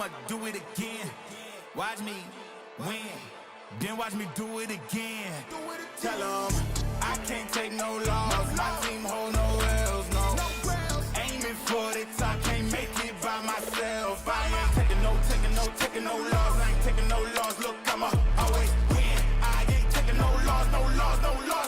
I'ma do it again. Watch me win, then watch me do it again. Tell them I can't take no loss. My team hold no L's, no. Aiming for the top, can't make it by myself. I ain't taking no loss. I ain't taking no loss. Look, I'ma always win. I ain't taking no loss.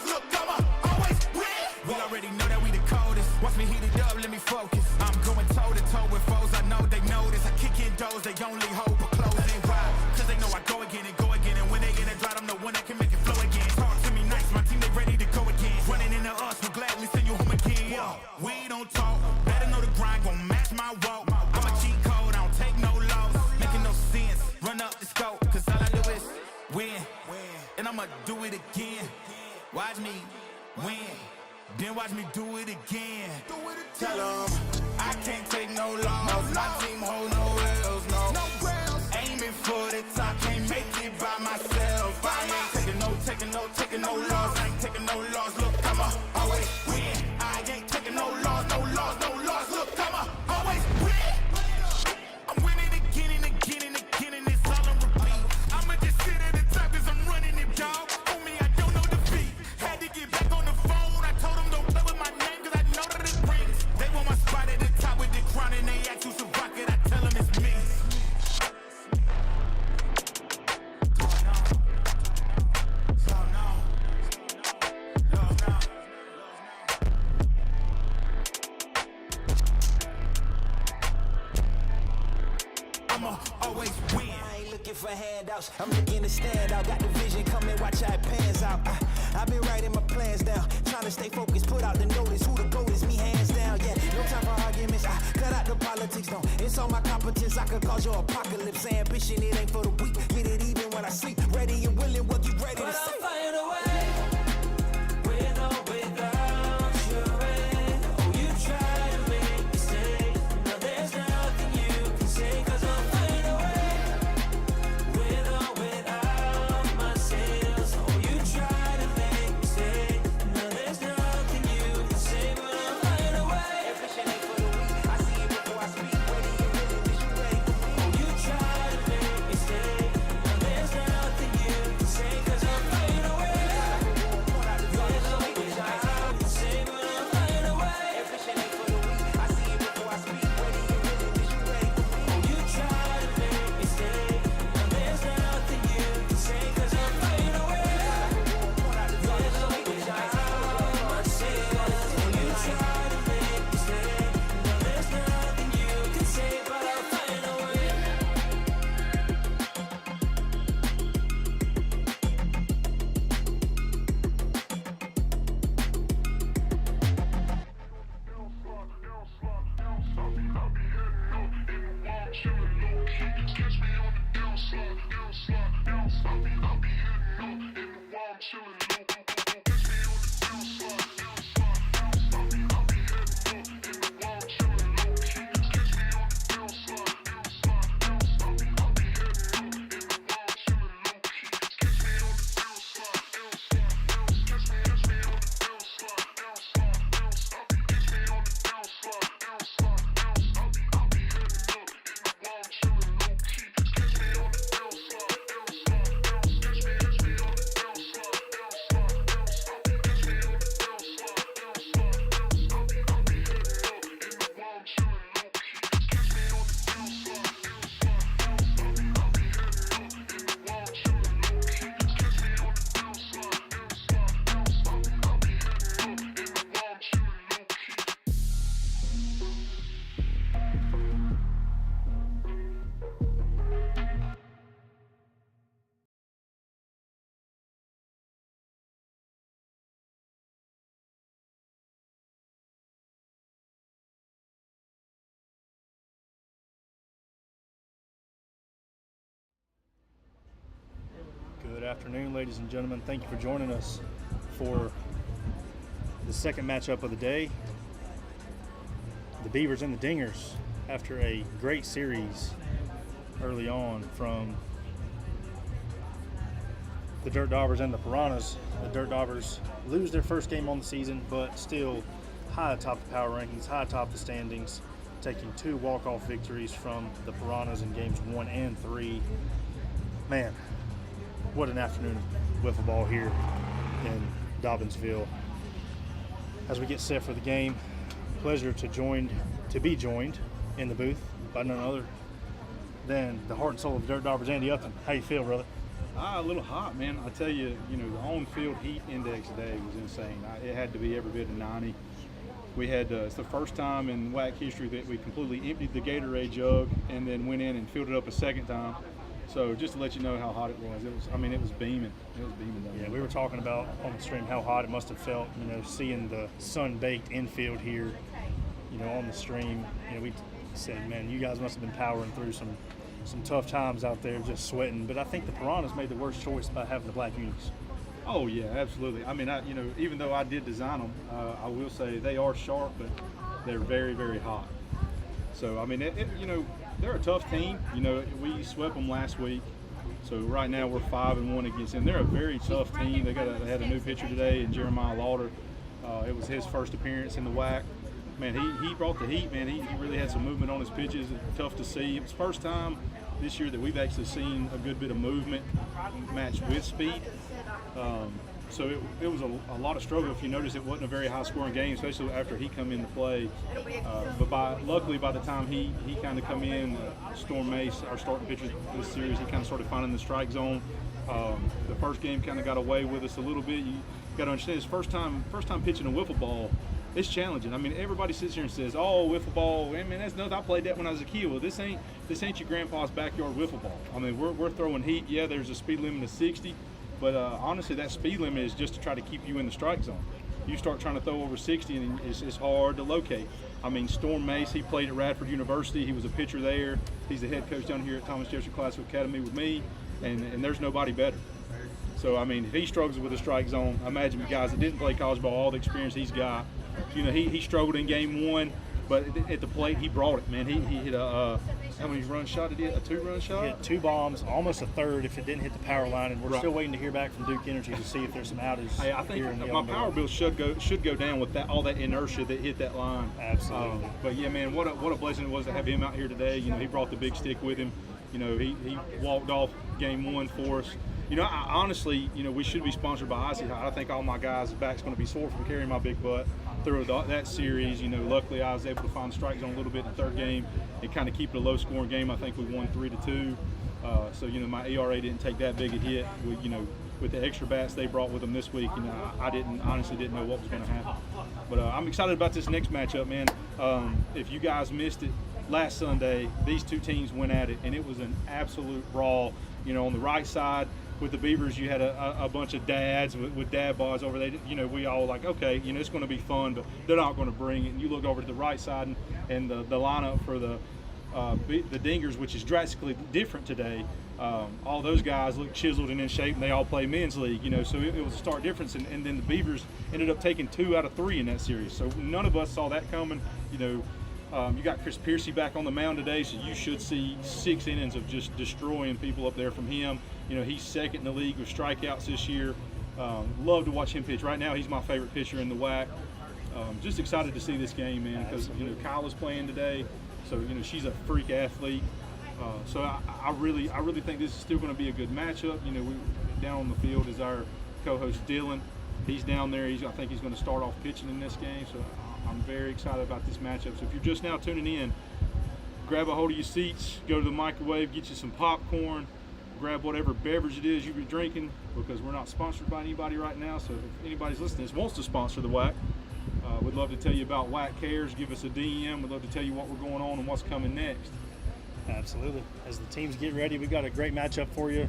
Look, I'ma always win. We already know that we the coldest. Watch me heat it up, let me focus. I'm going toe to toe with foes. I know they notice. I kick in doors, they only hope for closing. Why? Cause they know I go again. And when they get it dry, I'm the one that can make it flow again. Talk to me nice, my team they ready to go again. Running into us, we'll gladly send you home again. Yo, we don't talk, better know the grind gon' match my walk. I'm a cheat code, I don't take no loss. Making no sense, run up the scope. Cause all I do is win, and I'ma do it again. Watch me win, then watch me do it again. Tell them I can't take no loss. My team hold no L's, no. Aiming for the top, can't make it by myself. I ain't taking no loss. I ain't taking no loss. Look, I'ma always win. I ain't taking no loss. Look, I'ma always win. I'm winning again and again and again, and it's all on repeat. I'ma just sit at the top cause I'm running it, dog. On me, I don't know defeat. Had to get back on the phone. I told them don't play with my name cause I know that it rings. They want my spot at the top with the crown and they ask who's a rocket. I tell them it's me. Always win. I ain't looking for handouts, I'm looking to stand out. Got the vision, come and watch how it pans out. I've been writing my plans down, trying to stay focused, put out the notice. Who the GOAT is, me hands down. Yeah, no time for arguments, I cut out the politics, no. It's all my competence, I could cause your apocalypse. Ambition, it ain't for the weak, get it even when I sleep. Ready and willing, what you ready to say? But I'll find a way, with or without your aid. Oh, you try to make me stay, now there's nothing you can say. Cause I'll find a way, with or without my sails. Oh, you try to make me stay, now there's nothing you can say. But I'll find a way. Ambition ain't for the weak, I see it before I speak. Ready and willing, is you ready for me? Oh, you try to make me stay, now there's nothing you can say. Cause I'll find a way, with or without my say. But I'll find a way. Ambition ain't for the weak, I see it before I speak. Ready and willing, is you ready for me? Oh, you try to make me stay, now there's nothing you can say. Cause I'll find a way, with or without my say. Oh, you try to make me stay, now there's nothing you can say. But I'll find a way. Good afternoon, ladies and gentlemen. Thank you for joining us for the second matchup of the day. The Beavers and the Dingers, after a great series early on from the Dirt Daubers and the Piranhas. The Dirt Daubers lose their first game on the season, but still high atop the power rankings, high atop the standings. taking 2 walk-off victories from the Piranhas in games 1 and 3. Man, what an afternoon of wiffle ball here in Dobbinsville. As we get set for the game, pleasure to be joined in the booth by none other than the heart and soul of Dirt Dobbers, Andy Upton. How you feel, brother? A little hot, man. I tell you, the on-field heat index today was insane. It had to be every bit of 90. We had it's the first time in WAC history that we completely emptied the Gatorade jug and then went in and filled it up a second time. So just to let you know how hot it was, it was beaming. It was beaming down Yeah, there. we were talking about on the stream how hot it must have felt, seeing the sun-baked infield here, on the stream. We said, man, you guys must have been powering through some tough times out there, just sweating. But I think the Piranhas made the worst choice by having the black unis. Oh yeah, absolutely. I mean, even though I did design them, I will say they are sharp, but they're very, very hot. So I mean, they're a tough team. We swept them last week, so right now we're 5-1 against them. They're a very tough team. They had a new pitcher today, in Jeremiah Lauder. It was his first appearance in the WAC. Man, he brought the heat. Man, he really had some movement on his pitches. Tough to see. It was the first time this year that we've actually seen a good bit of movement matched with speed. So it was a lot of struggle. If you notice, it wasn't a very high-scoring game, especially after he come into play. But luckily, by the time he kind of come in, Storm Mace, our starting pitcher this series, he kind of started finding the strike zone. The first game kind of got away with us a little bit. You got to understand, it's first time pitching a wiffle ball. It's challenging. I mean, everybody sits here and says, "Oh, wiffle ball. I mean, that's nothing. I played that when I was a kid." Well, this ain't your grandpa's backyard wiffle ball. I mean, we're throwing heat. Yeah, there's a speed limit of 60. But honestly, that speed limit is just to try to keep you in the strike zone. You start trying to throw over 60, and it's hard to locate. I mean, Storm Mace, he played at Radford University. He was a pitcher there. He's the head coach down here at Thomas Jefferson Classical Academy with me, and there's nobody better. So, I mean, if he struggles with the strike zone, imagine the guys that didn't play college ball, all the experience he's got. He struggled in game 1, but at the plate, he brought it, man. He hit how many run shot did he hit? A 2-run shot? He hit 2 bombs, almost a third if it didn't hit the power line, and we're still waiting to hear back from Duke Energy to see if there's some outages. Hey, I think my power bill should go down with all that inertia that hit that line. Absolutely. But yeah, man, what a blessing it was to have him out here today. He brought the big stick with him. He walked off game 1 for us. I honestly, we should be sponsored by Icy Hot. I think all my guys' back's going to be sore from carrying my big butt through that series. Luckily I was able to find the strike zone a little bit in the third game and kind of keep it a low-scoring game. I think we won 3-2. So my ERA didn't take that big a hit. With the extra bats they brought with them this week, I honestly didn't know what was going to happen. But I'm excited about this next matchup, man. If you guys missed it last Sunday, these two teams went at it, and it was an absolute brawl. On the right side, with the Beavers, you had a bunch of dads with dad bods over there. We all like, okay, it's going to be fun, but they're not going to bring it. And you look over to the right side, and the lineup for the Dingers, which is drastically different today. All those guys look chiseled and in shape, and they all play men's league. So it was a stark difference. And then the Beavers ended up taking 2 out of 3 in that series. So none of us saw that coming. You got Chris Piercy back on the mound today, so you should see 6 innings of just destroying people up there from him. He's second in the league with strikeouts this year. Love to watch him pitch. Right now, he's my favorite pitcher in the WAC. Just excited to see this game, man, because Kyla's playing today, so she's a freak athlete. So I really think this is still going to be a good matchup. Down on the field is our co-host Dylan. He's down there. I think he's going to start off pitching in this game. So I'm very excited about this matchup. So if you're just now tuning in, grab a hold of your seats, go to the microwave, get you some popcorn, grab whatever beverage it is you've been drinking, because we're not sponsored by anybody right now. So if anybody's listening that wants to sponsor the WAC, we'd love to tell you about WAC Cares. Give us a DM. We'd love to tell you what we're going on and what's coming next. Absolutely. As the teams get ready, we've got a great matchup for you.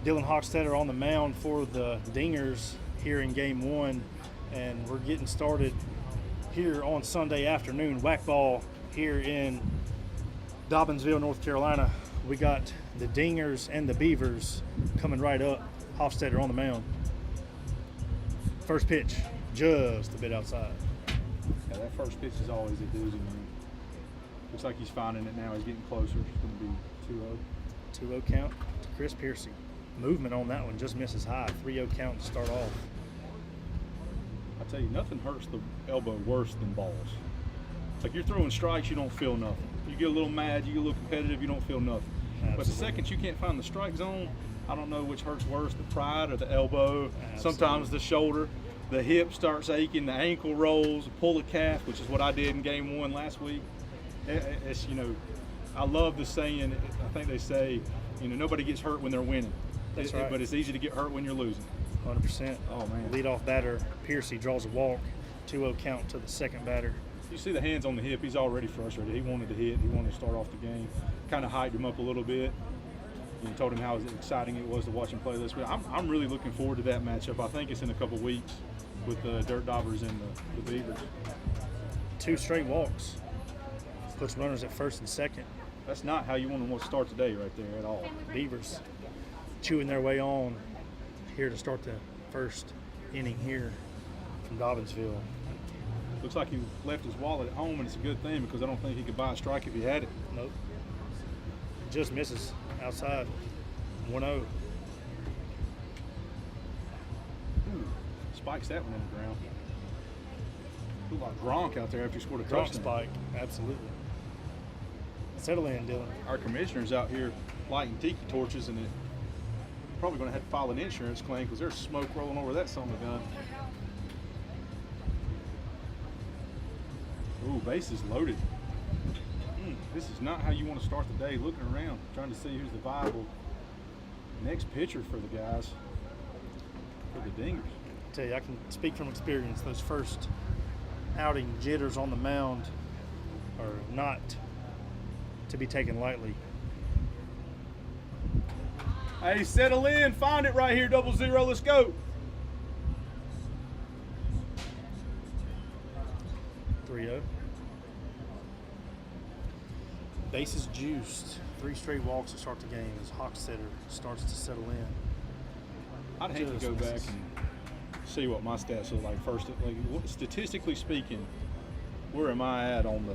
Dylan Hochstetter on the mound for the Dingers here in game 1, and we're getting started here on Sunday afternoon. WAC ball here in Dobbinsville, North Carolina. We got the Dingers and the Beavers coming right up. Hochstetter on the mound. First pitch, just a bit outside. Yeah, that first pitch is always a doozy, man. Looks like he's finding it now. He's getting closer. It's going to be 2-0. 2-0 count to Chris Piercy. Movement on that one just misses high. 3-0 count to start off. I tell you, nothing hurts the elbow worse than balls. Like, you're throwing strikes, you don't feel nothing. You get a little mad, you get a little competitive, you don't feel nothing. Absolutely. But the second you can't find the strike zone, I don't know which hurts worse, the pride or the elbow. Absolutely. Sometimes the shoulder. The hip starts aching, the ankle rolls, pull the calf, which is what I did in game 1 last week. It's, you know, I love the saying, I think they say, you know, nobody gets hurt when they're winning. That's right. But it's easy to get hurt when you're losing. 100%. Oh, man. Leadoff batter, Piercy draws a walk, 2-0 count to the second batter. You see the hands on the hip, he's already frustrated. He wanted to hit, he wanted to start off the game. Kind of hyped him up a little bit. And told him how exciting it was to watch him play this week. I'm really looking forward to that matchup. I think it's in a couple weeks with the Dirt Daubers and the Beavers. 2 straight walks. Puts runners at first and second. That's not how you want to start the day right there at all. Beavers chewing their way on here to start the first inning here from Dobbinsville. Looks like he left his wallet at home, and it's a good thing because I don't think he could buy a strike if he had it. Nope. Just misses outside. 1-0. Spikes that one in the ground. Looked like Gronk out there after he scored a Drop touchdown. spike. Absolutely. Settle in, Dylan. Our commissioner's out here lighting tiki torches, and probably going to have to file an insurance claim because there's smoke rolling over that son of a gun. Ooh, bases loaded. This is not how you want to start the day. Looking around, trying to see who's the viable next pitcher for the guys, for the Dingers. I tell you, I can speak from experience. Those first outing jitters on the mound are not to be taken lightly. Hey, settle in. Find it right here, 0-0. Let's go. 3-0. Bases juiced. 3 straight walks to start the game as Hockstetter starts to settle in. I'd hate to go back and see what my stats look like first. Like, statistically speaking, where am I at on the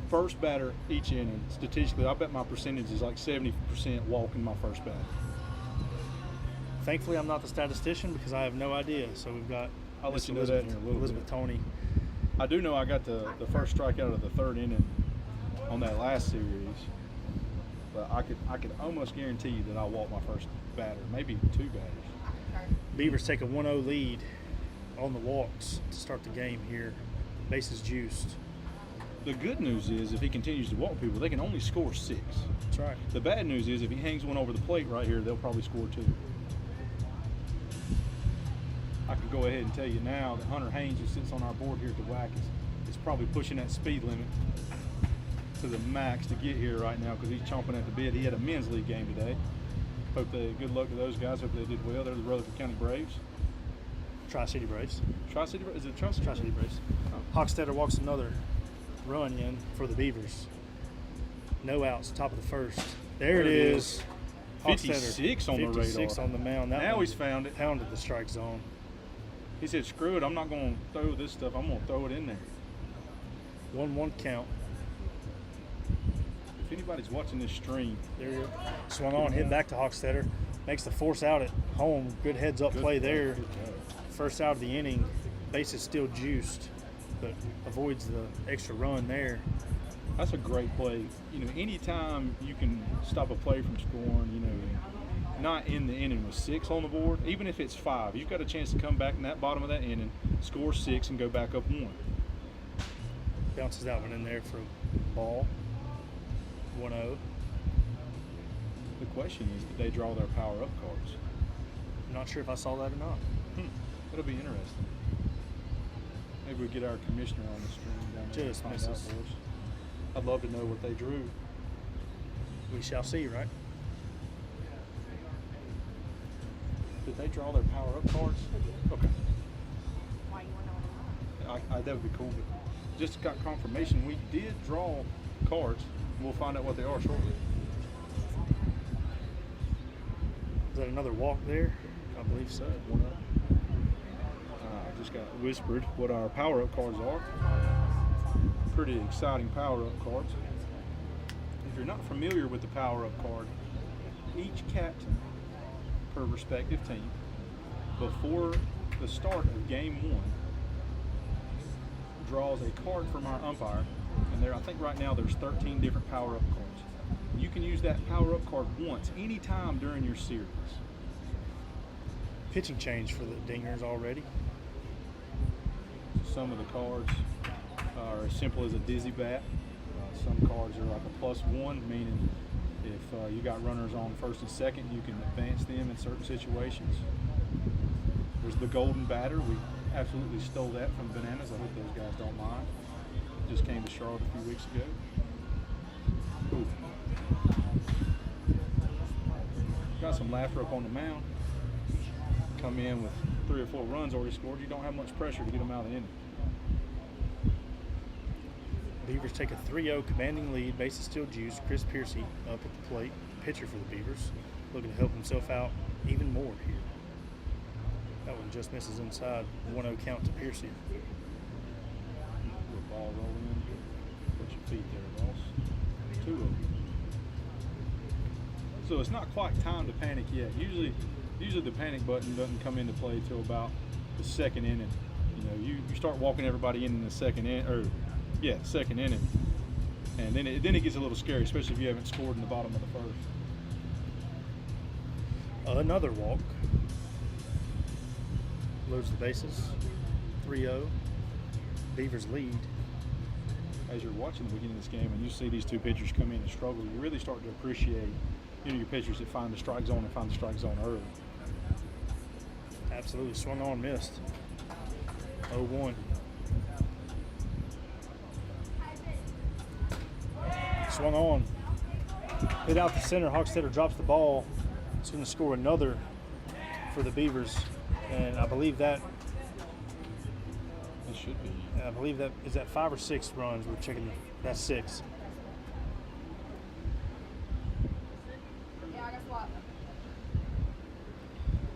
first batter each inning? Statistically, I bet my percentage is like 70% walking my first batter. Thankfully, I'm not the statistician because I have no idea. So we've got I'll let Miss you know that in a little Elizabeth bit. Tony. I do know I got the first strikeout of the 3rd inning on that last series, but I could almost guarantee you that I'll walk my first batter, maybe 2 batters. Beavers take a 1-0 lead on the walks to start the game here. Bases juiced. The good news is if he continues to walk people, they can only score 6. That's right. The bad news is if he hangs one over the plate right here, they'll probably score 2. I can go ahead and tell you now that Hunter Haynes, who sits on our board here at the WAC, is probably pushing that speed limit to the max to get here right now because he's chomping at the bit. He had a men's league game today. Hope good luck to those guys. Hope they did well. They're the Rutherford County Braves. Tri-City Braves. Tri-City, is it Tri-City? Tri-City Braves. Hockstetter walks another run in for the Beavers. No outs, top of the first. There it is. 56 on the radar. 56 on the mound. That Now one he's found it. pounded the strike zone. He said, screw it, I'm not going to throw this stuff. I'm going to throw it in there. 1-1 count. If anybody's watching this stream, There you go. Swung on, hit back to Hockstetter. Makes the force out at home. Good heads up play there. Good job. First out of the inning. Base is still juiced, but avoids the extra run there. That's a great play. You know, anytime you can stop a play from scoring, you know, not in the inning with 6 on the board, even if it's 5, you've got a chance to come back in that bottom of that inning, score 6, and go back up 1. Bounces that one in there for a ball. 1-0. The question is, did they draw their power-up cards? I'm not sure if I saw that or not. It'll be interesting. Maybe we get our commissioner on the stream down there Just and find out misses. for us. I'd love to know what they drew. We shall see, right? Did they draw their power-up cards? Okay. That would be cool. But just got confirmation we did draw cards. We'll find out what they are shortly. Is that another walk there? I believe so. Just got whispered what our power-up cards are. Pretty exciting power-up cards. If you're not familiar with the power-up card, each captain per respective team, before the start of game 1, draws a card from our umpire, and I think right now there's 13 different power-up cards. You can use that power-up card once, anytime during your series. Pitching change for the Dingers already. Some of the cards are as simple as a dizzy bat. Some cards are like a +1, meaning if you got runners on first and second, you can advance them in certain situations. There's the golden batter. We absolutely stole that from Bananas. I hope those guys don't mind. Just came to Charlotte a few weeks ago. Ooh. Got some laughter up on the mound. Come in with 3 or 4 runs already scored. You don't have much pressure to get them out of the inning. Beavers take a 3-0 commanding lead. Bases still juiced. Chris Piercy up at the plate, pitcher for the Beavers, looking to help himself out even more here. That one just misses inside. 1-0 count to Piercy. The ball rolling. Put your feet there, boss. 2-0. So it's not quite time to panic yet. Usually the panic button doesn't come into play till about the second inning. You know, you start walking everybody in the second inning, second inning, and then it gets a little scary, especially if you haven't scored in the bottom of the first. Another walk. Loads the bases. 3-0. Beavers lead. As you're watching the beginning of this game and you see these two pitchers come in and struggle, you really start to appreciate, your pitchers that find the strike zone and find the strike zone early. Absolutely. Swung on, missed. 0-1. Swung on. Hit out the center. Hochstetter drops the ball. It's going to score another for the Beavers. And I believe that It should be. I believe that is that 5 or 6 runs. We're checking. That's 6.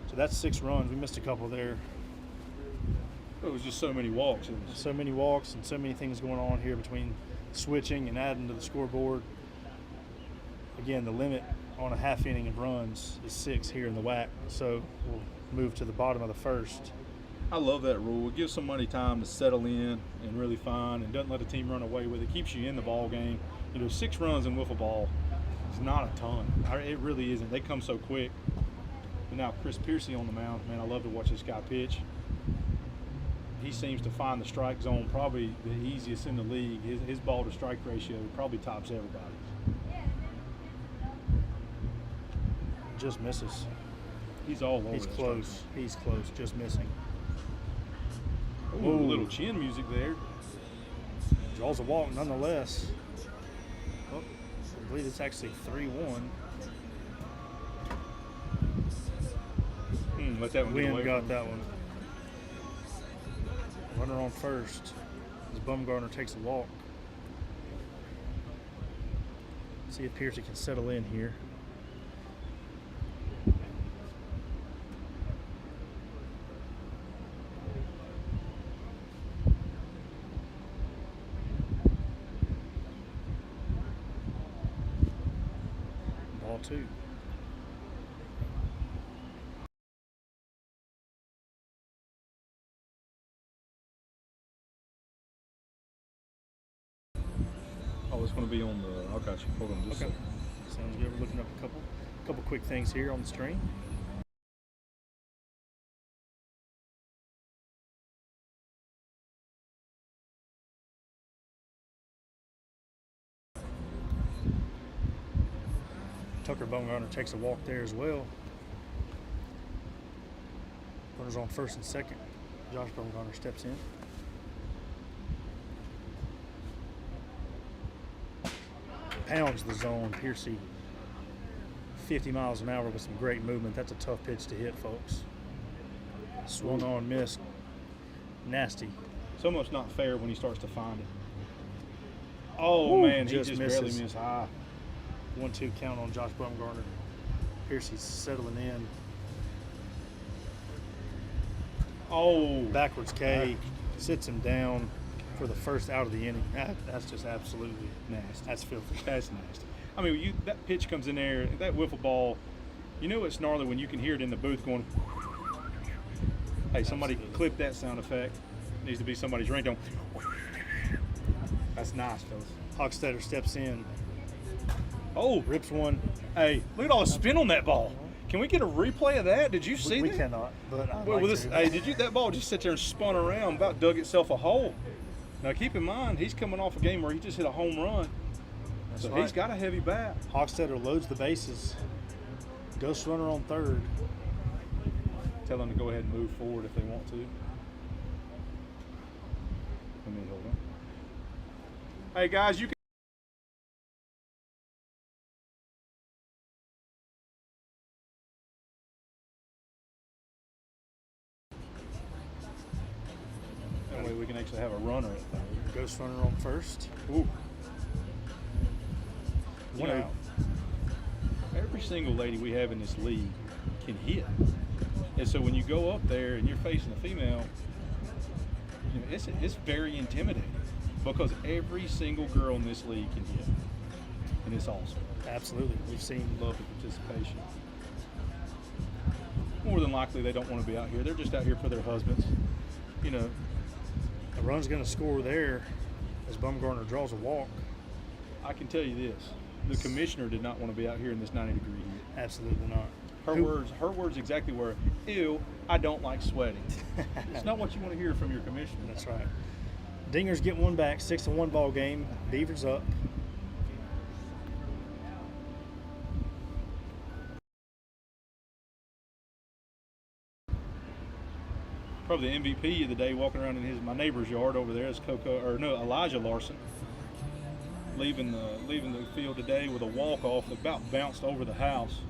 So that's 6 runs. We missed a couple there. It was just so many walks. So many walks and so many things going on here between switching and adding to the scoreboard. Again, the limit on a half inning of runs is 6 here in the WAC. So we'll move to the bottom of the first. I love that rule. It gives somebody time to settle in and really find, and doesn't let a team run away with it. Keeps you in the ball game. 6 runs in wiffle ball is not a ton. It really isn't. They come so quick. But now Chris Piercy on the mound. Man, I love to watch this guy pitch. He seems to find the strike zone probably the easiest in the league. His ball to strike ratio probably tops everybody's. Just misses. He's all over. He's the close. strike He's close. Just missing. zone. Ooh, a little chin music there. Draws a walk nonetheless. Oh, I believe it's actually 3-1. Let that one get Wynn away got from that one. Runner on first as Bumgarner takes a walk. See if Piercy can settle in here. Ball 2. Oh, it's going to be on the. I got you. Hold on just a Okay. second. Sounds good. We're looking up a couple quick things here on the screen. Tucker Bumgarner takes a walk there as well. Runners on first and second. Josh Bumgarner steps in. Pounds the zone. Piercy 50 miles an hour with some great movement. That's a tough pitch to hit, folks. Swung on, missed. Nasty. It's almost not fair when he starts to find it. Oh, Ooh, man, he just barely misses. missed high. 1-2 count on Josh Bumgarner. Piercy's settling in. Oh, Backwards K sits him down for the first out of the inning. That's just absolutely nasty. That's filthy. That's nasty. I mean, that pitch comes in there, that wiffle ball, it's gnarly when you can hear it in the booth going. Hey, somebody Absolutely. clip that sound effect. Needs to be somebody's ringtone. That's nice, fellas. Hochstetter steps in, Oh, rips one. hey, look at all the spin on that ball. Can we get a replay of that? Did you see We that? cannot, but I'd Well, like this, to. hey, did you? That ball just sit there and spun around, about dug itself a hole. Now keep in mind, he's coming off a game where he just hit a home run, so right. he's got a heavy bat. Hochstetter loads the bases. Ghost runner on third. Tell them to go ahead and move forward if they want to. Let me hold on. Hey guys, you can. That way we can actually have a runner at third. Ghost runner on first. Ooh. One You know, out. every single lady we have in this league can hit. And so when you go up there and you're facing a female, you know, it's very intimidating because every single girl in this league can hit. And it's awesome. Absolutely. We've seen Love the participation. More than likely they don't want to be out here. They're just out here for their husbands. You know, a run's going to score there as Bumgarner draws a walk. I can tell you this. The commissioner did not want to be out here in this 90-degree heat. Absolutely not. Her words exactly were, ew, I don't like sweating. It's not what you want to hear from your commissioner. That's right. Dingers get one back, 6-1 ball game. Beavers up. Probably the MVP of the day, walking around in my neighbor's yard over there is Elijah Larson, leaving the field today with a walk-off that about bounced over the house.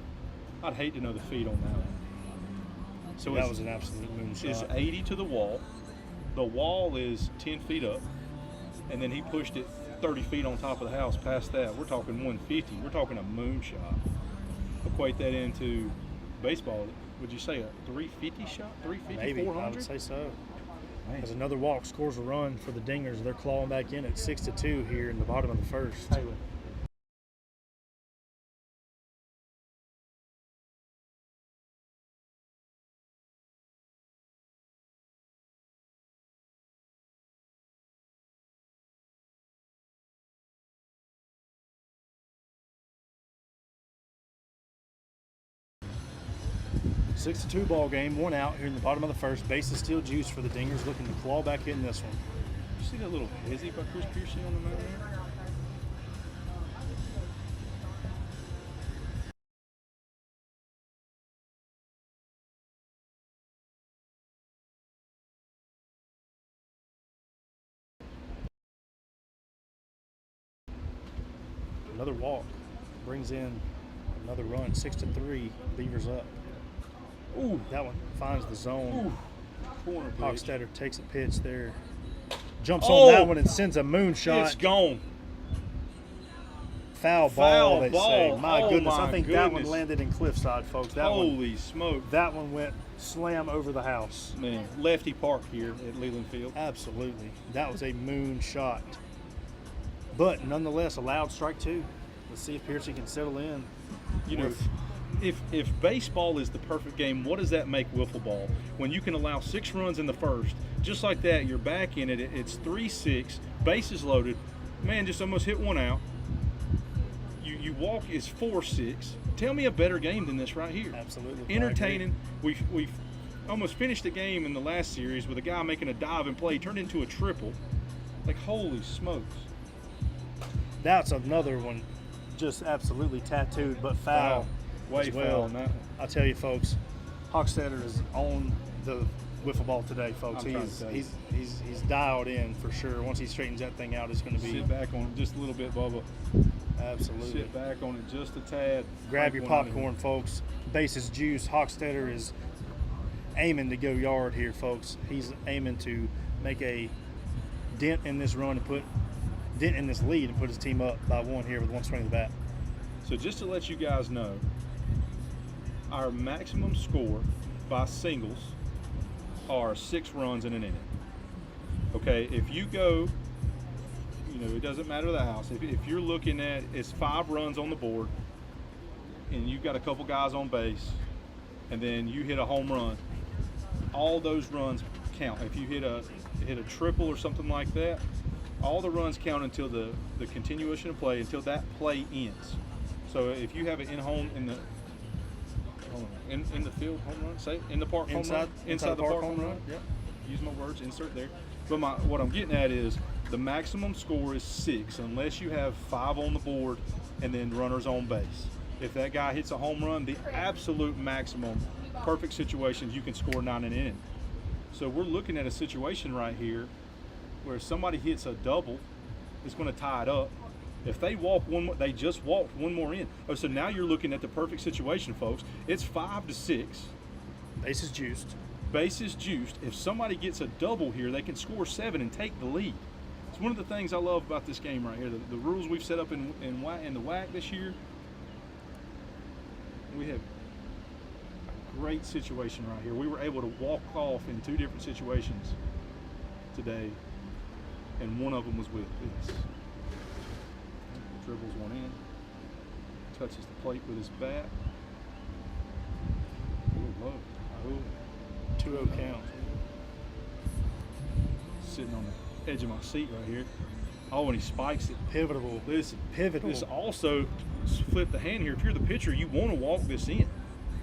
I'd hate to know the feet on that one. So That was an absolute moonshot. It's 80 to the wall. The wall is 10 feet up, and then he pushed it 30 feet on top of the house past that. We're talking 150. We're talking a moonshot. Equate that into baseball. Would you say a 350 shot? 350, Maybe, 400? I would say so. Man. As another walk scores a run for the Dingers. They're clawing back in at 6-2 here in the bottom of the first. Taylor. Six to 2 ball game, one out here in the bottom of the first. Base is still juice for the Dingers, looking to claw back in this one. You see that little hezzy by Chris Piercy on the mound there? Another walk brings in another run, 6-3. Beavers up. Ooh, That one finds the zone. corner pitch. Hochstetter takes a pitch there, jumps Oh! on that one and sends a moonshot. It's gone. Foul Foul ball, they say. ball. My Oh, goodness, my I think that one goodness. landed in Cliffside, folks. Holy smoke. That one went slam over the house. Man, Lefty Park here at Leland Field. Absolutely. That was a moonshot. But nonetheless, a loud strike two. Let's see if Piercy can settle in. You know, if baseball is the perfect game, what does that make wiffle ball? When you can allow 6 runs in the first, just like that, you're back in it. It's 3-6, bases loaded. Man, just almost hit one out. You walk is 4-6. Tell me a better game than this right here. Absolutely. I Entertaining. We've almost finished a game in the last series with a guy making a dive and play turned into a triple. Like, holy smokes. That's another one just absolutely tattooed, but foul. Way as well. foul on that one. I'll tell you, folks, Hochstetter is on the wiffle ball today, folks. I'm trying to tell you. He's dialed in for sure. Once he straightens that thing out, it's going to be Sit back on it just a little bit, Bubba. absolutely. Sit back on it just a tad. Grab Take your one out of popcorn, folks. Base is juice. Hochstetter is aiming to go yard here, folks. He's aiming to make a dent in this run and dent in this lead and put his team up by 1 here with 1 swing of the bat. So just to let you guys know, our maximum score by singles are 6 runs in an inning. Okay, if you go, you know, it doesn't matter the house. If you're looking at, it's 5 runs on the board, and you've got a couple guys on base, and then you hit a home run, all those runs count. If you hit a triple or something like that, all the runs count until the continuation of play, until that play ends. So if you have it in home in the in the field home run, say in the park home run, inside the park home run. Yep. Use my words, insert there. But what I'm getting at is the maximum score is 6 unless you have 5 on the board and then runners on base. If that guy hits a home run, the absolute maximum, perfect situations, you can score 9 in an inning. So we're looking at a situation right here where if somebody hits a double, it's going to tie it up. If they walk one more, they just walked one more in. Oh, so now you're looking at the perfect situation, folks. It's 5-6. Bases juiced. Bases juiced. If somebody gets a double here, they can score 7 and take the lead. It's one of the things I love about this game right here. The rules we've set up in the WAC this year. We have a great situation right here. We were able to walk off in 2 different situations today, and one of them was with this. Dribbles one in, touches the plate with his bat. Ooh, low. Oh. 2-0 count. Sitting on the edge of my seat right here. Oh, when he spikes it. Pivotal. Listen, Pivotal. this also flip the hand here. If you're the pitcher, you want to walk this in.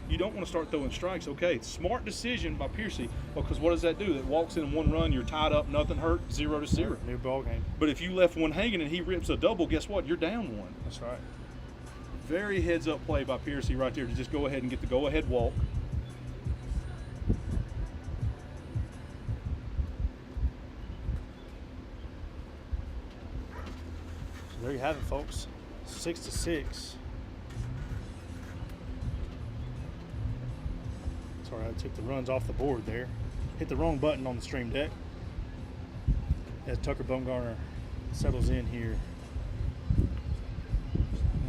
You don't want to start throwing strikes. Okay, smart decision by Piercy, because what does that do? It walks in 1 run, you're tied up, nothing hurt, 0-0. New ball game. But if you left one hanging and he rips a double, guess what? You're down 1. That's right. Very heads-up play by Piercy right there to just go ahead and get the go-ahead walk. So there you have it, folks. 6-6. Sorry, I took the runs off the board there. Hit the wrong button on the stream deck. As Tucker Bumgarner settles in here.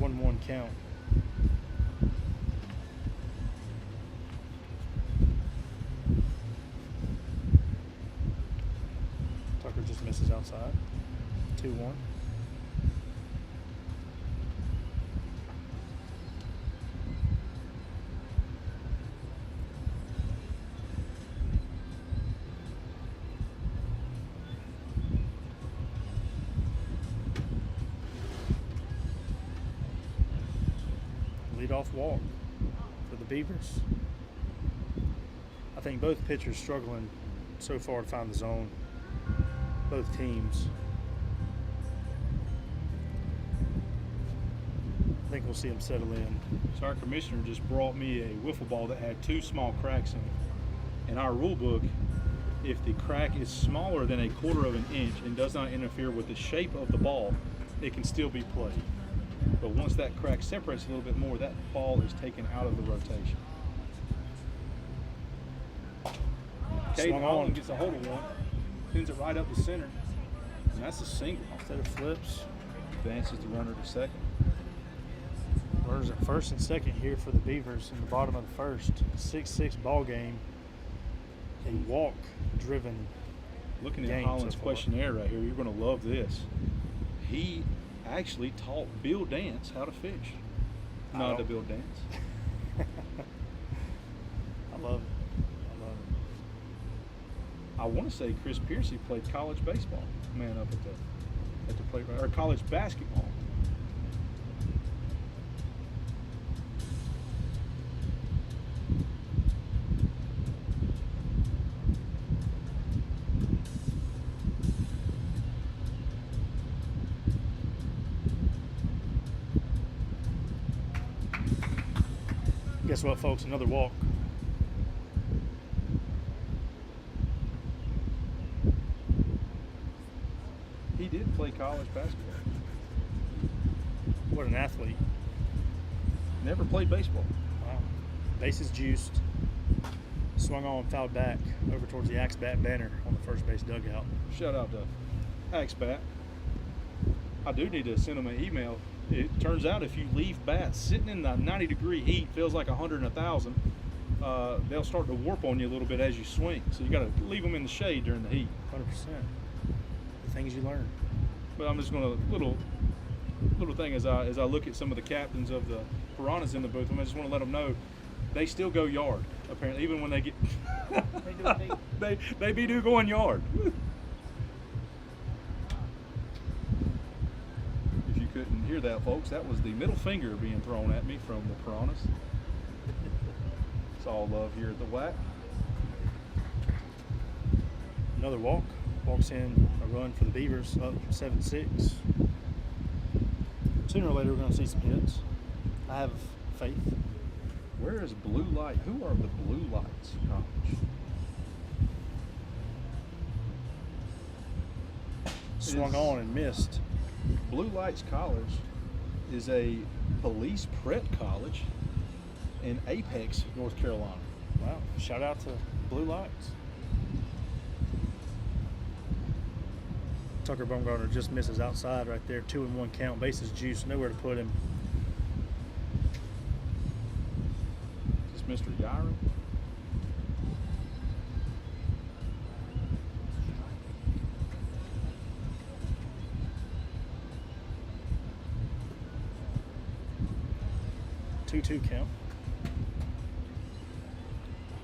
1-1 count. Tucker just misses outside. 2-1. Leadoff walk for the Beavers. I think both pitchers struggling so far to find the zone. Both teams. I think we'll see them settle in. So our commissioner just brought me a wiffle ball that had 2 small cracks in it. In our rule book, if the crack is smaller than 1/4 of an inch and does not interfere with the shape of the ball, it can still be played. But once that crack separates a little bit more, that ball is taken out of the rotation. Caden Holland gets a hold of one, pins it right up the center, and that's a single. Instead of flips. Advances the runner to second. Runners at first and second here for the Beavers in the bottom of the first. 6-6 ball game. A walk-driven Looking at game Holland's so far. questionnaire right here, you're going to love this. He actually taught Bill Dance how to fish. Not to Bill Dance. I love it. I love it. I want to say Chris Piercy played college baseball. Man up at the plate, or college basketball. Guess what, folks? Another walk. He did play college basketball. What an athlete. Never played baseball. Wow. Bases juiced. Swung on, fouled back over towards the Axe Bat banner on the first base dugout. Shout out to Axe Bat. I do need to send him an email. It turns out if you leave bats sitting in the 90-degree heat, feels like 100 and 1,000, they'll start to warp on you a little bit as you swing. So you got to leave them in the shade during the heat. 100%. The things you learn. But I'm just going to little thing as I look at some of the captains of the Piranhas in the booth. I just want to let them know they still go yard. Apparently, even when they get they be do going yard. couldn't hear that, folks, that was the middle finger being thrown at me from the Piranhas. It's all love here at the WAC. Another walk. Walks in a run for the Beavers, up 7-6. Sooner or later, we're going to see some hits. I have faith. Where is Blue Light? Who are the Blue Lights College? Swung on and missed. Blue Lights College is a police prep college in Apex, North Carolina. Wow. Shout out to Blue Lights. Tucker Baumgartner just misses outside right there. 2-1 count. Bases juice. Nowhere to put him. Is this Mr. Gyron? Two count.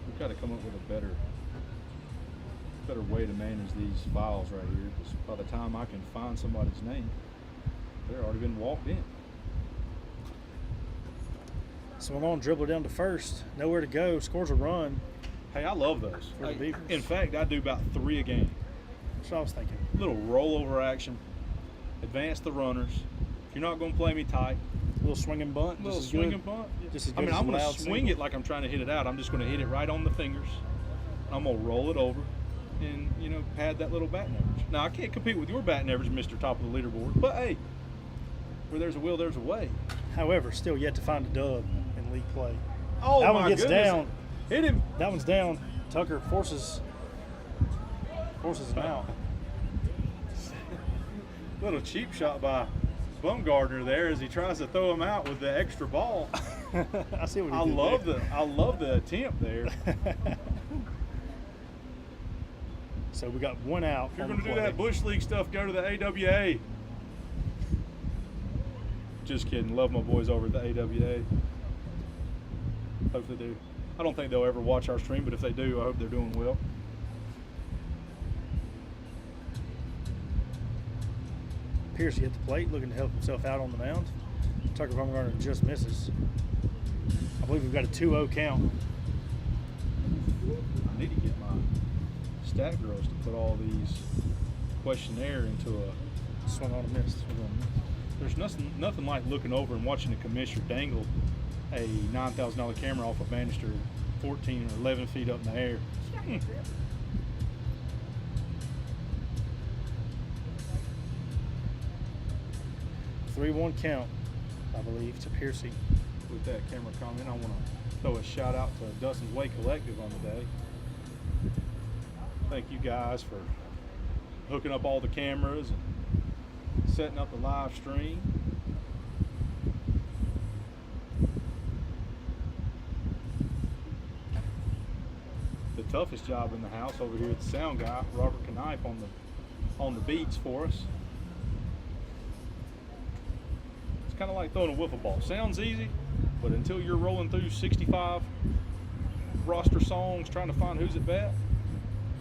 We've got to come up with a better way to manage these files right here, because by the time I can find somebody's name, they're already been walked in. So we're going to dribble down to first. Nowhere to go. Scores a run. Hey, I love those. For the Beavers. In fact, I do about 3 a game. That's what I was thinking. Little rollover action, advance the runners. If you're not going to play me tight, A little swinging bunt. little just as swing good. and punt. Just as I good mean, as I'm a going to loud swing single. it like I'm trying to hit it out. I'm just going to hit it right on the fingers. I'm going to roll it over and, you know, pad that little batting average. Now, I can't compete with your batting average, Mr. Top of the leaderboard, but hey, where there's a will, there's a way. However, still yet to find a dub in league play. Oh, That my one gets goodness. down. Hit him. That one's down. Tucker forces him out. Little cheap shot by Bumgardner there as he tries to throw him out with the extra ball. I see what he I did love there. I love the attempt there. So we got one out. If you're on going the to do play. that Bush League stuff, go to the AWA. Just kidding. Love my boys over at the AWA. Hopefully they do. I don't think they'll ever watch our stream, but if they do, I hope they're doing well. Piercy hit the plate, looking to help himself out on the mound. Tucker Baumgartner just misses. I believe we've got a 2-0 count. I need to get my stat girls to put all these questionnaire into a. Swung on and missed. There's nothing like looking over and watching the commissioner dangle a $9,000 camera off a banister 14 or 11 feet up in the air. 3-1 count, I believe, to Piercy. With that camera comment, I want to throw a shout out to Dustin's Way Collective on the day. Thank you guys for hooking up all the cameras and setting up the live stream. The toughest job in the house over here at the sound guy, Robert Knipe, on the beats for us. It's kind of like throwing a wiffle ball. Sounds easy, but until you're rolling through 65 roster songs trying to find who's at bat,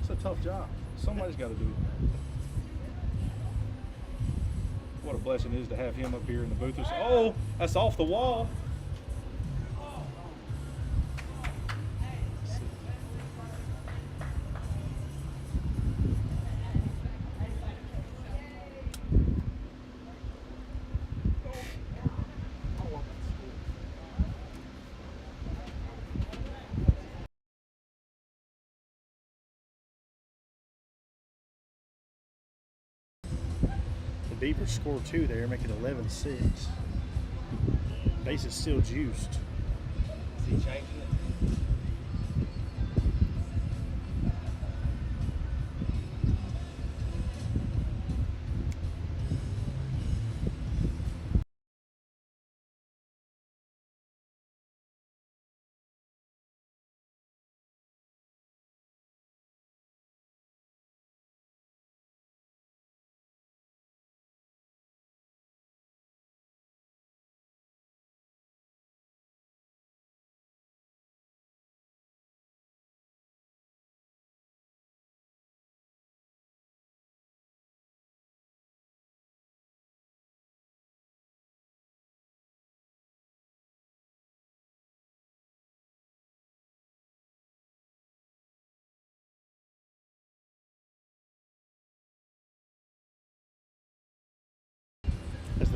it's a tough job. Somebody's got to do it. What a blessing it is to have him up here in the booth. Oh, that's off the wall. The Beavers score 2 there, make it 11-6. Base is still juiced. Is he changing it?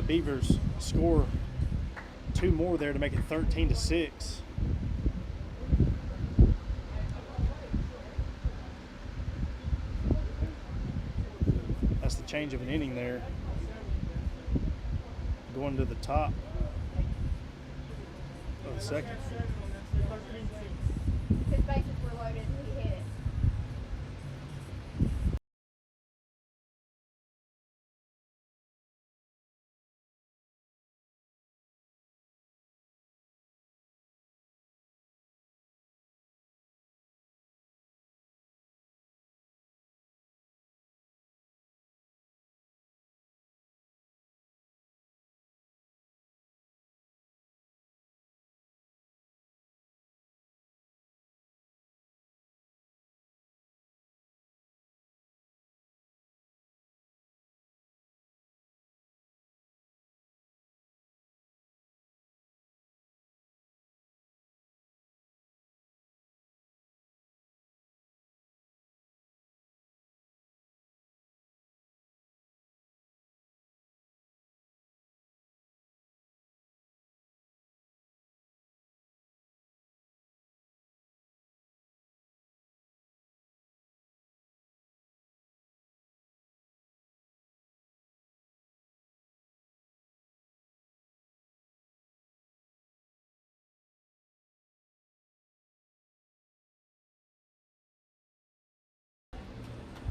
the Beavers score 2 more there to make it 13-6. That's the change of an inning there. Going to the top of the second. His bases were loaded and he hit it.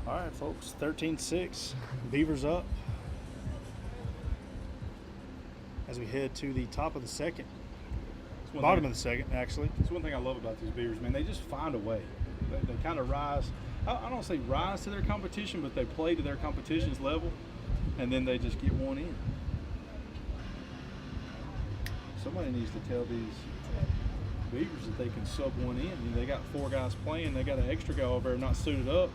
All right, folks, 13-6. Beavers up as we head to the top of the second. Bottom of the second, actually. That's one thing I love about these Beavers, man. They just find a way. They kind of rise. I don't say rise to their competition, but they play to their competition's level, and then they just get one in. Somebody needs to tell these Beavers that they can sub one in. You know, they got 4 guys playing. They got an extra guy over there not suited up,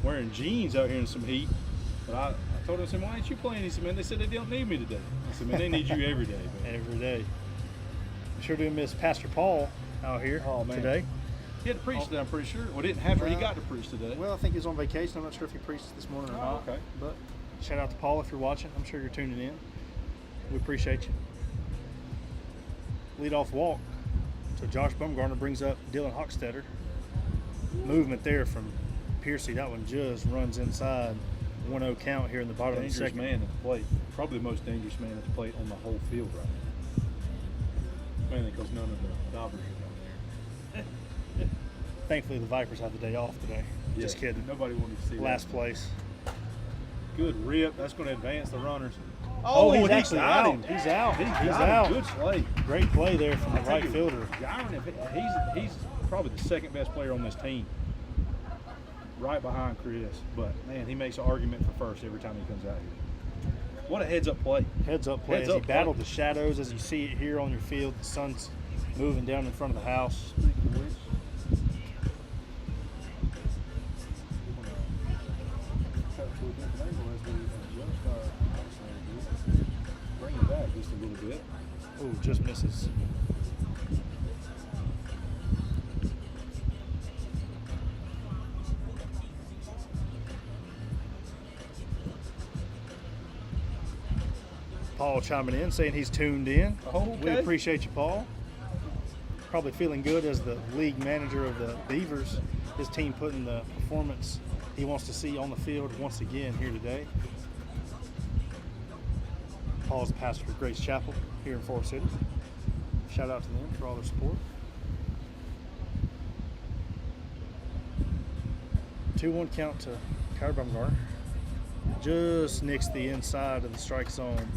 wearing jeans out here in some heat. But I told him, I said, why ain't you playing? He said, man, they said they don't need me today. I said, man, they need you every day, man. Every day. Sure do miss Pastor Paul out here today. He had to preach today, I'm pretty sure. Well, didn't have to. He got to preach today. Well, I think he's on vacation. I'm not sure if he preached this morning or not. Okay. But shout out to Paul if you're watching. I'm sure you're tuning in. We appreciate you. Lead off walk. So Josh Bumgarner brings up Dylan Hochstetter. Movement there from Piercy. That one just runs inside. 1-0 count here in the bottom of the Dangerous second. man at the plate. Probably the most dangerous man at the plate on the whole field right now. Mainly because none of the Dobbers are down there. Thankfully, the Vipers have the day off today. Just Yeah, kidding. Nobody wanted to see Last that. place. Good rip. That's going to advance the runners. Oh, he's he actually got out. him. He's out. He He's got out. him. Good play. Great play there from the I'll tell right you, fielder. Gyron, he's probably the second best player on this team. Right behind Chris. But, man, he makes an argument for first every time he comes out here. What a heads-up play. Heads up play Heads as up he play. battled the shadows as you see it here on your field. The sun's moving down in front of the house. Bring it back just a little bit. Oh, just misses. Paul chiming in, saying he's tuned in. Okay. We appreciate you, Paul. Probably feeling good as the league manager of the Beavers. His team putting the performance he wants to see on the field once again here today. Paul's the pastor of Grace Chapel here in Forest City. Shout out to them for all their support. 2-1 count to Kyler Bumgarner. Just nicks the inside of the strike zone.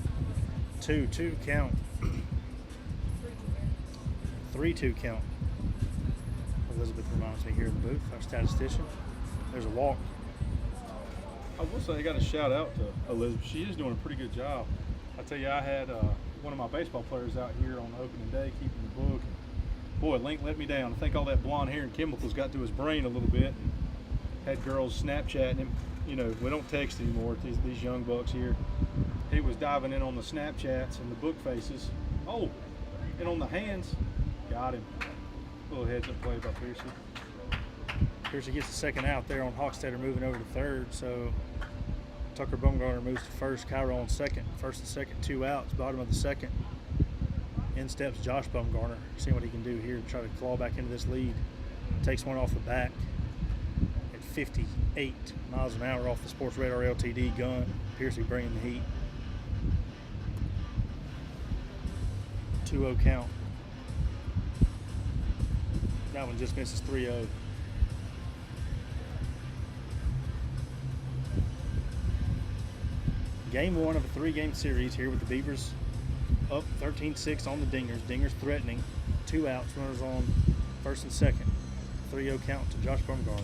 2-2 count. 3-2 count. Elizabeth reminds me here in the booth, our statistician. There's a walk. I will say I got a shout out to Elizabeth. She is doing a pretty good job. I tell you, I had one of my baseball players out here on opening day keeping the book. Boy, Link let me down. I think all that blonde hair and chemicals got to his brain a little bit. And had girls Snapchatting him. You know, we don't text anymore. These young bucks here. He was diving in on the Snapchats and the book faces. Oh, and on the hands, got him. Little heads up play by Piercy. Piercy gets the second out there on Hochstetter moving over to third. So Tucker Bumgarner moves to first, Cairo on second. First and second 2 outs, bottom of the second. In steps Josh Bumgarner, seeing what he can do here to try to claw back into this lead. Takes one off the back at 58 miles an hour off the Sports Radar LTD gun. Piercy bringing the heat. 2-0 count. That one just misses 3-0. Game 1 of a 3-game series here with the Beavers up 13-6 on the Dingers. Dingers threatening. 2 outs, runners on first and second. 3-0 count to Josh Bumgarner.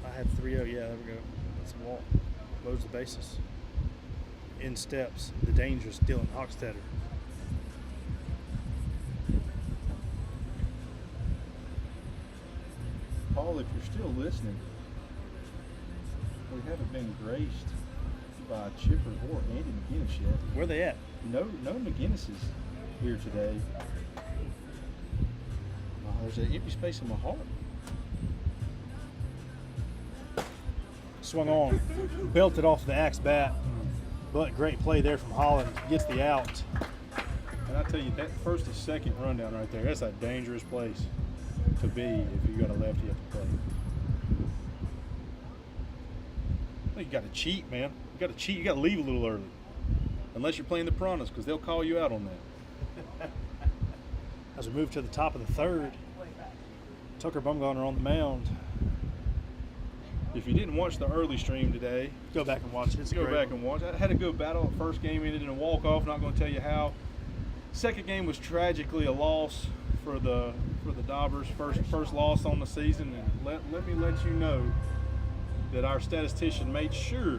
I had 3-0, yeah, there we go. That's a walk. Loads the bases. In steps, the dangerous Dylan Hochstetter. Paul, if you're still listening, we haven't been graced by Chipper or Andy McGinnis yet. Where they at? No McGinnises here today. Oh, there's an empty space in my heart. Swung on, belted off the axe bat, but great play there from Holland. Gets the out. And I tell you, that first and second rundown right there, that's a dangerous place to be if you got a lefty at the plate. Well, you got to cheat, man. You got to cheat. You got to leave a little early, unless you're playing the Piranhas, because they'll call you out on that. As we move to the top of the third, Tucker Bumgarner on the mound. If you didn't watch the early stream today, Go back and watch it. It's go great. back and watch. I had a good battle. First game ended in a walk-off. Not going to tell you how. Second game was tragically a loss for the Daubers. First loss on the season. And let me let you know that our statistician made sure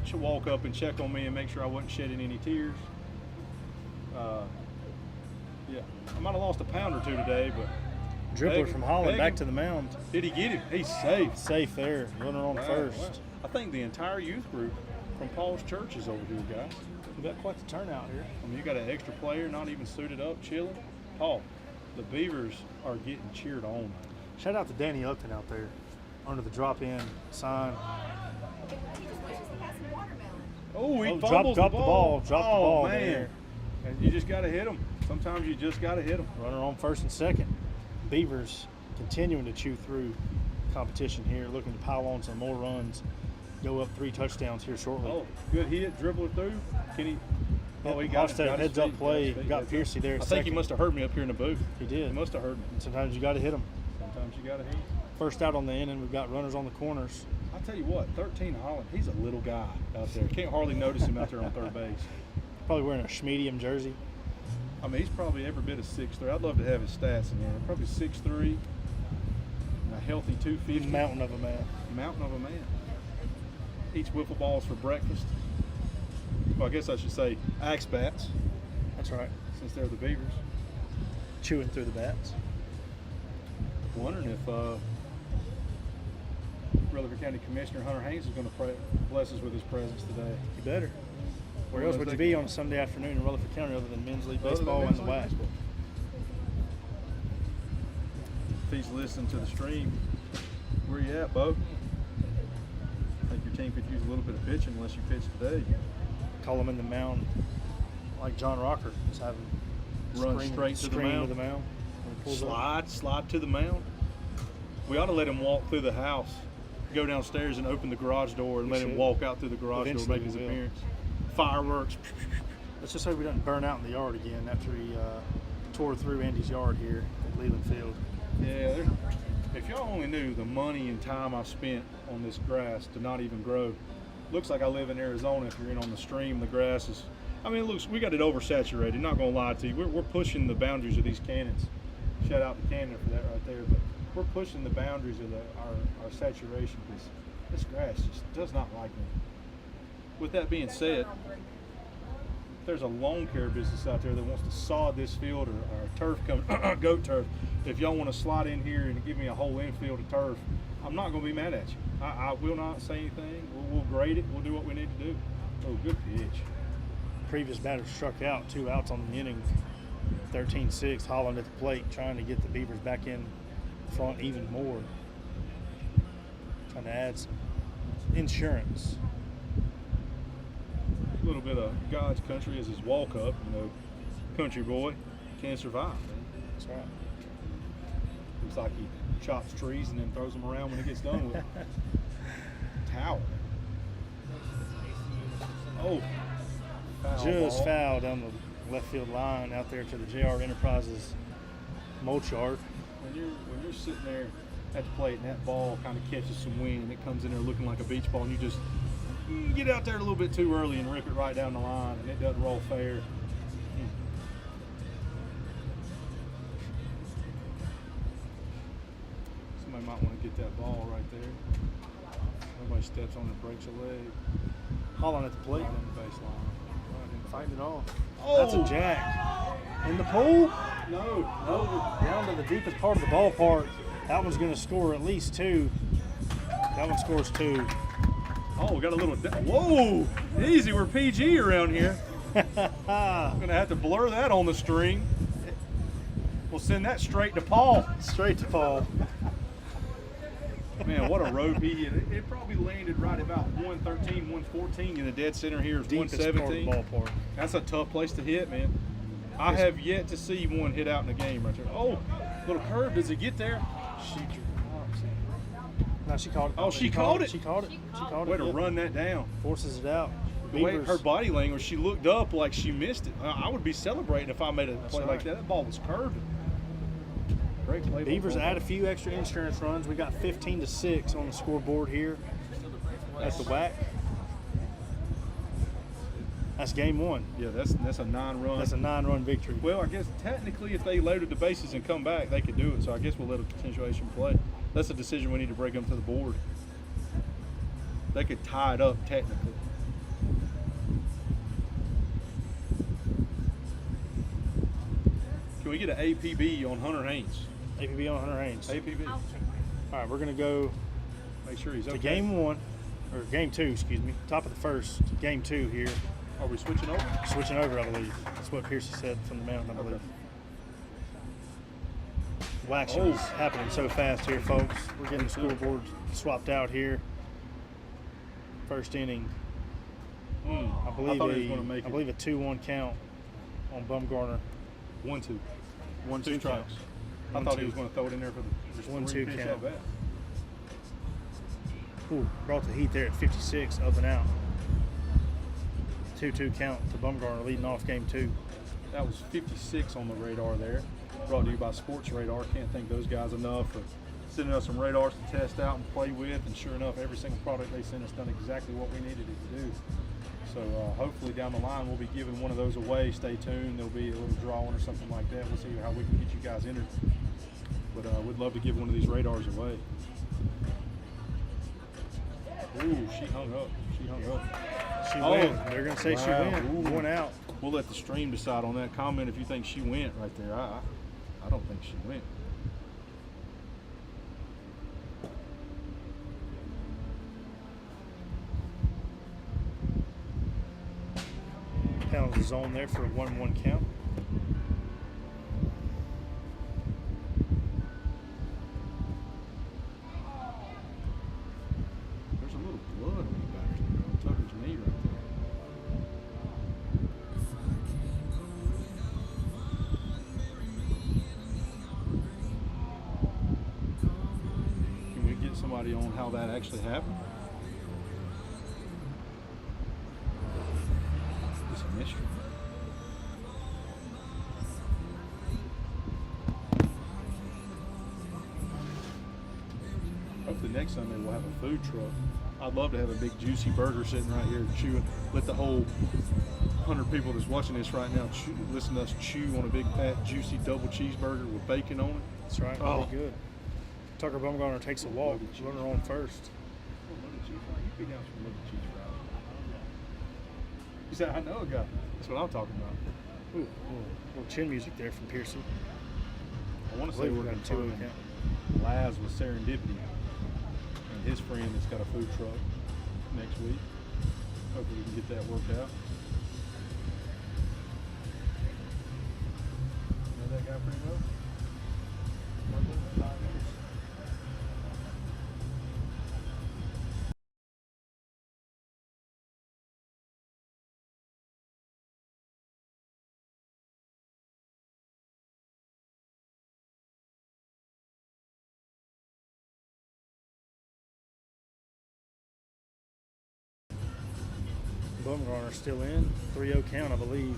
to walk up and check on me and make sure I wasn't shedding any tears. Yeah, I might have lost a pound or two today, but Dribbler from Holland back to the mound. did he get him? He's safe. Safe there. Runner on first. Wow. I think the entire youth group from Paul's church is over here, guys. We've got quite the turnout here. I mean, you got an extra player, not even suited up, chilling. Paul, the Beavers are getting cheered on. Shout out to Danny Upton out there under the drop-in sign. He just wishes he had some watermelon. Oh, he Drop fumbles the ball. Drop the ball man. there. And you just got to hit them. Sometimes you just got to hit them. Runner on first and second. Beavers continuing to chew through competition here, looking to pile on some more runs. Go up 3 touchdowns here shortly. Oh, good hit, dribbler through. Can he? Oh, he got Hofstadter heads up play, got Piercy there. I think he must have heard me up here in the booth. He did. He must have heard me. Sometimes you got to hit them. Sometimes you got to hit. First out on the inning, we've got runners on the corners. I'll tell you what, 13 Holland, he's a little guy out there. Can't hardly notice him out there on third base. Probably wearing a Schmedium jersey. I mean, he's probably every bit of 6'3". I'd love to have his stats in there. Probably 6'3", a healthy 250. Mountain of a man. Mountain of a man. Eats wiffle balls for breakfast. Well, I guess I should say axe bats, That's right. since they're the Beavers. Chewing through the bats. Wondering if Rutherford County Commissioner Hunter Haynes is going to bless us with his presence today. You better. Where else would you be on a Sunday afternoon in Rutherford County other than men's league Other than baseball and men's the league WAC? baseball. If he's listening to the stream, where you at, Bo? I think your team could use a little bit of pitching unless you pitch today. Call him in the mound like John Rocker. Just have him Run scream straight to the scream mound. to the mound. When he pulls up. Slide to the mound. We ought to let him walk through the house, go downstairs and open the garage door and We let him should. walk out through the garage Eventually door, make his we will. appearance. Fireworks. Let's just hope we don't burn out in the yard again after he tore through Andy's yard here at Leland Field. Yeah, if y'all only knew the money and time I've spent on this grass to not even grow. Looks like I live in Arizona. If you're in on the stream, the grass is, I mean, it looks, we got it oversaturated, not gonna lie to you. We're pushing the boundaries of these cannons. Shout out to Canada for that right there, but we're pushing the boundaries of our saturation because this grass just does not like me. With that being said, there's a lawn care business out there that wants to sod this field or turf coming, goat turf. If y'all want to slide in here and give me a whole infield of turf, I'm not going to be mad at you. I will not say anything. We'll grade it. We'll do what we need to do. Oh, good pitch. Previous batter struck out, 2 outs on the inning. 13-6, Holland at the plate, trying to get the Beavers back in front even more. Trying to add some insurance. A little bit of God's country as his walk up, country boy can't survive, man. That's right. Looks like he chops trees and then throws them around when he gets done with it. Towel. Oh, Just foul down the left field line out there to the JR Enterprises mulch yard. When you're sitting there at the plate and that ball kind of catches some wind and it comes in there looking like a beach ball, and you get out there a little bit too early and rip it right down the line, and it doesn't roll fair. Somebody might want to get that ball right there. Nobody steps on it, breaks a leg. Hauling at the plate. Right on the baseline. Right in. Fighting it off. Oh! That's a jack. In the pool? No. Down to the deepest part of the ballpark. That one's going to score at least 2. That one scores 2. Oh, we got a little. Whoa! Easy, we're PG around here. I'm gonna have to blur that on the string. We'll send that straight to Paul. Straight to Paul. Man, what a rope he hit. It probably landed right about 113, 114, and the dead center here is Deepest part of the 117. ballpark. That's a tough place to hit, man. I have yet to see one hit out in the game right there. Oh, little curve. Does it get there? No, she caught it. Oh, she caught it. She caught it. She caught it. Way to yeah. run that down. Forces it out. The way Beavers. her body language, she looked up like she missed it. I would be celebrating if I made a play right. like that. That ball was curved. Great play. Beavers add a few extra insurance runs. We got 15-6 on the scoreboard here at the WAC. That's game 1. Yeah, that's a 9-run. That's a 9-run victory. Well, I guess technically if they loaded the bases and come back, they could do it. So I guess we'll let a continuation play. That's a decision we need to bring them to the board. They could tie it up technically. Can we get an APB on Hunter Haynes? APB on Hunter Haynes. APB. All right, we're going to go Make sure he's to okay. game 1, or game 2, excuse me. Top of the first, game 2 here. Are we switching over? Switching over, I believe. That's what Piercy said from the mound, I believe. The action is happening so fast here, folks. We're getting the scoreboard swapped out here. First inning. I believe thought he was gonna make I it. believe a 2-1 count on Bumgarner. 1-2. 1-2 Two strikes. count. I thought 1-2. he was going to throw it in there for the 1-2 3-pitch count. at bat. Ooh, brought the heat there at 56, up and out. 2-2 count to Bumgarner leading off game 2. That was 56 on the radar there. Brought to you by Sports Radar. Can't thank those guys enough for sending us some radars to test out and play with. And sure enough, every single product they sent us done exactly what we needed it to do. So hopefully down the line we'll be giving one of those away. Stay tuned. There'll be a little drawing or something like that. We'll see how we can get you guys entered. But we'd love to give one of these radars away. Ooh, she hung up. She hung up. She Oh. went. They're going to say she Wow. went. Ooh. One out. We'll let the stream decide on that. Comment if you think she went right there. I don't think she went. Pounds the zone there for a 1-1 count. There's a little blood on the back there, on Tucker's knee right there. Can we get somebody on how that actually happened? It's a mystery. Hopefully next Sunday we'll have a food truck. I'd love to have a big juicy burger sitting right here chewing. Let the whole 100 people that's watching this right now listen to us chew on a big fat juicy double cheeseburger with bacon on it. That's right. Oh. Very good. Tucker Bumgarner takes a walk. Runner on first. You be down for little cheese fries. You said I know a guy. That's what I'm talking about. Ooh, little chin music there from Pearson. I want to I say believe we're we going got to a 2-1 turn count. Laz with Serendipity and his friend that's got a food truck next week. Hopefully we can get that worked out. Know that guy pretty well? Worked with him for 5 years. Bumgarner still in. 3-0 count, I believe.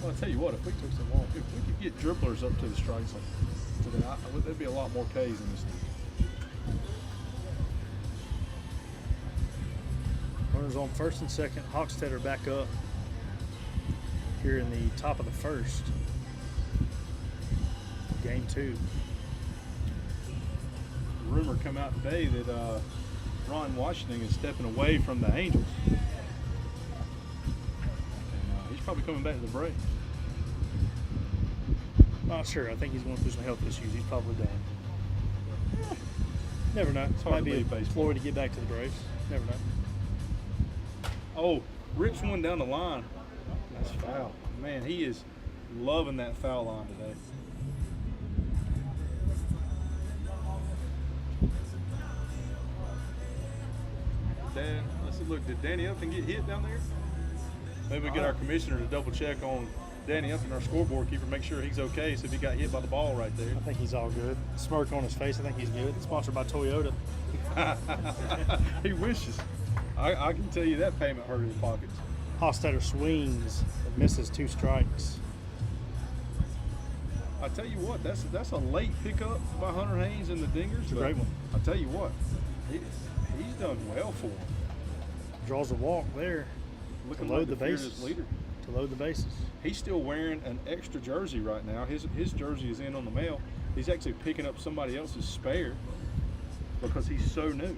Well, I'll tell you what, if we took so long, if we could get dribblers up to the strike zone, there'd be a lot more Ks in this thing. Runners on first and second. Hochstetter back up here in the top of the first. Game 2. Rumor come out today that Ron Washington is stepping away from the Angels. And, he's probably coming back to the Braves. Not sure. I think he's going through some health issues. He's probably done. Never know. It's hard Might to be a believe baseball. ploy to get back to the Braves. Never know. Oh, rips one down the line. That's foul. Man, he is loving that foul line today. Dad, let's see, look, did Danny Upton get hit down there? Maybe we get our commissioner to double check on Danny Upton, our scoreboard keeper, make sure he's okay, so if he got hit by the ball right there. I think he's all good. Smirk on his face. I think he's good. Sponsored by Toyota. He wishes. I can tell you that payment hurt his pockets. Hochstetter swings and misses 2 strikes. I tell you what, that's a late pickup by Hunter Haynes and the Dingers. It's a but great one. I tell you what, he's done well for him. Draws a walk there Looking to load like the fearless bases. leader. To load the bases. He's still wearing an extra jersey right now. His jersey is in on the mail. He's actually picking up somebody else's spare because he's so new.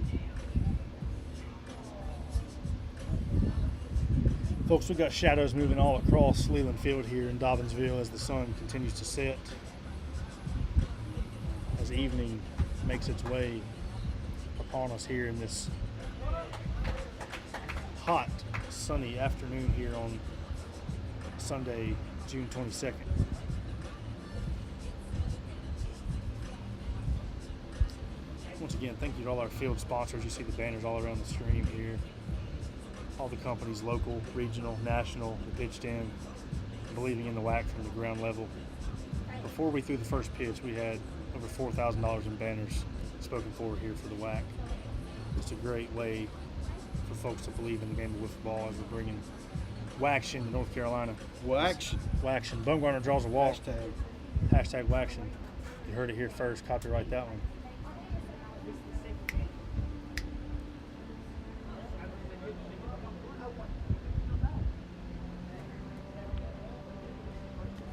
Folks, we've got shadows moving all across Leland Field here in Dobbinsville as the sun continues to set. As evening makes its way upon us here in this hot, sunny afternoon here on Sunday, June 22nd. Once again, thank you to all our field sponsors. You see the banners all around the stream here. All the companies, local, regional, national, that pitched in, believing in the WAC from the ground level. Before we threw the first pitch, we had over $4,000 in banners spoken for here for the WAC. It's a great way for folks to believe in the game of wiffle ball as we're bringing WACtion to North Carolina. WACtion. WACtion. Bumgarner draws a walk. Hashtag. WACtion. You heard it here first. Copyright that one.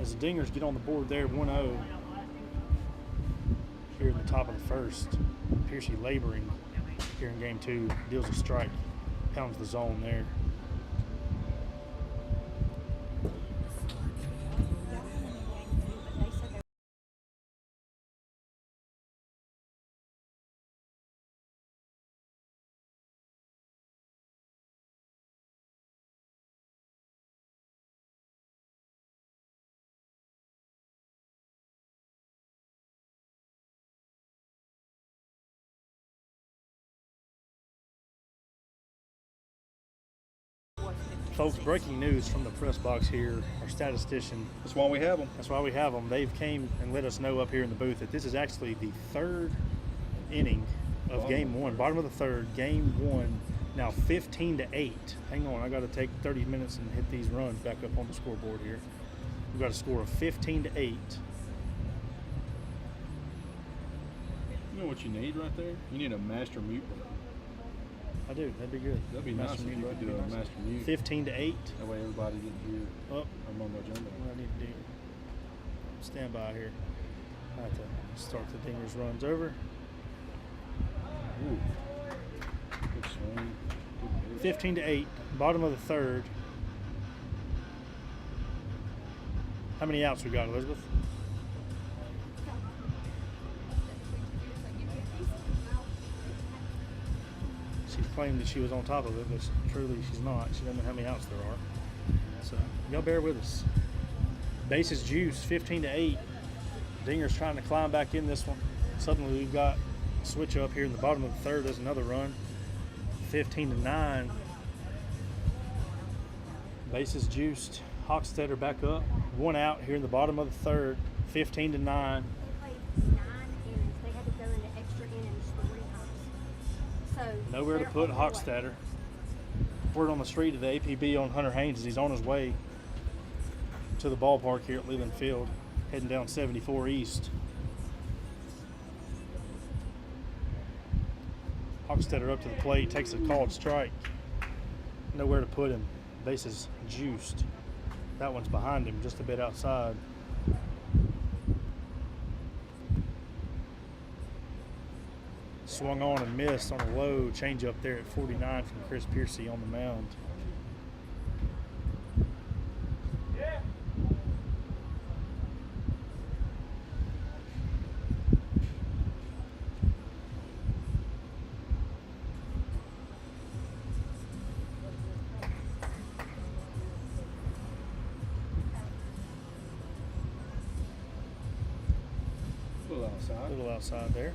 As the Dingers get on the board there, 1-0 here in the top of the first. Piercy laboring here in game 2, deals a strike, pounds the zone there. Folks, breaking news from the press box here. Our statistician, That's why we have them. that's why we have them. They've came and let us know up here in the booth that this is actually the 3rd inning of game 1. Bottom of the 3rd, game 1. Now 15-8. Hang on, I got to take 30 minutes and hit these runs back up on the scoreboard here. We've got a score of 15-8. You know what you need right there? You need a master mute button. I do. That'd be good. That'd be nice if you could do a master mute. 15-8. That way everybody didn't hear Oh, our mumbo jumbo. what I need to do. Stand by here. I have to start the Dingers runs over. Ooh. Good swing. Good pitch. 15-8. Bottom of the 3rd. How many outs we got, Elizabeth? She's claimed that she was on top of it, but truly she's not. She doesn't know how many outs there are. So y'all bear with us. Bases juice, 15-8. Dinger's trying to climb back in this one. Suddenly we've got a switch up here in the bottom of the 3rd. There's another run. 15-9. Bases juiced. Hochstetter back up. 1 out here in the bottom of the 3rd. 15-9. They played 9 innings. They had to go into extra innings 3 times. Nowhere to put Hochstetter. Word on the street of the APB on Hunter Haynes is he's on his way to the ballpark here at Leland Field, heading down 74 East. Hochstetter up to the plate, takes a called strike. Nowhere to put him. Bases juiced. That one's behind him, just a bit outside. Swung on and missed on a low changeup there at 49 from Chris Piercy on the mound. A little outside there.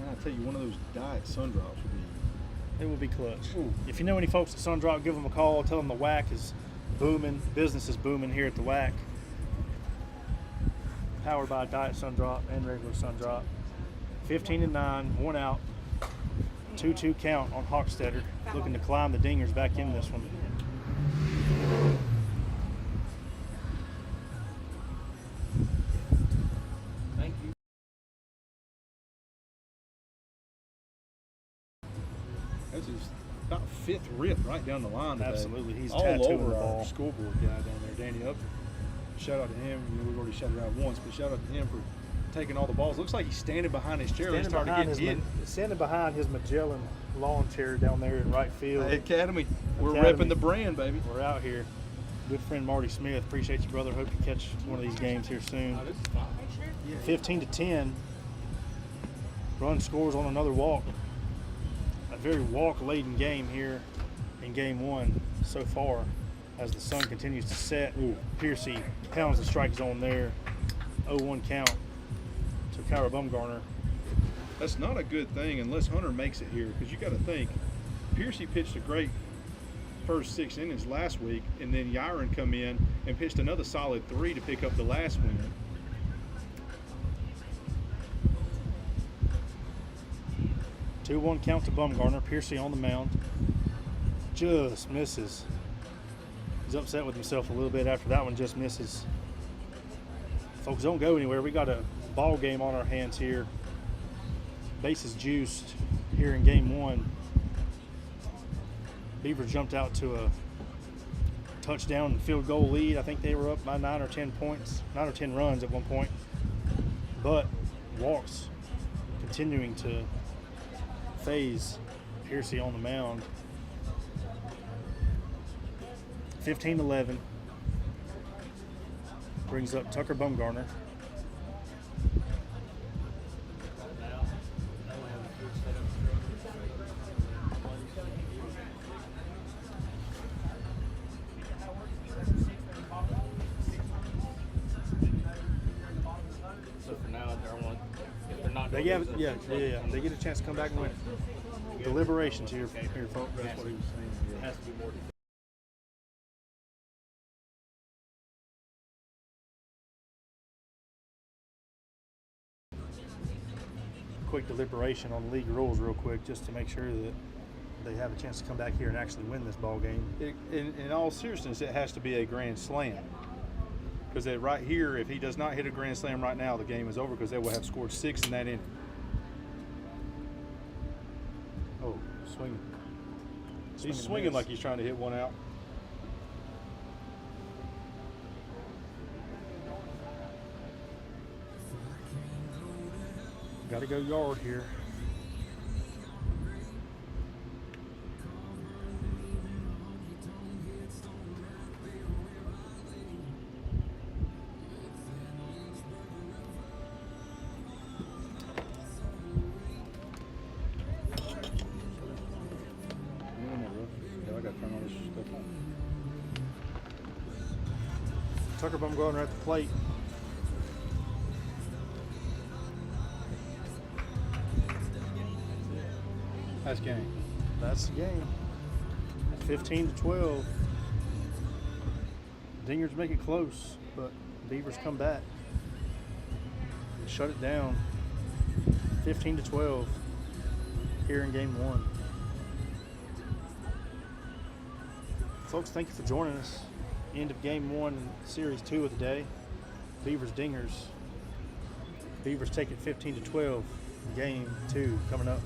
I tell you, one of those diet sun drops would be. It will be clutch. Ooh. If you know any folks at Sundrop, give them a call. Tell them the WAC is booming. Business is booming here at the WAC. Powered by Diet Sundrop and regular Sundrop. 15-9, 1 out. 2-2 count on Hochstetter. Looking to climb the Dingers back in this one. Thank you. That's his about 5th rip right down the line today. Absolutely. He's all tattooing over the our ball. scoreboard guy down there, Danny Upton. Shout out to him. You know, we've already shouted out once, but shout out to him for taking all the balls. Looks like he's standing behind his chair. Standing behind his Magellan lawn chair down there in right field. Academy. We're Academy. repping the brand, baby. We're out here. Good friend Marty Smith. Appreciate you, brother. Hope you catch one of these games here soon. 15-10. Run scores on another walk. A very walk-laden game here in game 1 so far as the sun continues to set. Piercy pounds the strike zone there. 0-1 count to Kyra Bumgarner. That's not a good thing unless Hunter makes it here, because you got to think, Piercy pitched a great first 6 innings last week, and then Yaron come in and pitched another solid 3 to pick up the last win. Two 2-1 count to Bumgarner. Piercy on the mound. Just misses. He's upset with himself a little bit after that one just misses. Folks, don't go anywhere. We got a ball game on our hands here. Bases juiced here in game 1. Beavers jumped out to a touchdown and field goal lead. I think they were up by 9 or 10 points, 9 or 10 runs at one point. But walks continuing to phase Piercy on the mound. 15-11. Brings up Tucker Bumgarner. So for now, if they're not They gonna have, lose, yeah. They get a chance to come back and win. Deliberations here, folks. That's what he was saying. it has to be more defensive. Quick deliberation on league rules real quick just to make sure that they have a chance to come back here and actually win this ball game. In all seriousness, it has to be a grand slam. Because right here, if he does not hit a grand slam right now, the game is over because they will have scored 6 in that inning. Oh, swinging. He's swinging like he's trying to hit one out. Got to go yard here. I got to turn all this stuff on. Tucker Bumgarner at the plate. That's game. That's the game. 15-12. Dingers make it close, but Beavers come back. Shut it down. 15-12 here in game one. Folks, thank you for joining us. End of game one in series 2 of the day. Beavers Dingers. Beavers take it 15-12. Game 2 coming up.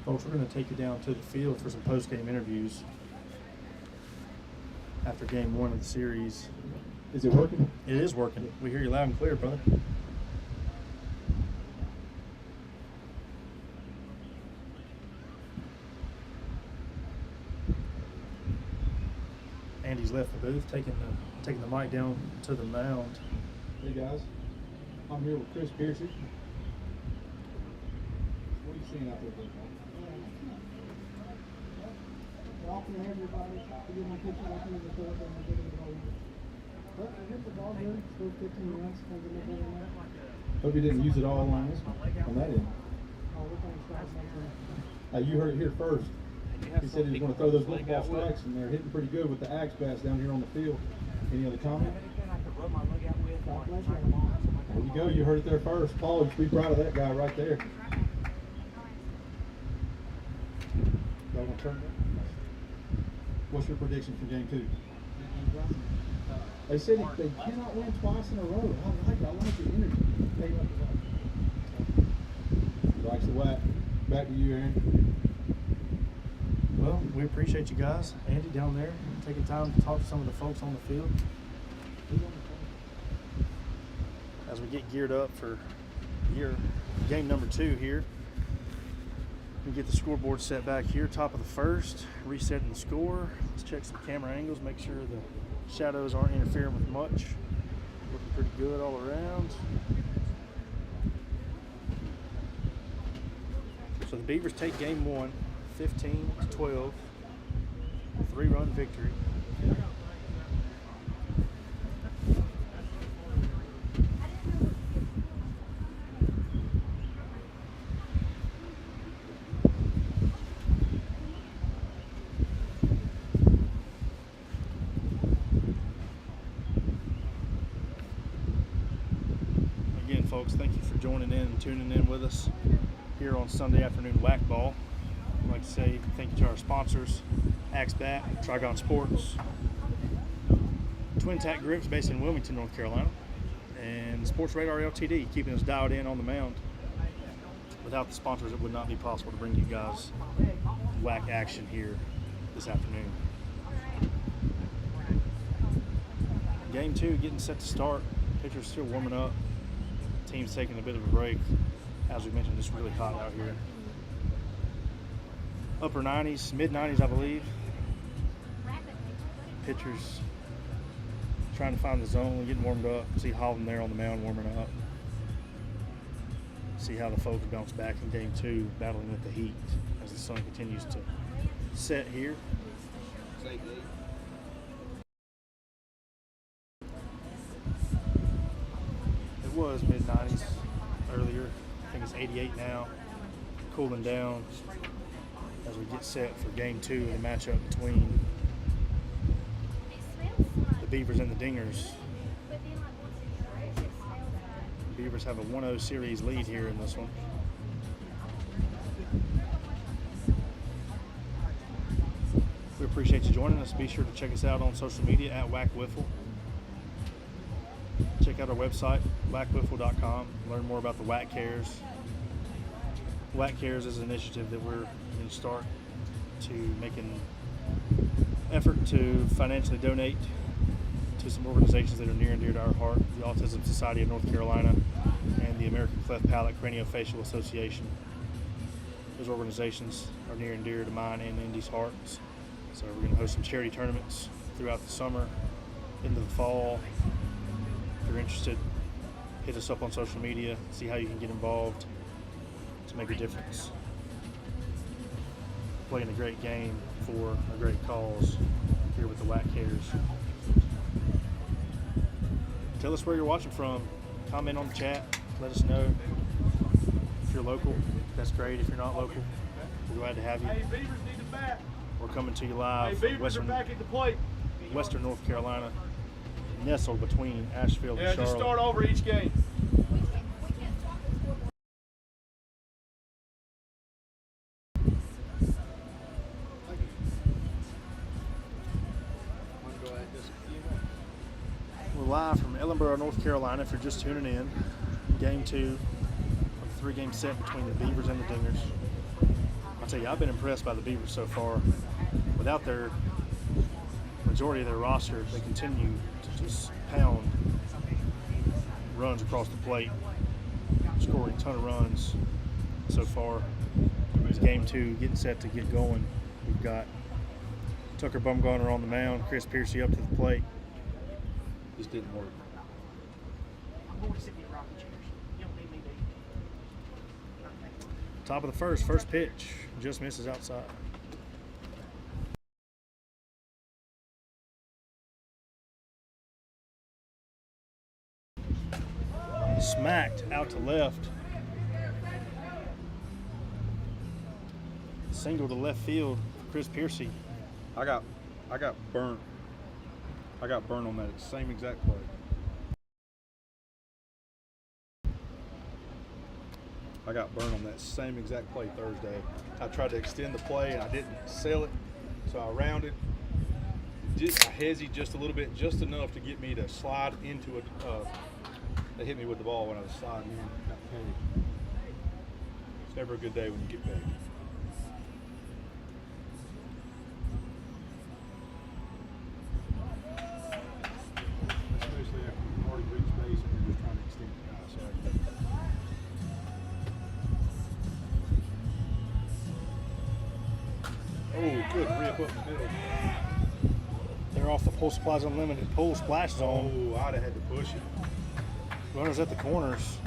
Folks, we're going to take you down to the field for some post-game interviews after game 1 of the series. Is it working? It is working. We hear you loud and clear, brother. Andy's left the booth, taking the mic down to the mound. Hey guys, I'm here with Chris Piercy. What are you seeing out there, big man? Walking everybody to get my picture like in the fourth and I get it all. But I hit the ball good, still 15 runs, can't get no better than that. Hope you didn't use it all on this one, on that end. Oh, we're going to start something. You heard it here first. He said he was going to throw those little ball strikes, and they're hitting pretty good with the axe bats down here on the field. Any other comment? There you go. You heard it there first. Paul, you should be proud of that guy right there. Y'all gonna turn that? What's your prediction for game 2? They said they cannot win twice in a row. I like the energy. He likes the WAC. Back to you, Aaron. Well, we appreciate you guys. Andy down there taking time to talk to some of the folks on the field. As we get geared up for game number 2 here. We get the scoreboard set back here, top of the first, resetting the score. Let's check some camera angles, make sure the shadows aren't interfering with much. Looking pretty good all around. So the Beavers take game 1, 15-12, 3-run victory. Again, folks, thank you for joining in and tuning in with us here on Sunday afternoon WAC ball. I'd like to say thank you to our sponsors, Axe Bat, Trigon Sports, Twin Tack Grips based in Wilmington, North Carolina, and Sports Radar Ltd, keeping us dialed in on the mound. Without the sponsors, it would not be possible to bring you guys WAC action here this afternoon. Game 2 getting set to start. Pitchers still warming up. Team's taking a bit of a break. As we mentioned, it's really hot out here. Upper 90s, mid 90s, I believe. Pitchers trying to find the zone, getting warmed up. See Holland there on the mound warming up. See how the folks bounce back in game 2, battling with the heat as the sun continues to set here. It was mid 90s earlier. I think it's 88 now. Cooling down as we get set for game 2 of the matchup between the Beavers and the Dingers. The Beavers have a 1-0 series lead here in this one. We appreciate you joining us. Be sure to check us out on social media at WAC Wiffle. Check out our website, wacwiffle.com. Learn more about the WAC Cares. WAC Cares is an initiative that we're going to start to make an effort to financially donate to some organizations that are near and dear to our heart: the Autism Society of North Carolina and the American Cleft Palate Craniofacial Association. Those organizations are near and dear to mine and Indy's hearts. So we're going to host some charity tournaments throughout the summer, into the fall. If you're interested, hit us up on social media, see how you can get involved. to make a difference. Playing a great game for a great cause here with the WAC Cares. Tell us where you're watching from. Comment on the chat. Let us know. If you're local, that's great. If you're not local, we're glad to have you. Hey, Beavers need to bat. We're coming to you Hey, live Beavers from are back at the plate. Western North Carolina, nestled between Asheville Yeah, and just Charlotte. start over each game. We're live from Ellenboro, North Carolina. If you're just tuning in, game 2 of the 3-game set between the Beavers and the Dingers. I'll tell you, I've been impressed by the Beavers so far. Without their majority of their roster, they continue to just pound runs across the plate, scoring a ton of runs so far. It's game 2, getting set to get going. We've got Tucker Bumgarner on the mound, Chris Piercy up to the plate. Just didn't work. I'm going to sit in rocking chairs. You don't need me to. Top of the first pitch, just misses outside. Smacked out to left. Single to left field for Chris Piercy. I got burnt. I got burnt on that same exact play. I got burned on that same exact play Thursday. I tried to extend the play and I didn't sell it, so I rounded. I hesied just a little bit, just enough to get me to slide into it. They hit me with the ball when I was sliding in. Got paid. It's never a good day when you get paid. Especially after you've already reached base and you're just trying to extend it out. Oh, good rip up the middle. They're off the Pool Supplies Unlimited pool splash zone. Oh, I'd have had to push it. Runners at the corners.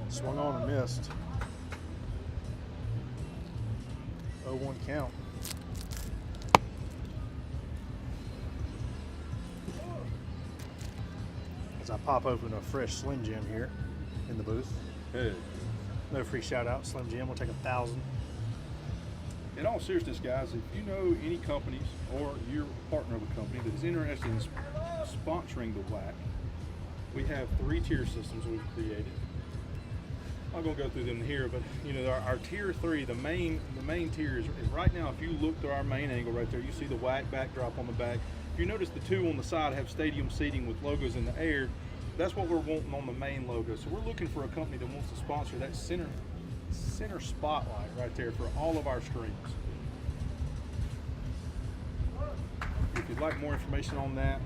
Swung on and missed. 0-1 count. As I pop open a fresh Slim Jim here in the booth. Hey. No free shout out, Slim Jim. We'll take 1,000. In all seriousness, guys, if you know any companies or you're a partner of a company that is interested in sponsoring the WAC, we have 3 tier systems we've created. I'm not going to go through them here, but you know our tier 3, the main tier is right now. If you look through our main angle right there, you see the WAC backdrop on the back. If you notice, the 2 on the side have stadium seating with logos in the air. That's what we're wanting on the main logo. So we're looking for a company that wants to sponsor that center spotlight right there for all of our screens. If you'd like more information on that,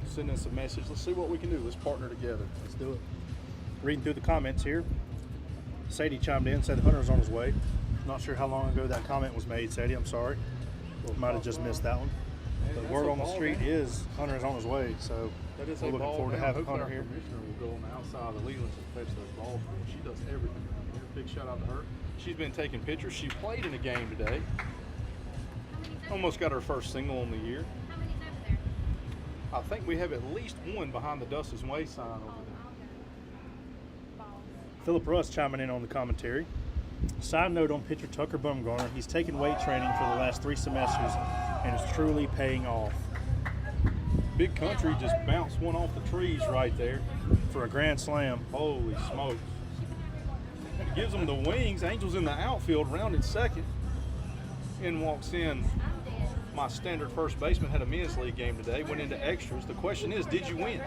send us a message. Let's see what we can do. Let's partner together. Let's do it. Reading through the comments here. Sadie chimed in, said the hunter's on his way. Not sure how long ago that comment was made, Sadie. I'm sorry. Might have just missed that one. The word on the street is Hunter's on his way, so That is we're a looking ball forward to down. having Hopefully Hunter our here. commissioner will go on the outside of the Leland to fetch those balls for us. She does everything around here. Big shout out to her. She's been taking pictures. She played in a game today. Almost got her first single on the year. How many's over there? I think we have at least one behind the Dustin's Way sign over there. Philip Russ chiming in on the commentary. Side note on pitcher Tucker Bumgarner, he's taken weight training for the last 3 semesters and is truly paying off. Big Country just bounced one off the trees right there. For a grand slam. Holy smokes. It gives them the wings. Angels in the outfield, rounded second. In walks in my standard first baseman, had a men's league game today, went into extras. The question is, did you win?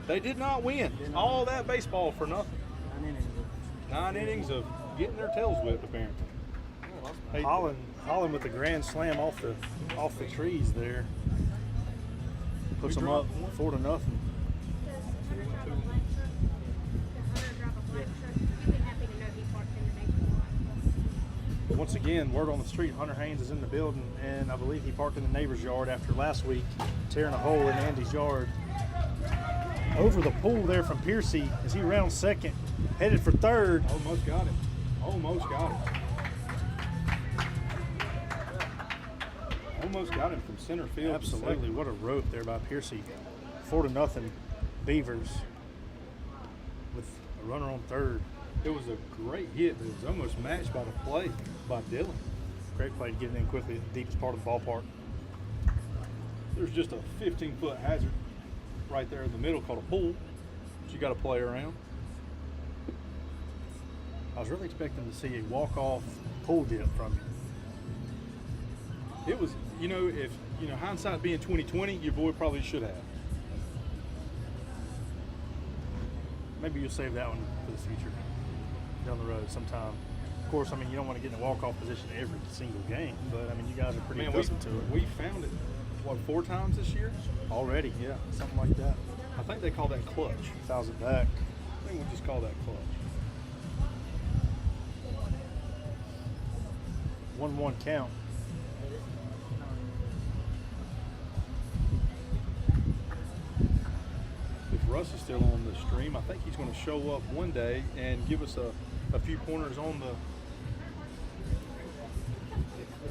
They did not win. All that baseball for nothing. 9 innings of getting their tails whipped, apparently. Holland with the grand slam off the trees there. Puts them up 4-0. Once again, word on the street, Hunter Haynes is in the building, and I believe he parked in the neighbor's yard after last week tearing a hole in Andy's yard. Over the pool there from Piercy as he rounds second, headed for third. Almost got him. Almost got him. Almost got him from center field. Absolutely, what a rope there by Piercy. 4-0 Beavers with a runner on third. It was a great hit, but it was almost matched by the play by Dylan. Great play to get it in quickly at the deepest part of the ballpark. There's just a 15-foot hazard right there in the middle called a pool that you got to play around. I was really expecting to see a walk-off pool dip from you. It was, you know, if, you know, hindsight being 2020, your boy probably should have. Maybe you'll save that one for the future down the road sometime. Of course, I mean, you don't want to get in a walk-off position every single game, but I mean, you guys are pretty accustomed to it. We found it, what, 4 times this year? Already, yeah, something like that. I think they call that clutch. Fouls it back. I think we'll just call that clutch. 1-1 count. If Russ is still on the stream, I think he's going to show up one day and give us a few pointers on the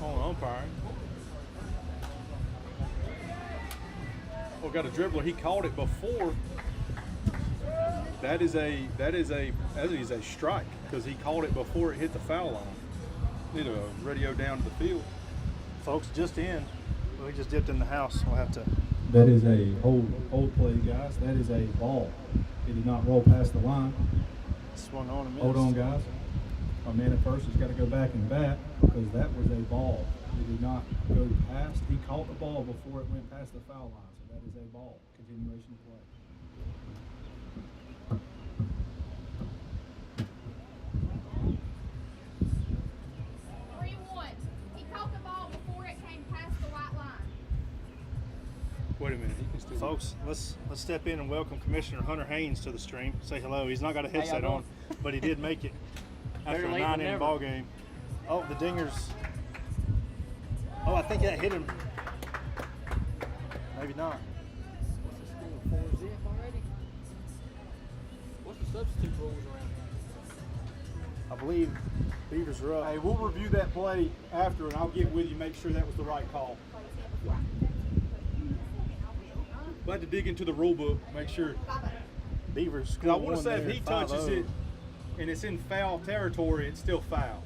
umpiring. Oh, got a dribbler. He called it before. That is a strike because he called it before it hit the foul line. Need a radio down to the field. Folks, just in. Well, he just dipped in the house. We'll have to. That is a hold play, guys. That is a ball. It did not roll past the line. Swung on and missed. Hold on, guys. Our man at first has got to go back and bat because that was a ball. It did not go past. He caught the ball before it went past the foul line. So that is a ball. Continuation of play. 3-1. He caught the ball before it came past the white line. Wait a minute. He can still. Folks, let's step in and welcome Commissioner Hunter Haynes to the stream. Say hello. He's not got a headset on, but he did make it after a 9-inning ball game. Oh, the Dingers. Oh, I think that hit him. Maybe not. What's the score? 4-0 already? What's the substitute rules around here? I believe Beavers are up. Hey, we'll review that play after, and I'll get with you, make sure that was the right call. We'll have to dig into the rule book, make sure. Beavers. Because I want to say if he touches it and it's in foul territory, it's still foul.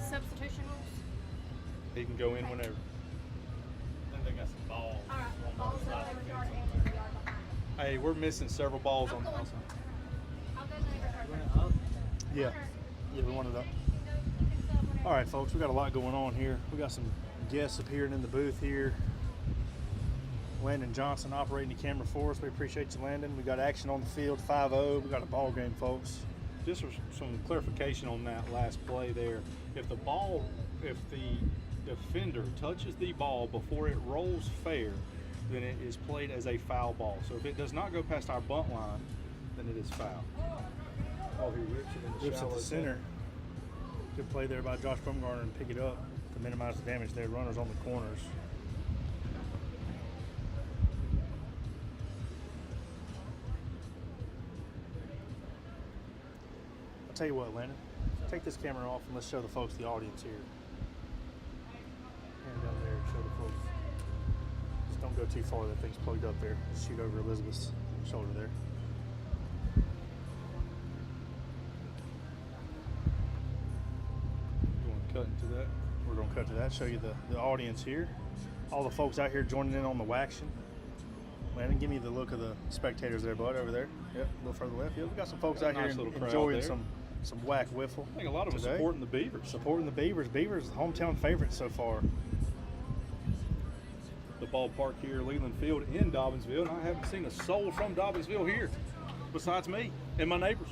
Substitution rules. He can go in whenever. I think they got some balls. All right. Balls in the neighbor's yard and in the yard behind. Hey, we're missing several balls on the outside. I'll go to the neighbor's yard. Yeah. Yeah, we wanted up. All right, folks, we got a lot going on here. We got some guests appearing in the booth here. Landon Johnson operating the camera for us. We appreciate you, Landon. We got action on the field, 5-0. We got a ball game, folks. Just for some clarification on that last play there. If the defender touches the ball before it rolls fair, then it is played as a foul ball. So if it does not go past our bunt line, then it is foul. Oh, he rips it in the Rips at the center. Good play there by Josh Bumgarner and pick it up to minimize the damage there. Runners on the corners. I'll tell you what, Landon. Take this camera off and let's show the folks the audience here. Hand down there, show the folks. Just don't go too far. That thing's plugged up there. Just shoot over Elizabeth's shoulder there. You want to cut into that? We're going to cut to that, show you the audience here. All the folks out here joining in on the WACtion. Landon, give me the look of the spectators there, bud, over there. Yep, a little further left. Yeah, we got some folks Got a out here nice little crowd enjoying there. some WAC Wiffle. I think a lot of them today. supporting the Beavers. Supporting the Beavers. Beavers, the hometown favorite so far. The ballpark here, Leland Field in Dobbinsville, and I haven't seen a soul from Dobbinsville here besides me and my neighbors.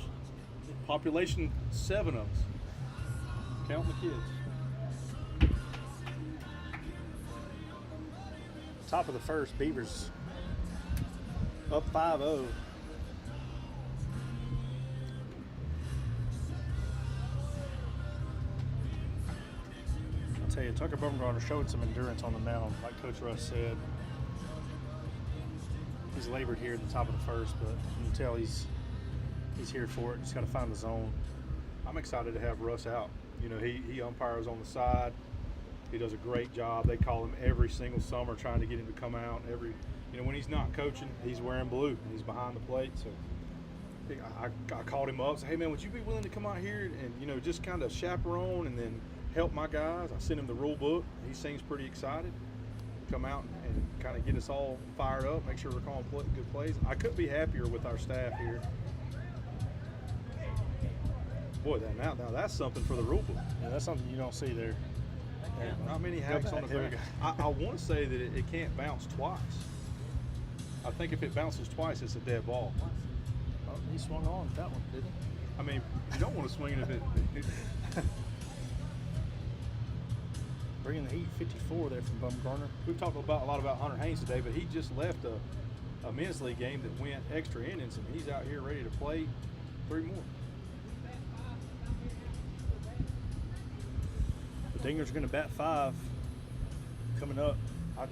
Population 7 of us. Counting the kids. Top of the first, Beavers up 5-0. tell you, Tucker Bumgarner showed some endurance on the mound, like Coach Russ said. He's labored here at the top of the first, but you can tell he's here for it. Just got to find the zone. I'm excited to have Russ out. You know, he umpires on the side. He does a great job. They call him every single summer trying to get him to come out. When he's not coaching, he's wearing blue. He's behind the plate. So I called him up, said, hey man, would you be willing to come out here and just kind of chaperone and then help my guys? I sent him the rule book. He seems pretty excited. Come out and kind of get us all fired up, make sure we're calling good plays. I couldn't be happier with our staff here. Boy, now that's something for the rule book. Yeah, that's something you don't see there. Not many hacks on the field. I want to say that it can't bounce twice. I think if it bounces twice, it's a dead ball. Oh, he swung on that one, didn't he? I mean, you don't want to swing it if it. Bringing the heat, 54 there from Bumgarner. We've talked a lot about Hunter Haynes today, but he just left a men's league game that went extra innings, and he's out here ready to play 3 more. The Dingers are going to bat 5 coming up.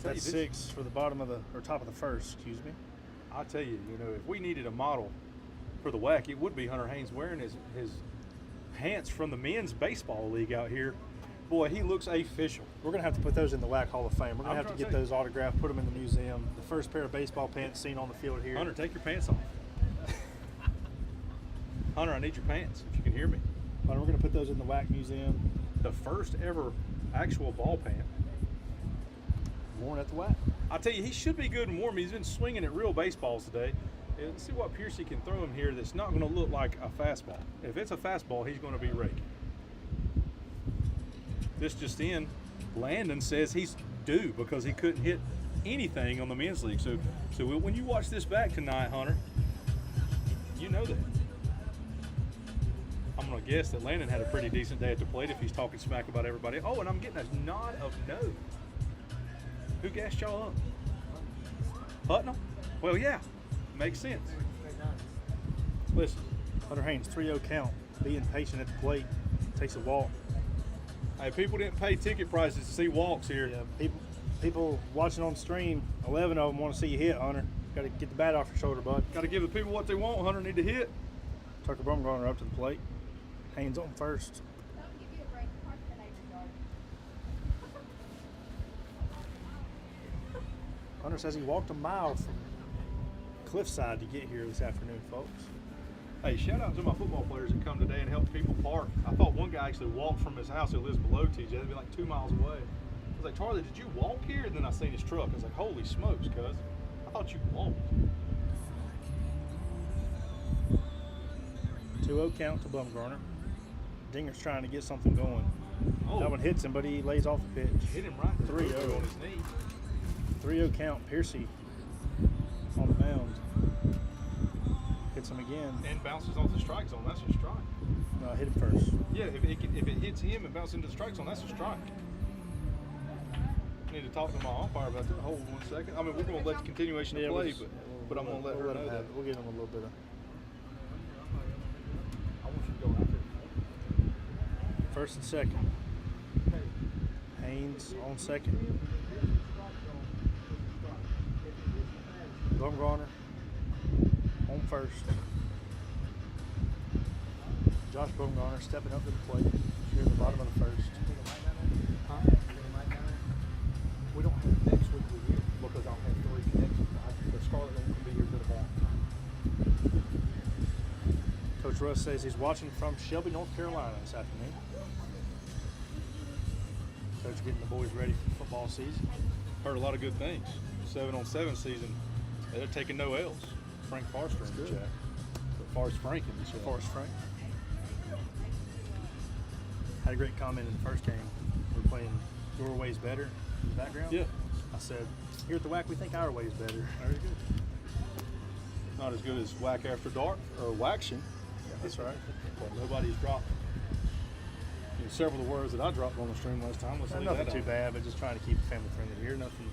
That's 6 for the top of the first, excuse me. I'll tell you, if we needed a model for the WAC, it would be Hunter Haynes wearing his pants from the men's baseball league out here. Boy, he looks official. We're going to have to put those in the WAC Hall of Fame. We're going to have to get those autographed, put them in the museum. The first pair of baseball pants seen on the field here. Hunter, take your pants off. Hunter, I need your pants, if you can hear me. Hunter, we're going to put those in the WAC museum. The first ever actual ball pant. Worn at the WAC. I'll tell you, he should be good and warm. He's been swinging at real baseballs today. Let's see what Piercy can throw him here that's not going to look like a fastball. If it's a fastball, he's going to be raking. This just in, Landon says he's due because he couldn't hit anything on the men's league. So when you watch this back tonight, Hunter, you know that. I'm going to guess that Landon had a pretty decent day at the plate if he's talking smack about everybody. Oh, and I'm getting a nod of no. Who gassed y'all up? Putnam? Well, yeah, makes sense. Listen, Hunter Haynes, 3-0 count, being patient at the plate, takes a walk. Hey, people didn't pay ticket prices to see walks here. Yeah, people watching on stream, 11 of them want to see you hit, Hunter. Got to get the bat off your shoulder, bud. Got to give the people what they want. Hunter need to hit. Tucker Bumgarner up to the plate. Haynes on first. Don't give you a break. Park the neighbor's yard. Hunter says he walked a mile from Cliffside to get here this afternoon, folks. Hey, shout out to my football players that come today and help people park. I thought one guy actually walked from his house who lives below TJ. It'd be like 2 miles away. I was like, Charlie, did you walk here? And then I seen his truck. I was like, holy smokes, cuz. I thought you walked. 2-0 count to Bumgarner. Dinger's trying to get something going. Oh. That one hits him, but he lays off the pitch. Hit him right in the 3-0 on his knee. 3-0 count. Piercy on the mound. Hits him again. And bounces off the strike zone. That's a strike. No, hit him first. Yeah, if it hits him and bounces into the strike zone, that's a strike. I need to talk to my umpire about that. Hold on 1 second. I mean, we're going to let the continuation of play, but I'm going to let her know that. We'll give him a little bit of. I want you to go out there. First and second. Haynes on second. Bumgarner on first. Josh Bumgarner stepping up to the plate here at the bottom of the first. We don't have next week with you because I'll have 3 connections. The Scarlet won't be here to the ball. Coach Russ says he's watching from Shelby, North Carolina this afternoon. Coach getting the boys ready for football season. Heard a lot of good things. 7-on-7 season, they're taking no L's. Frank Forrester in the chat. Forrest Frank in the chat. Forrest Frank. Had a great comment in the first game. We're playing Your Way's Better in the background. Yeah. I said, here at the WAC, we think our way's better. Very good. Not as good as WAC After Dark or Waction. Yeah, that's right. But nobody's dropped several of the words that I dropped on the stream last time. Let's leave Nothing that too out. bad, but just trying to keep it family friendly here. Nothing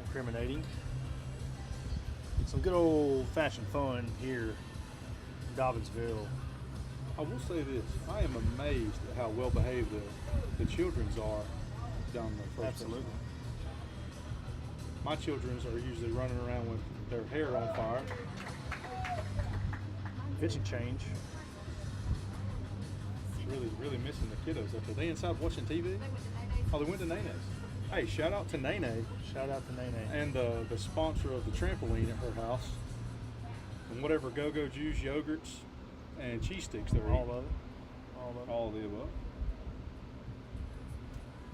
incriminating. Some good old-fashioned fun here in Dobbinsville. I will say this. I am amazed at how well behaved the children's are down the first Absolutely. baseline. My children's are usually running around with their hair on fire. Pitching change. Really missing the kiddos up there. They inside watching TV? Oh, they went to Nene's. Hey, shout out to Nene Shout out to Nene. and the sponsor of the trampoline at her house. And whatever go-go juice, yogurts, and cheese sticks they're All eating. of it. All of it. All of the above.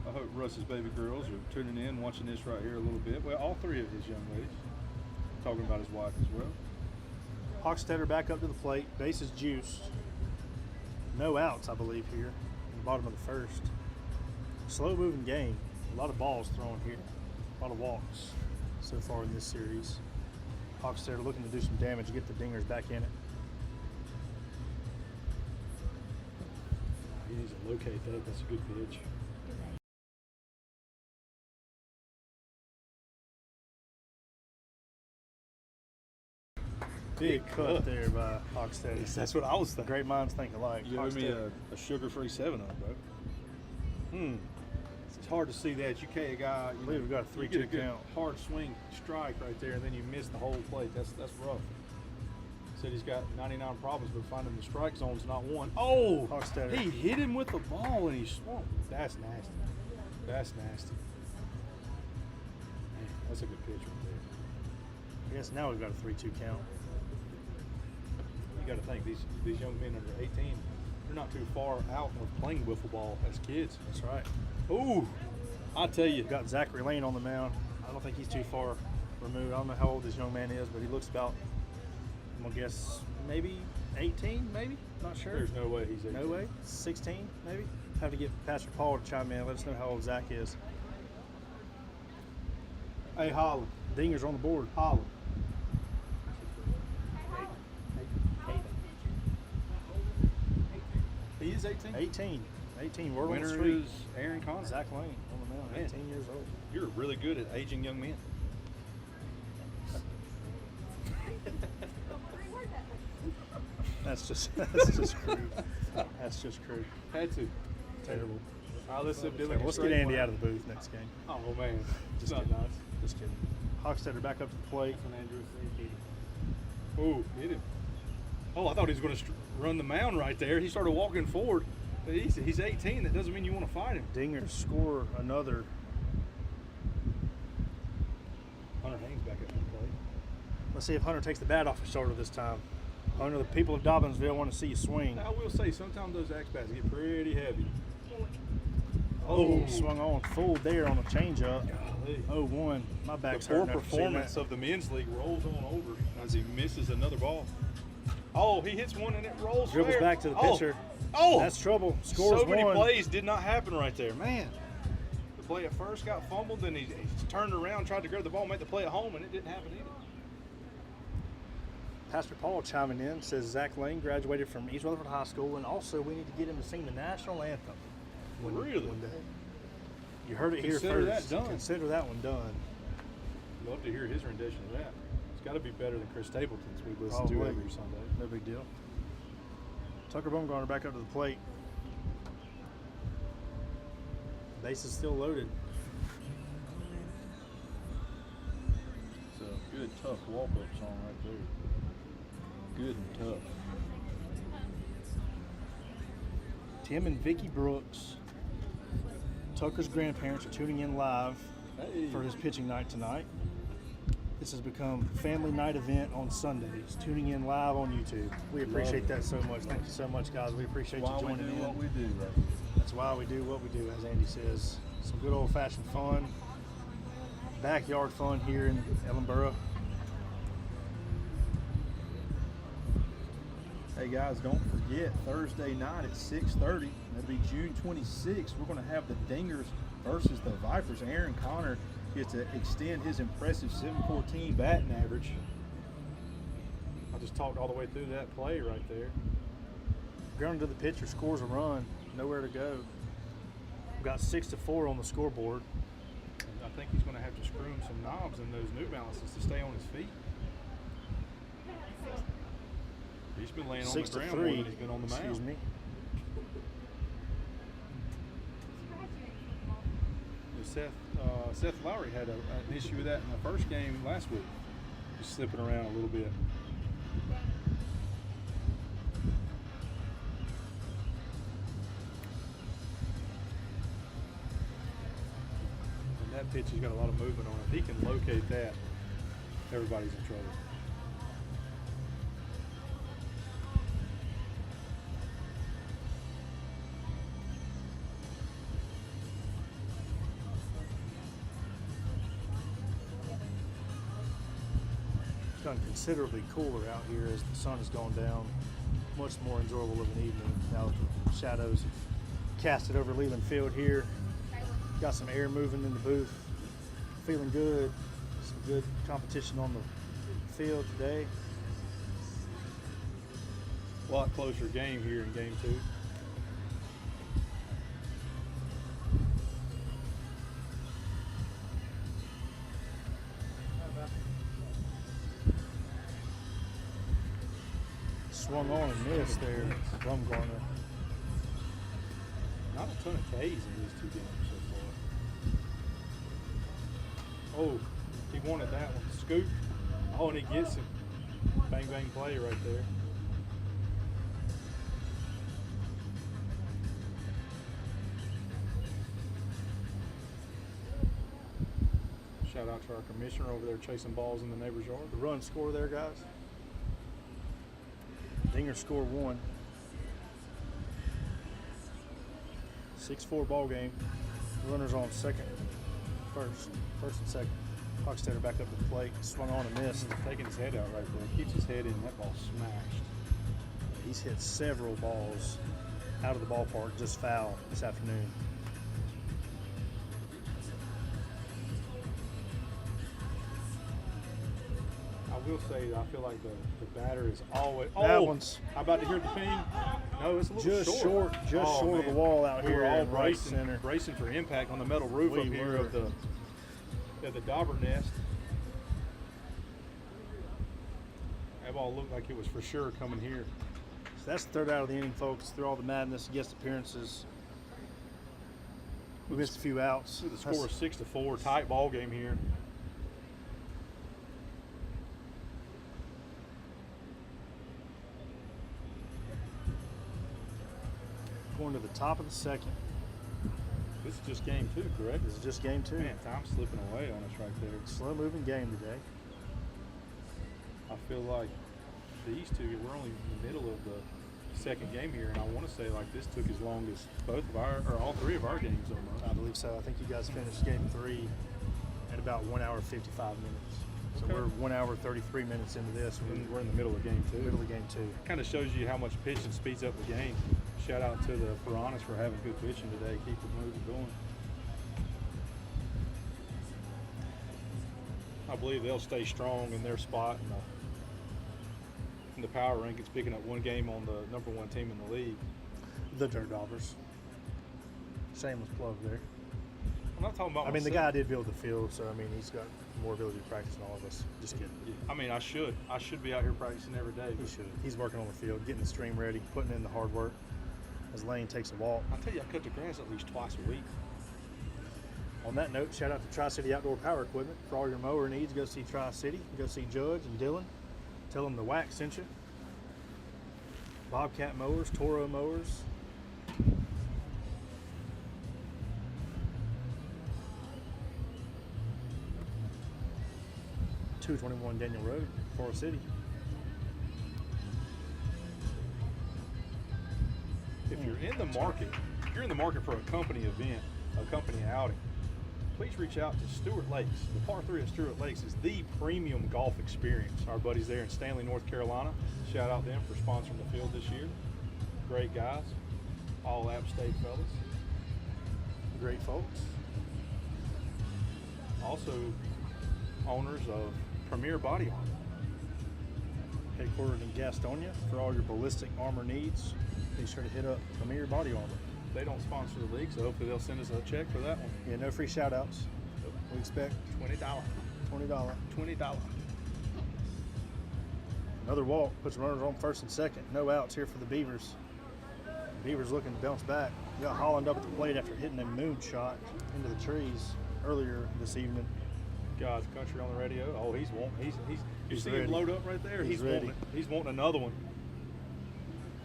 I hope Russ's baby girls are tuning in, watching this right here a little bit. Well, all three of his young ladies. Talking about his wife as well. Hochstetter back up to the plate. Bases juiced. No outs, I believe, here in the bottom of the first. Slow moving game. A lot of balls thrown here. A lot of walks so far in this series. Hochstetter looking to do some damage to get the Dingers back in it. He needs to locate that. That's a good pitch. Big cut there by Hochstetter. That's what I was thinking. Great minds think alike. You owe me Hochstetter. a sugar-free 7-Up, bro. It's hard to see that. You K a guy. I believe we've got a you get a 3-2 good count. hard swing strike right there, and then you miss the whole plate. That's rough. Said he's got 99 problems, but finding the strike zone's not one. Oh, Hochstetter. he hit him with the ball, and he swung. That's nasty. That's nasty. Man, that's a good pitch right there. I guess now we've got a 3-2 count. You got to think these young men under 18, they're not too far out with playing wiffle ball as kids. That's right. Ooh, I tell you, We've got Zachary Lane on the mound. I don't think he's too far removed. I don't know how old this young man is, but he looks about, I'm gonna guess, maybe 18, maybe? Not sure. there's no way he's 18. No way? 16, maybe? Have to get Pastor Paul to chime in. Let us know how old Zach is. Hey, Holland. Dingers on the board. Holland. He is 18. 18. Word on the Winner street. is Aaron Connor. Zach Lane on the mound. Man. 18 years old. You're really good at aging young men. That's just crude. That's just crude. Had to. Terrible. All right, let's see if Dylan can Let's get straighten Andy one out of the booth next game. Oh man, Just it's not kidding. nice. Just kidding. Hochstetter back up to the plate. Ooh, hit him. Oh, I thought he was going to run the mound right there. He started walking forward. But he's 18. That doesn't mean you want to fight him. Dingers score another. Hunter Haynes back up to the plate. Let's see if Hunter takes the bat off his shoulder this time. Hunter, the people of Dobbinsville want to see you swing. I will say, sometimes those axe bats get pretty heavy. Oh, swung on full there on a changeup. Golly. 0-1. My The back's poor hurting after seeing performance that. of the men's league rolls on over as he misses another ball. Oh, he hits one and it rolls Dribbles fair. back to the Oh. pitcher. Oh, That's trouble. Scores so many one. plays did not happen right there, man. The play at first got fumbled, then he turned around, tried to grab the ball, make the play at home, and it didn't happen either. Pastor Paul chiming in says Zach Lane graduated from East Rutherford High School, and also we need to get him to sing the national anthem. Really? One day. You heard it here Consider first. that done. Consider that one done. Love to hear his rendition of that. It's got to be better than Chris Stapleton's we listen to Probably. every Sunday. No big deal. Tucker Bumgarner back up to the plate. Base is still loaded. It's a good, tough walk-up song right there. Good and tough. Tim and Vicky Brooks, Tucker's grandparents, are tuning in live Hey. for his pitching night tonight. This has become family night event on Sundays, tuning in live on YouTube. We appreciate that so much. Thank you so much, guys. We appreciate Why you we joining do in. what we do, right? That's why we do what we do, as Andy says. Some good old-fashioned fun, backyard fun here in Ellenboro. Hey guys, don't forget Thursday night at 6:30. That'll be June 26th. We're going to have the Dingers versus the Vipers. Aaron Connor gets to extend his impressive 714 batting average. I just talked all the way through that play right there. Grounded to the pitcher, scores a run, nowhere to go. We've got 6-4 on the scoreboard. I think he's going to have to screw him some knobs in those New Balances to stay on his feet. He's been laying on the ground more 6-3. than he's been on the mound. Excuse me. Seth Lowry had an issue with that in the first game last week, just slipping around a little bit. And that pitch has got a lot of movement on it. If he can locate that, everybody's in trouble. It's gotten considerably cooler out here as the sun has gone down. Much more enjoyable of an evening now that the shadows have casted over Leland Field here. Got some air moving in the booth. Feeling good. Some good competition on the field today. A lot closer game here in game 2. Swung on and missed there, Bumgarner. Not a ton of Ks in these 2 games so far. Oh, he wanted that one. Scoop. Oh, and he gets it. Bang, bang play right there. Shout out to our commissioner over there chasing balls in the neighbor's yard. The run score there, guys. Dingers score 1. 6-4 ball game. Runners on first and second. Hochstetter back up to the plate. Swung on and missed. He's taking his head out right there. Keeps his head in. That ball smashed. He's hit several balls out of the ballpark, just foul this afternoon. I will say that I feel like the batter is always. That one's. I'm about to hear the ping. No, it's a little Just short of the wall out We here were all in right center. bracing for impact on the metal roof We up here were. of the dauber nest. That ball looked like it was for sure coming here. So that's the third out of the inning, folks. Through all the madness, guest appearances, we missed a few outs. The score is 6-4, tight ball game here. Going to the top of the second. This is just game 2, correct? This is just game 2. Man, time's slipping away on us right there. Slow moving game today. I feel like these 2, we're only in the middle of the second game here, and I want to say like this took as long as all 3 of our games almost. I believe so. I think you guys finished game 3 at about 1 hour 55 minutes. So Okay. we're 1 hour 33 minutes into this. We're in the middle of game 2. Middle of game 2. Kind of shows you how much pitching speeds up the game. Shout out to the Piranhas for having good pitching today. Keep it moving going. I believe they'll stay strong in their spot in the power rankings, picking up 1 game on the number 1 team in the league. The Dirt Dobbers. Shameless plug there. I'm not talking about. I mean, the myself. guy did build the field, so I mean, he's got more ability to practice than all of us. Just kidding. I mean, I should be out here practicing every day. He should. He's working on the field, getting the stream ready, putting in the hard work as Lane takes a walk. I tell you, I cut the grass at least twice a week. On that note, shout out to Tri-City Outdoor Power Equipment. For all your mower needs, go see Tri-City. Go see Judge and Dylan. Tell them the WAC sent you. Bobcat mowers, Toro mowers. .221 Daniel Road, Forest City. If you're in the market for a company event, a company outing, please reach out to Stewart Lakes. The par 3 of Stewart Lakes is the premium golf experience. Our buddies there in Stanley, North Carolina, shout out them for sponsoring the field this year. Great guys, all App State fellas. Great folks. Also owners of Premier Body Armor. Headquartered in Gastonia. For all your ballistic armor needs, be sure to hit up Premier Body Armor. They don't sponsor the league, so hopefully they'll send us a check for that one. Yeah, no free shout outs. We expect $20. $20. Another walk puts runners on first and second. No outs here for the Beavers. Beavers looking to bounce back. Got Holland up at the plate after hitting a moonshot into the trees earlier this evening. God's country on the radio. Oh, he's wanting. You He's see ready. him load up right there. He's ready. Wanting it. He's wanting another one.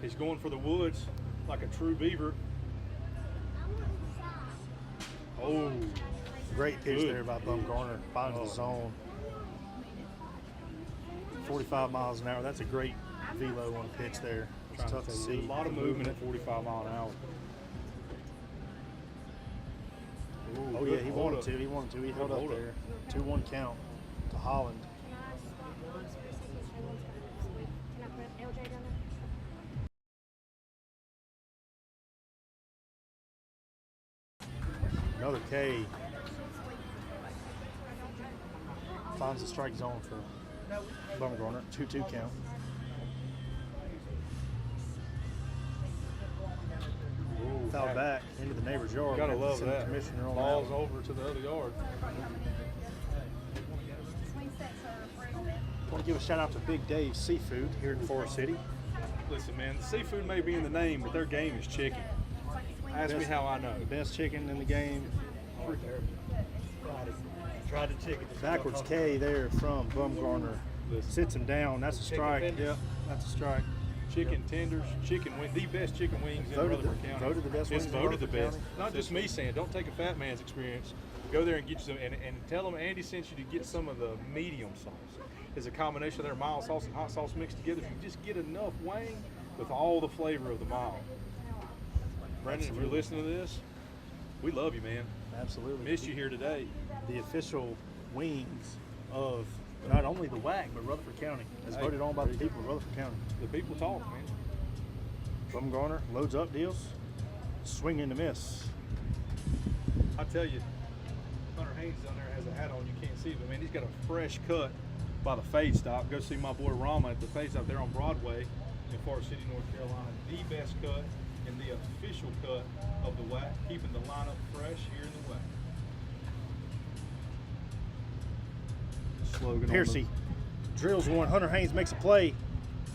He's going for the woods like a true Beaver. Oh, Great pitch Good there by Bumgarner. Finds the zone. 45 miles an hour. That's a great velo on a pitch there. It's trying tough to tell see. you, a lot of movement at 45 mile an hour. Ooh, Oh good yeah, he hold wanted up. to. He wanted to. He held Good up hold up. there. 2-1 count to Holland. Another K. Finds the strike zone for Bumgarner. 2-2 count. Ooh, Foul back into the neighbor's yard. Gotta Have to love send the that. Commissioner on Ball's that. over to the other yard. Want to give a shout out to Big Dave's Seafood here in Forest City. Listen, man, seafood may be in the name, but their game is chicken. Ask me Best- how I know. Best chicken in the game. Tried to chicken. Backwards K there from Bumgarner. Listen. Sits him down. That's a strike. fenders. Yep, that's a strike. Chicken tenders, chicken wing, the best chicken wings in Voted Rutherford the- County. voted the best It's wings in voted the Rutherford best. County. Not just me saying, don't take a fat man's experience. Go there and get you some, and tell them Andy sent you to get some of the medium sauce. It's a combination of their mild sauce and hot sauce mixed together. So you just get enough wang with all the flavor of the mild. Brandon, if you're Absolutely. listening to this, we love you, man. Absolutely. Missed you here today. The official wings of not only the WAC, but Rutherford County. As Hey, voted on by the people of Rutherford County. The people talk, man. Bumgarner loads up deals. Swing and a miss. I tell you, Hunter Haynes down there has a hat on. You can't see it, but man, he's got a fresh cut by the fade stop. Go see my boy Rama at the fade stop there on Broadway in Forest City, North Carolina. The best cut and the official cut of the WAC, keeping the lineup fresh here in the WAC. Slogan on Piercy drills one. Hunter Haynes makes a play.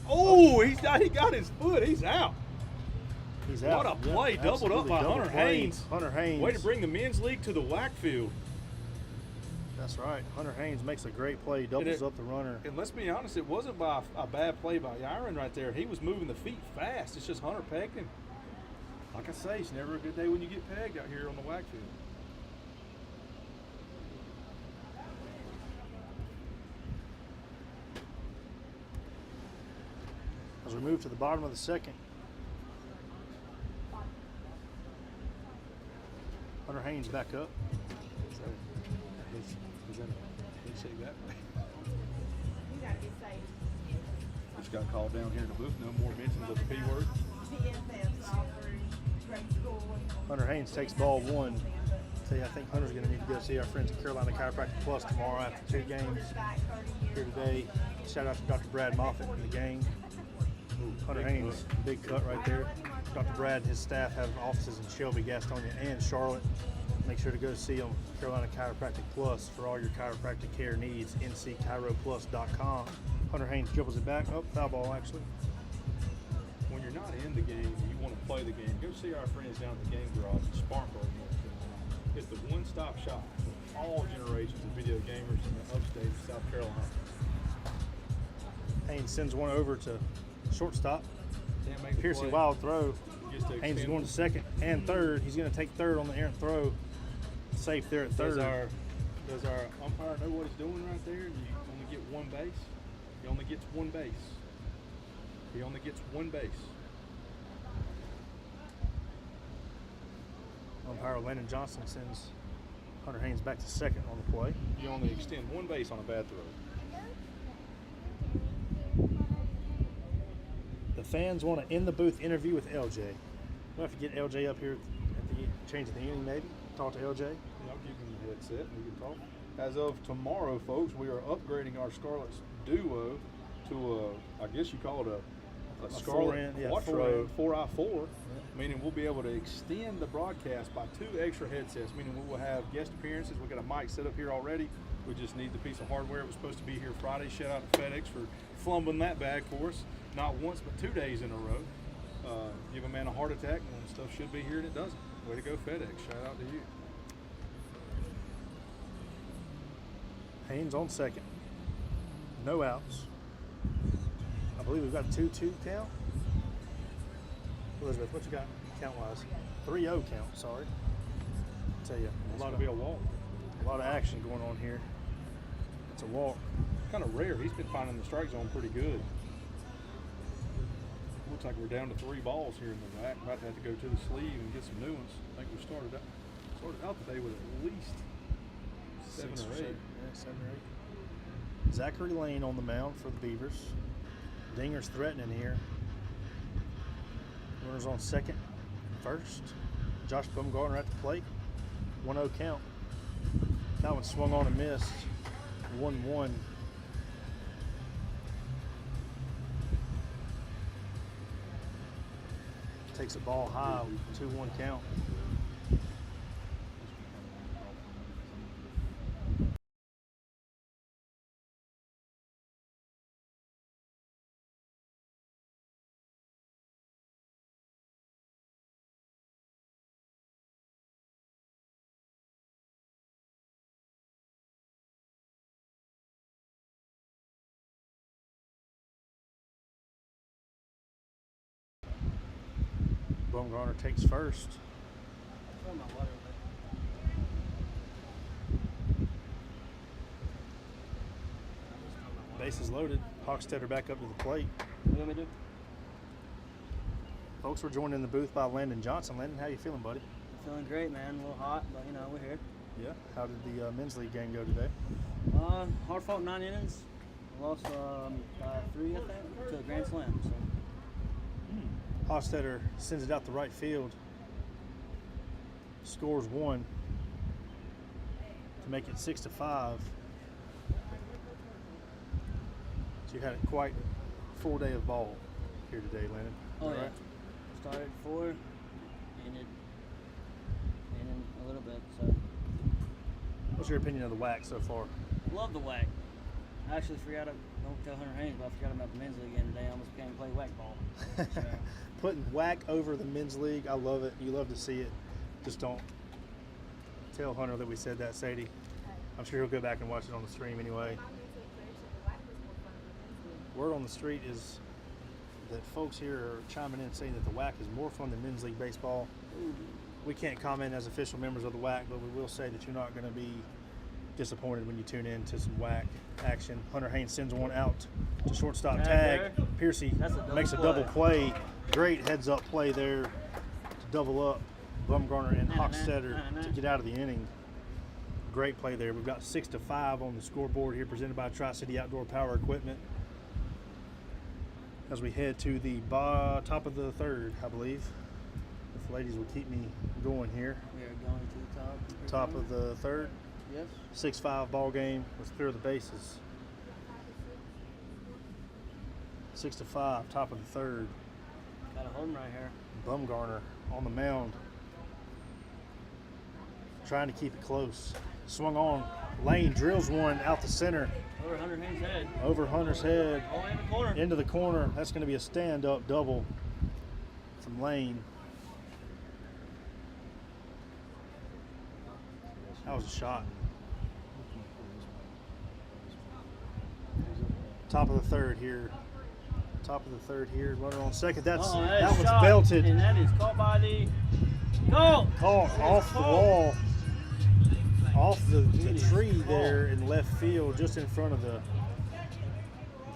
Oh, he got his foot. He's out. He's What out. a play, Yep, doubled up absolutely. by Double Hunter play. Haynes. Hunter Haynes. Way to bring the men's league to the WAC field. That's right. Hunter Haynes makes a great play, doubles it- up the runner. And let's be honest, it wasn't by a bad play by Yaron right there. He was moving the feet fast. It's just Hunter pegged him. Like I say, it's never a good day when you get pegged out here on the WAC field. As we move to the bottom of the second, Hunter Haynes back up. Is that a handshake that way? Just got called down here in the booth. No more mentions of the P word. Hunter Haynes takes ball one. I think Hunter's going to need to go see our friends at Carolina Chiropractic Plus tomorrow after 2 games here today. Shout out to Dr. Brad Moffitt and the gang. Hunter Haynes, big cut right there. Dr. Brad and his staff have offices in Shelby, Gastonia, and Charlotte. Make sure to go see them, Carolina Chiropractic Plus, for all your chiropractic care needs, ncchiroplus.com. Hunter Haynes dribbles it back. Oh, foul ball, actually. When you're not in the game and you want to play the game, go see our friends down at the Game Garage in Spartanburg, North Carolina. It's the one-stop shop for all generations of video gamers in the upstate of South Carolina. Haynes sends one over to shortstop. Can't make the Piercy, play. wild throw. Gets to Haynes is extend going to second and third. He's going to take third on the errant throw. Safe there at third. Does our umpire know what he's doing right there? You only get one base. He only gets one base. He only gets one base. Umpire Landon Johnson sends Hunter Haynes back to second on the play. You only extend one base on a bad throw. The fans want an in-the-booth interview with LJ. We'll have to get LJ up here at the change of the inning, maybe. Talk to LJ. I'll give him the headset and we can talk. As of tomorrow, folks, we are upgrading our Scarlet's Duo to I guess you call it a Scarlet four-in, yeah, Quattro four-in. 4x4, meaning we'll be able to extend the broadcast by 2 extra headsets, meaning we will have guest appearances. We've got a mic set up here already. We just need the piece of hardware. It was supposed to be here Friday. Shout out to FedEx for flumbling that bag for us. Not once, but 2 days in a row. give a man a heart attack when stuff should be here and it doesn't. Way to go, FedEx. Shout out to you. Haynes on second. No outs. I believe we've got a 2-2 count. Elizabeth, what you got count-wise? 3-0 count, sorry. I'll tell you, It's going to be a walk. a lot of action going on here. It's a walk. Kind of rare. He's been finding the strike zone pretty good. Looks like we're down to 3 balls here in the WAC. About to have to go to the sleeve and get some new ones. I think we started out today with at least 7 or 8. Yeah, 7 or 8. Zachary Lane on the mound for the Beavers. Dinger's threatening here. Runners on second and first. Josh Bumgarner at the plate. 1-0 count. That one swung on and missed. 1-1. Takes a ball high. 2-1 count. Bumgarner takes first. Bases loaded. Hochstetter back up to the plate. What do you want me to do? Folks, we're joined in the booth by Landon Johnson. Landon, how you feeling, buddy? Feeling great, man. A little hot, but you know, we're here. Yeah. How did the men's league game go today? Hard fought 9 innings. Lost by 3, I think, to a grand slam. So. Hochstetter sends it out the right field. Scores 1 to make it 6-5. So you had a quite full day of ball here today, Landon. Oh, All yeah. right. Started at 4, ended a little bit. So What's your opinion of the WAC so far? love the WAC. I actually forgot. Don't tell Hunter Haynes, but I forgot about the men's league again today. I almost came to play WAC ball. So. Putting WAC over the men's league, I love it. You love to see it. Just don't tell Hunter that we said that, Sadie. I'm sure he'll go back and watch it on the stream anyway. Word on the street is that folks here are chiming in saying that the WAC is more fun than men's league baseball. We can't comment as official members of the WAC, but we will say that you're not going to be disappointed when you tune in to some WAC action. Hunter Haynes sends one out to shortstop tag. Piercy makes a double play. Great heads up play there to double up Bumgarner and Hochstetter to get out of the inning. Great play there. We've got 6-5 on the scoreboard here, presented by Tri-City Outdoor Power Equipment. As we head to the top of the third, I believe. If the ladies will keep me going here. We are going to the top. Top of the third. Yes. 6-5 ball game. Let's clear the bases. 6-5, top of the third. Got a home right here. Bumgarner on the mound, trying to keep it close. Swung on. Lane drills one out the center. Over Hunter Haynes' head. Over Hunter's head. All in the corner. Into the corner. That's going to be a stand-up double from Lane. That was a shot. Top of the third here. Top of the third here. Runner on second. That one's shot, belted. And that is caught by the goal. Caught off the wall. Off the tree there in left field, just in front of the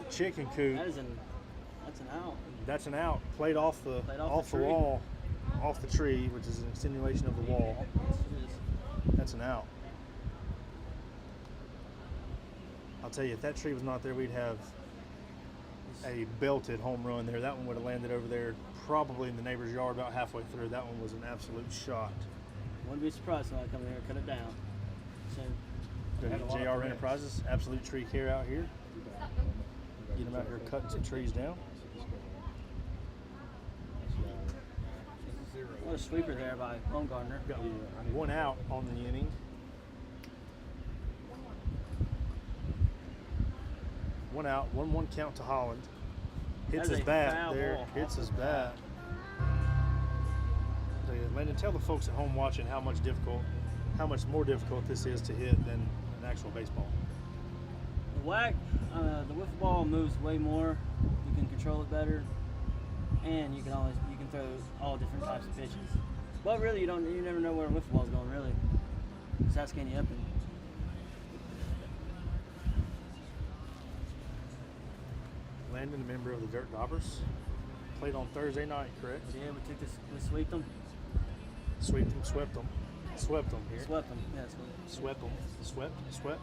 chicken coop. That's an out. That's an out. Played off the tree. wall, off the tree, which is an insinuation of the wall. Yes, it is. That's an out. I'll tell you, if that tree was not there, we'd have a belted home run there. That one would have landed over there, probably in the neighbor's yard about halfway through. That one was an absolute shot. Wouldn't be surprised when I come in here and cut it down. So, JR Enterprises, absolute tree care out here. Get them out here cutting some trees down. what a sweeper there by Bumgarner. Got one out on the inning. One out, 1-1 count to Holland. Hits his bat there. Hits his bat. Landon, tell the folks at home watching how much more difficult this is to hit than an actual baseball. The WAC, the wiffle ball moves way more. You can control it better, and you can throw all different types of pitches. But really, you never know where a wiffle ball's going. Really, because that's getting you up. Landon, a member of the Dirt Daubers, played on Thursday night, correct? Yeah, we swept them. Swept them here. Swept them, yeah, Swept them. Swept.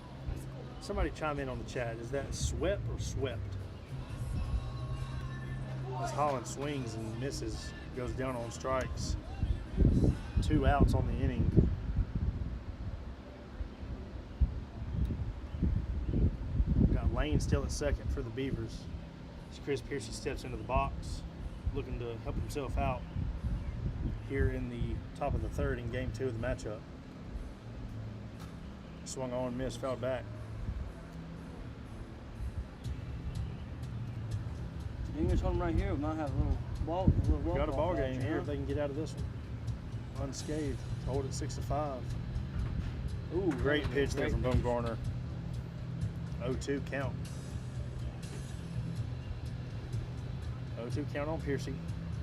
Somebody chime in on the chat. Is that swept or swept? As Holland swings and misses, goes down on strikes. 2 outs on the inning. Got Lane still at second for the Beavers. As Chris Piercy steps into the box, looking to help himself out here in the top of the third in game 2 of the matchup. Swung on, missed, fouled back. The English home right here, we might have a little ball. We got a ball game here if they can get out of this one unscathed. Hold it 6-5. Ooh, great pitch there from Bumgarner. 0-2 count. 0-2 count on Piercy.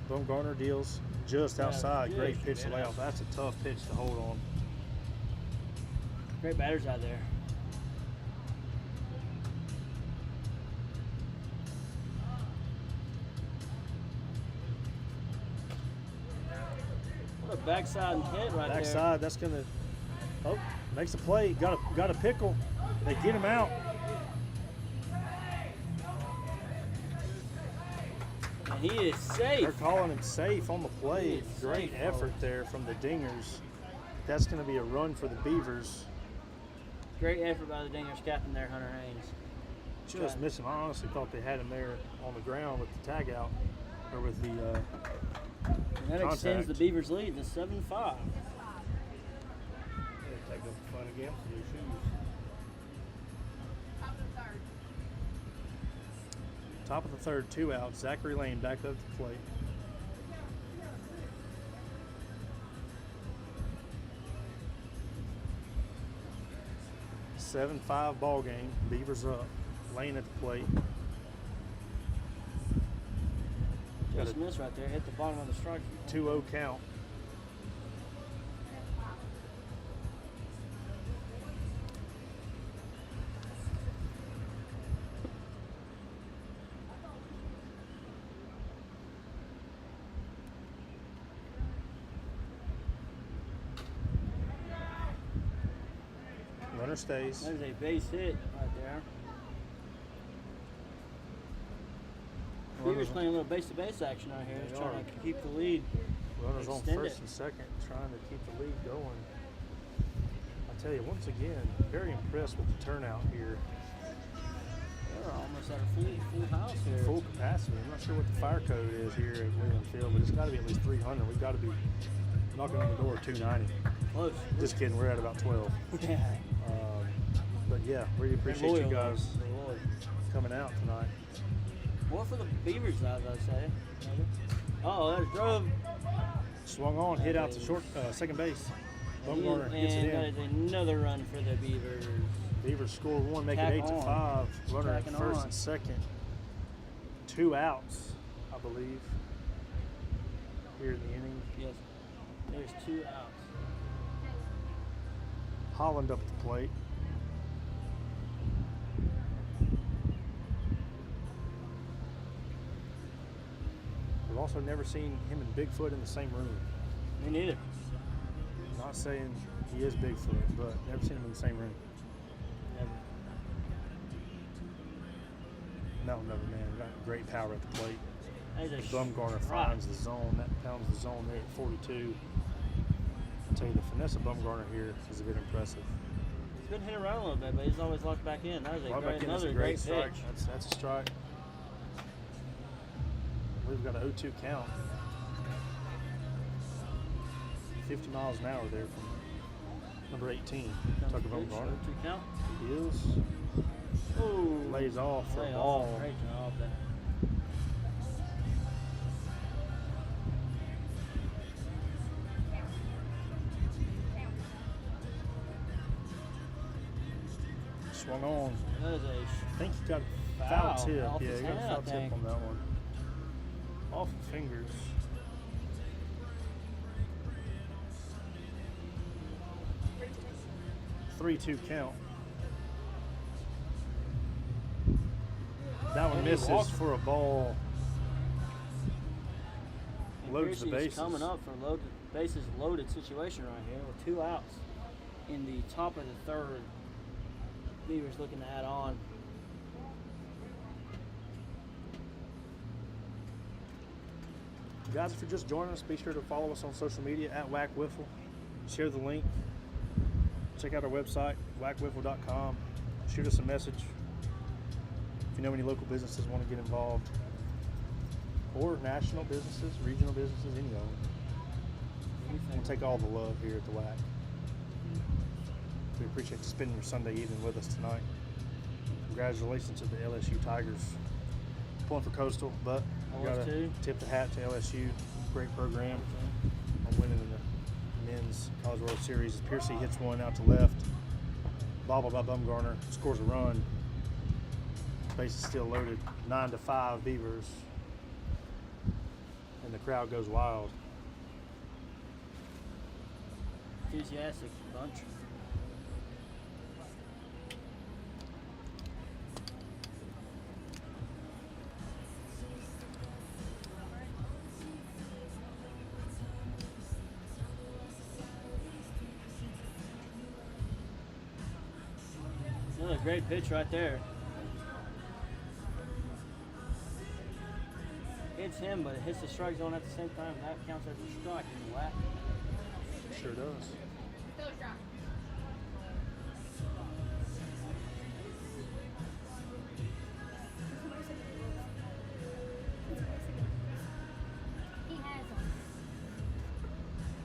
Bumgarner deals just outside. Great pitch to lay off. That's a tough pitch to hold on. Great batters out there. What a backside hit right there. Backside, that's gonna. Oh, makes a play. Got a pickle. They get him out. And he is safe. They're calling him safe on the play. Great effort there from the Dingers. That's going to be a run for the Beavers. Great effort by the Dingers captain there, Hunter Haynes. Just missing. I honestly thought they had him there on the ground with the tag out, or with the and that contact. extends the Beavers' lead to 7-5. Take up the fun again for your shoes. Top of the third, 2 outs. Zachary Lane back up to the plate. A 7-5 ball game. Beavers up. Lane at the plate. Just missed right there. Hit the bottom of the strike. 2-0 count. Runner stays. That is a base hit right there. Beavers playing a little base-to-base action out here. Just trying to keep the lead. Runners on extend first it. and second, trying to keep the lead going. I tell you, once again, very impressed with the turnout here. They're almost at a full house here. Full capacity. I'm not sure what the fire code is here at Leland Field, but it's got to be at least 300. We've got to be knocking on the door at 290. Close. Just kidding, we're at about 12. Yeah. But yeah, really appreciate you guys coming out tonight. More for the Beavers, I'd say. Oh, there's Drove. Swung on, hit out to short, second base. Bumgarner gets it That in. is another run for the Beavers. Beavers score 1, make Tack it 8-5. on. Runner at Tacking first on. and second. 2 outs, I believe, here in the inning. Yes. There's 2 outs. Holland up at the plate. We've also never seen him and Bigfoot in the same room. Me neither. Not saying he is Bigfoot, but never seen him in the same room. Never. No, man. Got great power at the plate. That is a Bumgarner finds the zone. That pounds the zone there at 42. I'll tell you, the finesse of Bumgarner here is a bit impressive. He's been hit around a little bit, but he's always locked back in. That is That's another a great strike. pitch. That's a strike. We've got a 0-2 count. 50 miles an hour there from number 18, Tucker Bumgarner. 2 count. He is. Ooh. Lays off for a Lay ball. off. Great job there. Swung on. That is a I think he got a foul foul tip. off Yeah, his he got a hand, I foul tip think. on that one. Off the fingers. Three-two count. That one And he misses walked. for a ball. And Loads the Piercy's bases. coming up for bases loaded situation right here with 2 outs in the top of the third. Beavers looking to add on. Guys, if you're just joining us, be sure to follow us on social media at WAC Wiffle. Share the link. Check out our website, wacwiffle.com. Shoot us a message if you know any local businesses want to get involved, or national businesses, regional businesses, any of them. We'll take all the love here at the WAC. We appreciate you spending your Sunday evening with us tonight. Congratulations to the LSU Tigers. Pulling for Coastal, but we got to LS2. tip the hat to LSU. Great program on winning in the men's College World Series. As Piercy hits one out to left, bobbled by Bumgarner, scores a run. Base is still loaded. 9-5 Beavers, and the crowd goes wild. Enthusiastic bunch. Another great pitch right there. Hits him, but it hits the strike zone at the same time. That counts as a strike in the WAC. Sure does. Still a drop. He has them.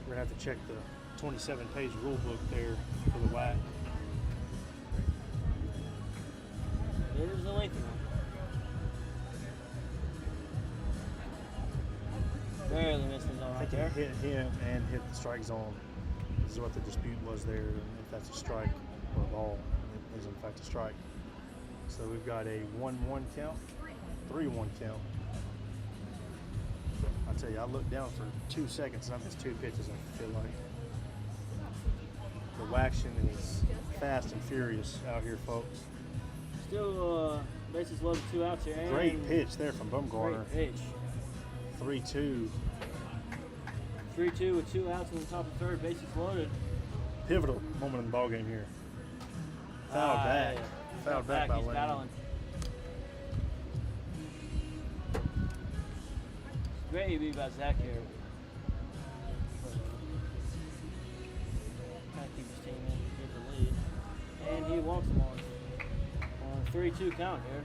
We're going to have to check the 27-page rule book there for the WAC. It is a lengthy one. Barely missed his arm I right think there. it hit him and hit the strike zone. This is what the dispute was there, and if that's a strike or a ball. It is in fact a strike. So we've got a 1-1 count, 3-1 count. I tell you, I looked down for 2 seconds and I missed 2 pitches, I feel like. The action is fast and furious out here, folks. Still bases loaded, 2 outs here. Great and pitch there from Bumgarner. Great pitch. 3-2. 3-2 with 2 outs in the top of the third, bases loaded. Pivotal moment in the ball game here. Fouled back. Yeah. Fouled back by He's Leland. battling. Great EB by Zach here. Trying to keep his team in, get the lead. And he walks him on a 3-2 count here.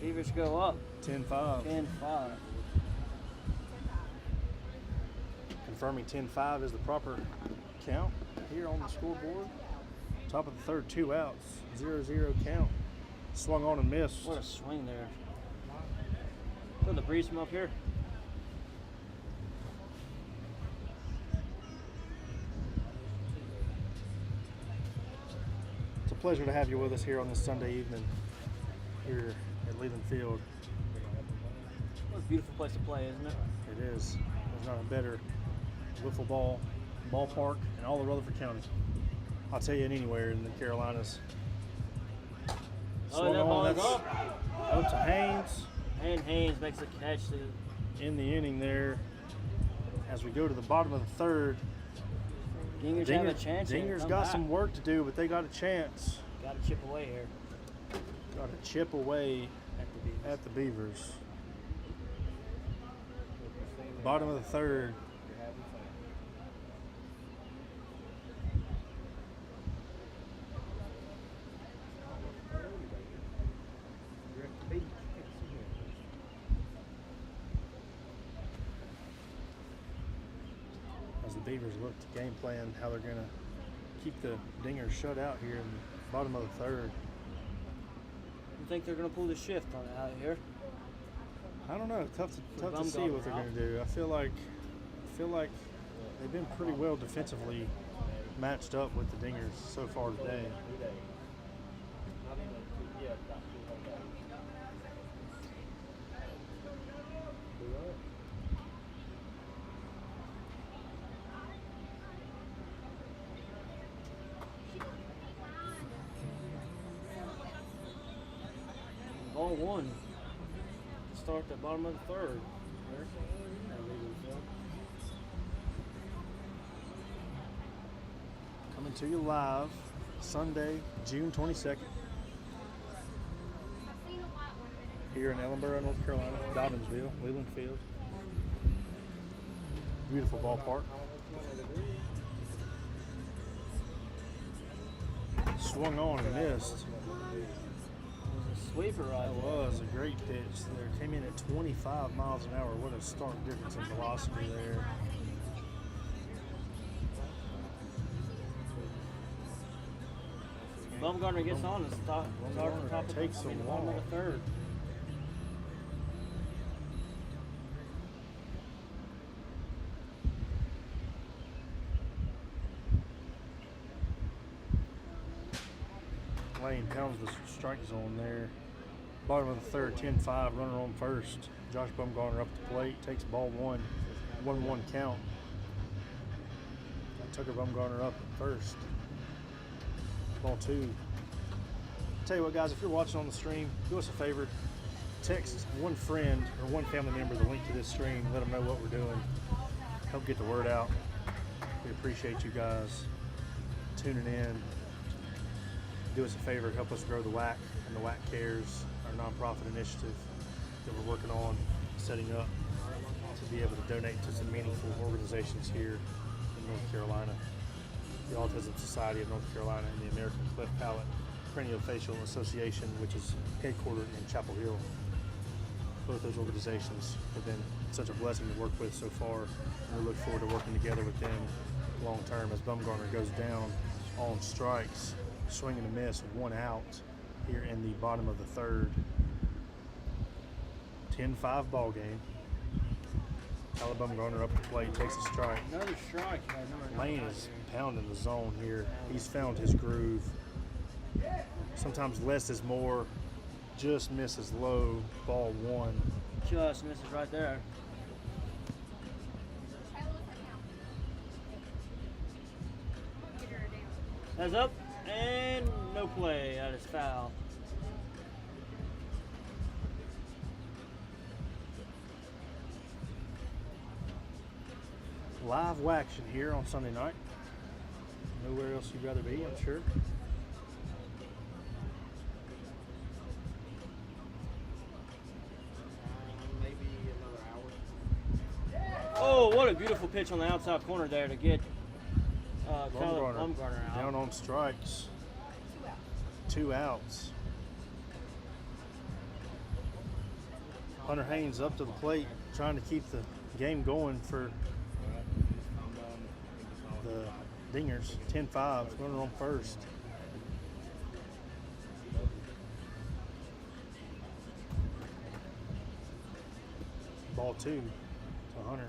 Beavers go up 10-5. 10-5. Confirming 10-5 is the proper count here on the scoreboard. Top of the third, 2 outs, 0-0 count. Swung on and missed. What a swing there. Put the breeze from up here. It's a pleasure to have you with us here on this Sunday evening here at Leland Field. What a beautiful place to play, isn't it? It is. There's not a better wiffle ball ballpark in all of Rutherford County. I'll tell you it anywhere in the Carolinas. Oh, that ball is that's up. up to Haynes. And Haynes makes a catch to In the inning there, as we go to the bottom of the third, Dingers have a chance here. Dinger's Come got back. some work to do, but they got a chance. Got to chip away here Got to chip away at the Beavers. at the Beavers. Bottom of the third. As the Beavers look to game plan how they're going to keep the Dingers shut out here in the bottom of the third. You think they're going to pull the shift on it out here? I don't know. Tough to Bum see gone what they're off. going to do. I feel like they've been pretty well defensively matched up with the Dingers so far today. Ball one. To start the bottom of the third. There's that Leland field. Coming to you live Sunday, June 22nd. Here in Ellenboro, North Carolina, Dobbinsville, Leland Field. Beautiful ballpark. Swung on and missed. Sweeper right That there. was a great pitch there. Came in at 25 miles an hour. What a stark difference in velocity there. Bumgarner gets on and start from top of takes the a bottom of walk. the third. Lane pounds the strike zone there. Bottom of the third, 10-5, runner on first. Josh Bumgarner up the plate, takes ball one, 1-1 count. Tucker Bumgarner up at first. Ball two. Tell you what, guys, if you're watching on the stream, do us a favor. Text one friend or one family member the link to this stream. Let them know what we're doing. Help get the word out. We appreciate you guys tuning in. Do us a favor, help us grow the WAC and the WAC Cares, our nonprofit initiative that we're working on setting up to be able to donate to some meaningful organizations here in North Carolina. The Autism Society of North Carolina and the American Cleft Palate Craniofacial Association, which is headquartered in Chapel Hill. Both those organizations have been such a blessing to work with so far, and we look forward to working together with them long term as Bumgarner goes down on strikes. Swing and a miss, one out here in the bottom of the third. 10-5 ball game. Alabama Bumgarner up the plate, takes a strike. Another strike. Lane is pounding the zone here. He's found his groove. Sometimes less is more. Just misses low. Ball one. Just misses right there. That's up. And no play. That is foul. Live action here on Sunday night. Nowhere else you'd rather be, I'm sure. Maybe another hour. Oh, what a beautiful pitch on the outside corner there to get Bumgarner Bumgarner out. down on strikes. 2 outs. Hunter Haynes up to the plate, trying to keep the game going for the Dingers. 10-5, runner on first. Ball two to Hunter.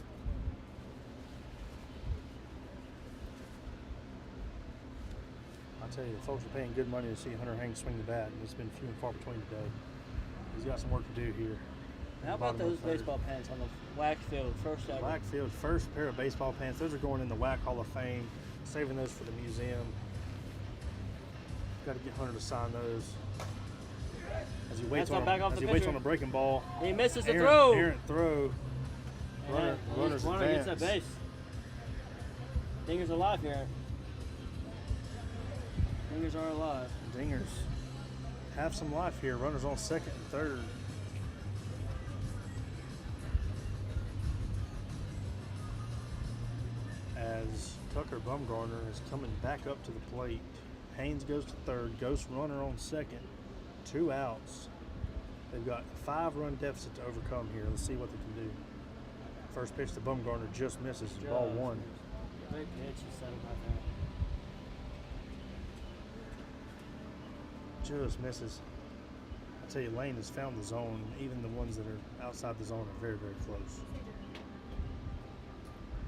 I tell you, the folks are paying good money to see Hunter Haynes swing the bat, and it's been few and far between today. He's got some work to do here. How about those baseball pants on the WAC field? First ever. WAC field, first pair of baseball pants. Those are going in the WAC Hall of Fame. Saving those for the museum. Got to get Hunter to sign those. As he waits, on a breaking ball. He misses the throw. Errant throw. Runner's Runner gets that advance. base. Dingers alive here. Dingers are alive. Dingers have some life here. Runners on second and third. As Tucker Bumgarner is coming back up to the plate. Haynes goes to third. Ghost runner on second. 2 outs. They've got a 5-run deficit to overcome here. Let's see what they can do. First pitch to Bumgarner just misses. Ball one. Great pitch. He set him right there. Just misses. I tell you, Lane has found the zone. Even the ones that are outside the zone are very, very close.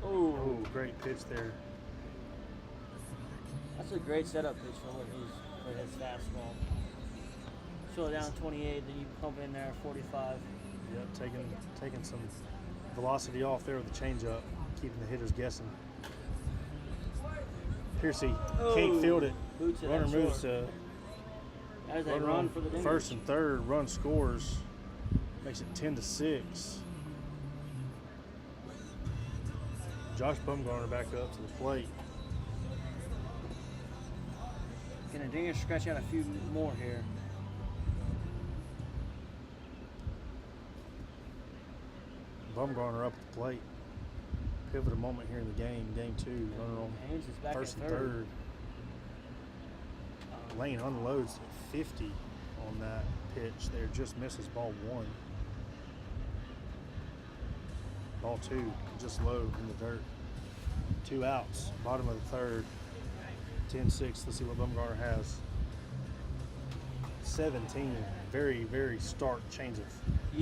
Oh, great pitch there. That's a great setup pitch for his fastball. slow it down 28, then you pump in there 45. Yep, taking some velocity off there with the changeup, keeping the hitters guessing. Piercy can't field it. Boots it Runner out moves short. to As a runner run on for the Dingers. first and third. Run scores, makes it 10-6. Josh Bumgarner back up to the plate. Can the Dingers scratch out a few more here? Bumgarner up at the plate. Pivotal moment here in the game. Game 2. Runner on Haynes is back first at and third. Lane unloads at 50 on that pitch there. Just misses ball 1. Ball 2, just low in the dirt. 2 outs, bottom of the third. 10-6. Let's see what Bumgarner has. 17. Very, very stark change of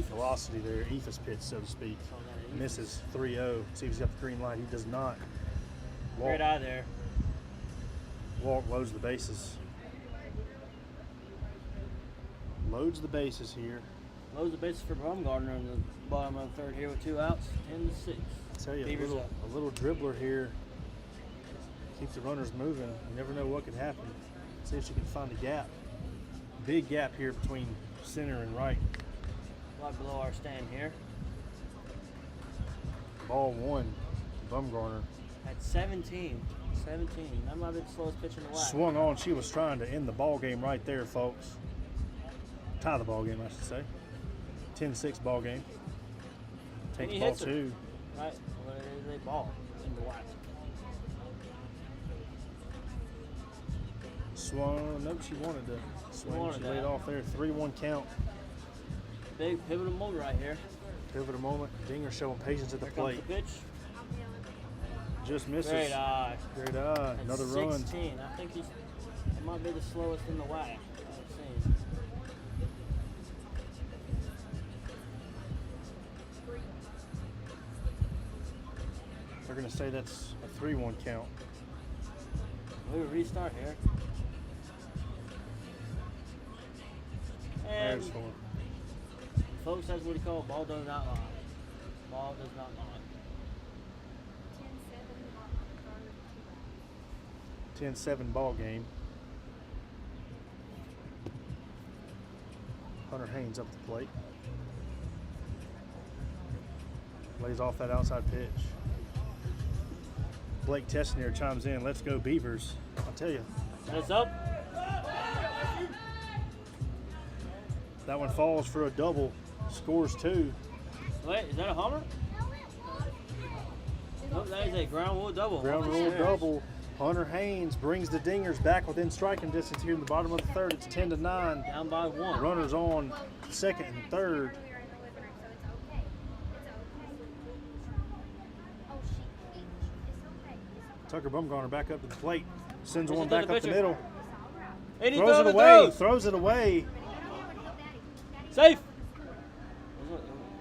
velocity there. Ephus pitch, so to speak. Misses 3-0. See if he's got the green light. He does not. Great eye there. Walk, loads the bases. Loads the bases here. Loads the bases for Bumgarner in the bottom of the third here with 2 outs. 10-6. I tell you, Beavers up. a little dribbler here. Keep the runners moving. You never know what could happen. See if she can find a gap. Big gap here between center and right. Right below our stand here. Ball 1, Bumgarner. At 17. 17. That might be the slowest pitch in the WAC. Swung on. She was trying to end the ball game right there, folks. Tie the ball game, I should say. 10-6 ball game. Takes ball 2. Right, where they ball in the WAC. Swung. Nope, she wanted to swing. She laid off there. 3-1 count. Big pivotal moment right here. Pivotal moment. Dinger showing patience at the Here plate. comes the pitch. Just misses. Great eye. Great eye. At Another 16. run. I think it might be the slowest in the WAC I've seen. They're going to say that's a 3-1 count. We will restart here. And There's 4. folks, that's what he called ball does not lie. Ball does not lie. 10-7 ball game. Hunter Haynes up the plate. Lays off that outside pitch. Blake Tessner chimes in. Let's go Beavers. I'll tell you. It's up. That one falls for a double. Scores 2. Wait, is that a homer? Oh, that is a ground rule double. Ground rule Upstairs. double. Hunter Haynes brings the Dingers back within striking distance here in the bottom of the third. It's 10-9. Down by 1. Runners on second and third. Tucker Bumgarner back up to the plate. Sends one back up the middle. And he Throws it away. Throws it away. Safe.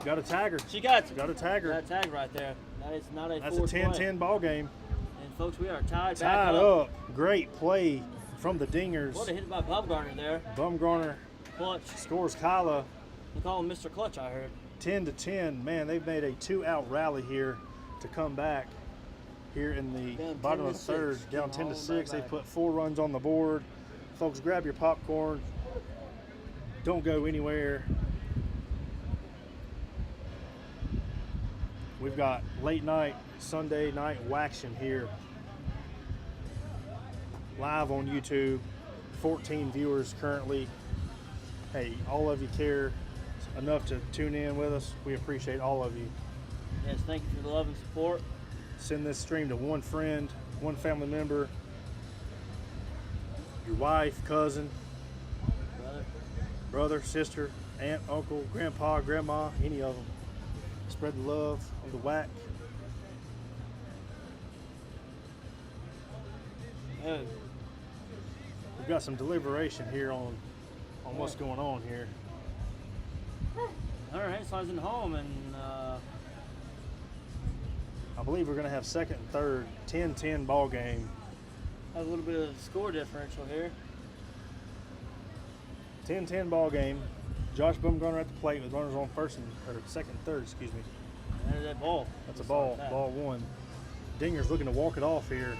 Got a tagger. She got it. Got a tagger. Got a tag right there. That is not a That's a forced 10-10 play. ball game. And folks, we are tied Tied up. Great play from the Dingers. What a hit by Bumgarner there. Bumgarner Clutch. scores Kyla. They call him Mr. Clutch, I heard. 10-10. Man, they've made a 2-out rally here to come back here in the Down bottom of the 10-6. third. Down Come on 10-6. They back. put 4 runs on the board. Folks, grab your popcorn. Don't go anywhere. We've got late night, Sunday night waxing here. Live on YouTube. 14 viewers currently. Hey, all of you care enough to tune in with us. We appreciate all of you. Yes, thank you for the love and support. Send this stream to one friend, one family member, your wife, cousin, brother, sister, aunt, uncle, grandpa, grandma, any of them. Spread the love of the WAC. Oh, We've got some deliberation here on what's going on here. Hunter Haynes slides in home, and I believe we're going to have second and third, 10-10 ball game. have a little bit of score differential here. 10-10 ball game. Josh Bumgarner at the plate with runners on second and third, excuse me. And there's that ball. That's a Just ball, like that. ball one. Dinger's looking to walk it off here.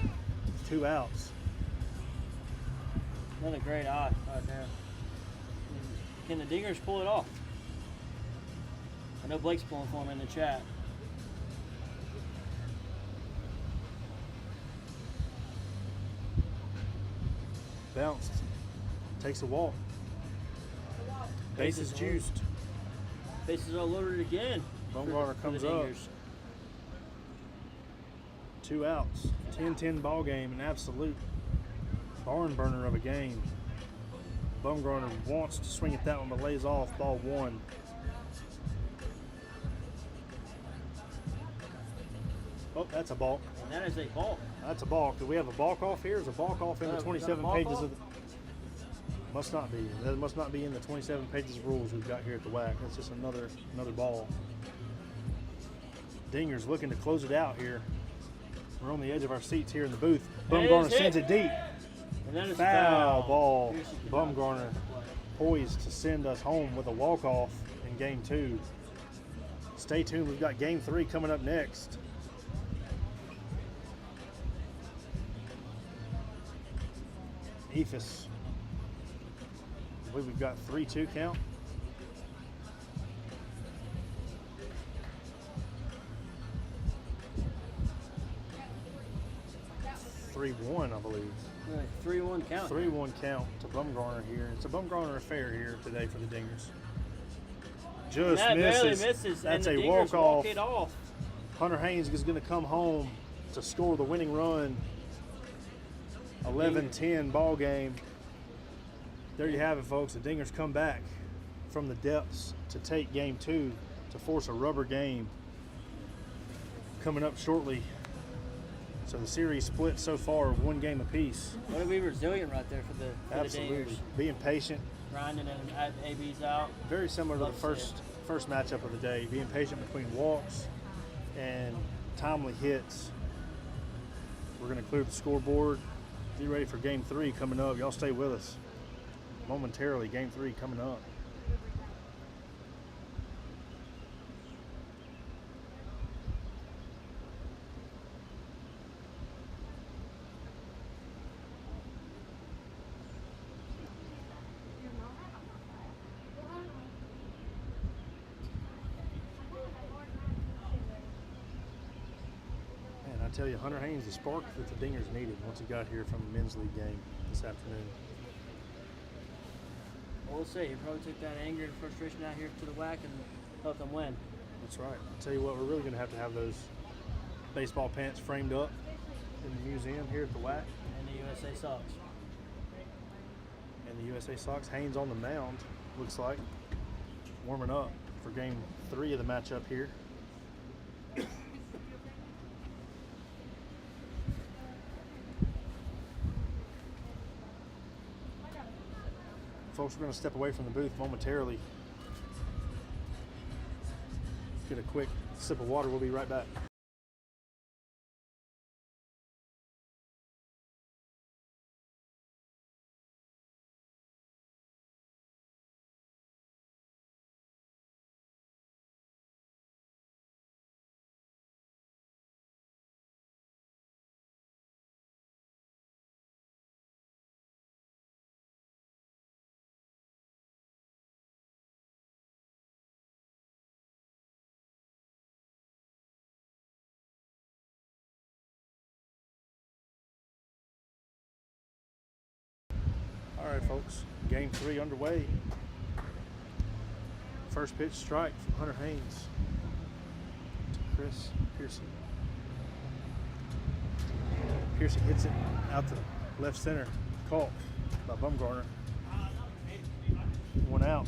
2 outs. Another great eye right there. Can the Dingers pull it off? I know Blake's pulling for him in the chat. Bounced. Takes a walk. Bases juiced. Bases are loaded again. Bumgarner for comes the up. Dingers. 2 outs. 10-10 ball game. An absolute barn burner of a game. Bumgarner wants to swing at that one, but lays off. Ball 1. Oh, that's a balk. And that is a balk. That's a balk. Do we have a balk off here? Is a balk off in the We got a 27 balk pages off? of the... Must not be. That must not be in the 27 pages of rules we've got here at the WAC. That's just another ball. Dinger's looking to close it out here. We're on the edge of our seats here in the booth. Bumgarner sends it deep. And that is Foul ball. Piercy did not Bumgarner poised to send us home with a walk-off in game 2. Stay tuned. We've got game 3 coming up next. Ephus. I believe we've got 3-2 count. Three one, I believe. Right, 3-1 count. 3-1 count to Bumgarner here. It's a Bumgarner affair here today for the Dingers. Just And that barely misses. misses. That's and a the Dingers walk-off. walk it off. Hunter Haynes is going to come home to score the winning run. 11-10 ball game. There you have it, folks. The Dingers come back from the depths to take game 2 to force a rubber game coming up shortly. So the series split so far 1 game apiece. What a be resilient right there for the Absolutely. Dingers. Being patient. Grinding and at AB's out. Very similar to Love the to see first matchup of the day. Being patient between walks and timely hits. We're going to clear the scoreboard. Be ready for game 3 coming up. Y'all stay with us. Momentarily, game 3 coming up. Man, I tell you, Hunter Haynes, the spark that the Dingers needed once he got here from the men's league game this afternoon. Well, we'll see. He probably took that anger and frustration out here to the WAC and helped them win. That's right. I'll tell you what, we're really going to have those baseball pants framed up in the museum here at the WAC. And the USA Sox. And the USA Sox. Haynes on the mound, looks like, warming up for game 3 of the matchup here. Folks, we're going to step away from the booth momentarily. Get a quick sip of water. We'll be right back. All right, folks, game 3 underway. First pitch strike from Hunter Haynes to Chris Piercy. Piercy hits it out to left center, caught by Bumgarner. 1 out.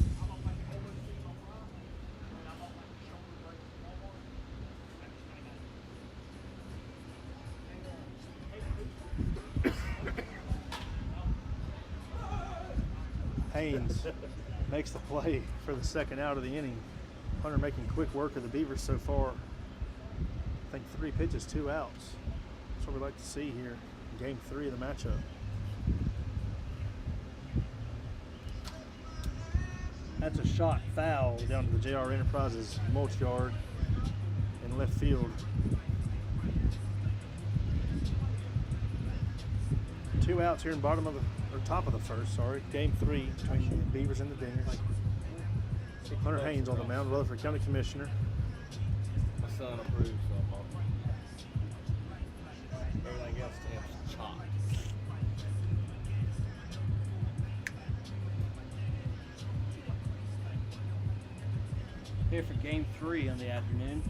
Haynes makes the play for the 2nd out of the inning. Hunter making quick work of the Beavers so far. I think 3 pitches, 2 outs. That's what we like to see here in game 3 of the matchup. That's a shot foul down to the JR Enterprises mulch yard in left field. 2 outs here in top of the first, sorry. Game 3 between the Beavers and the Dingers. Hunter Haynes on the mound, Rutherford County Commissioner. My son approves, so everything else to him is chopped. Here for game 3 on the afternoon.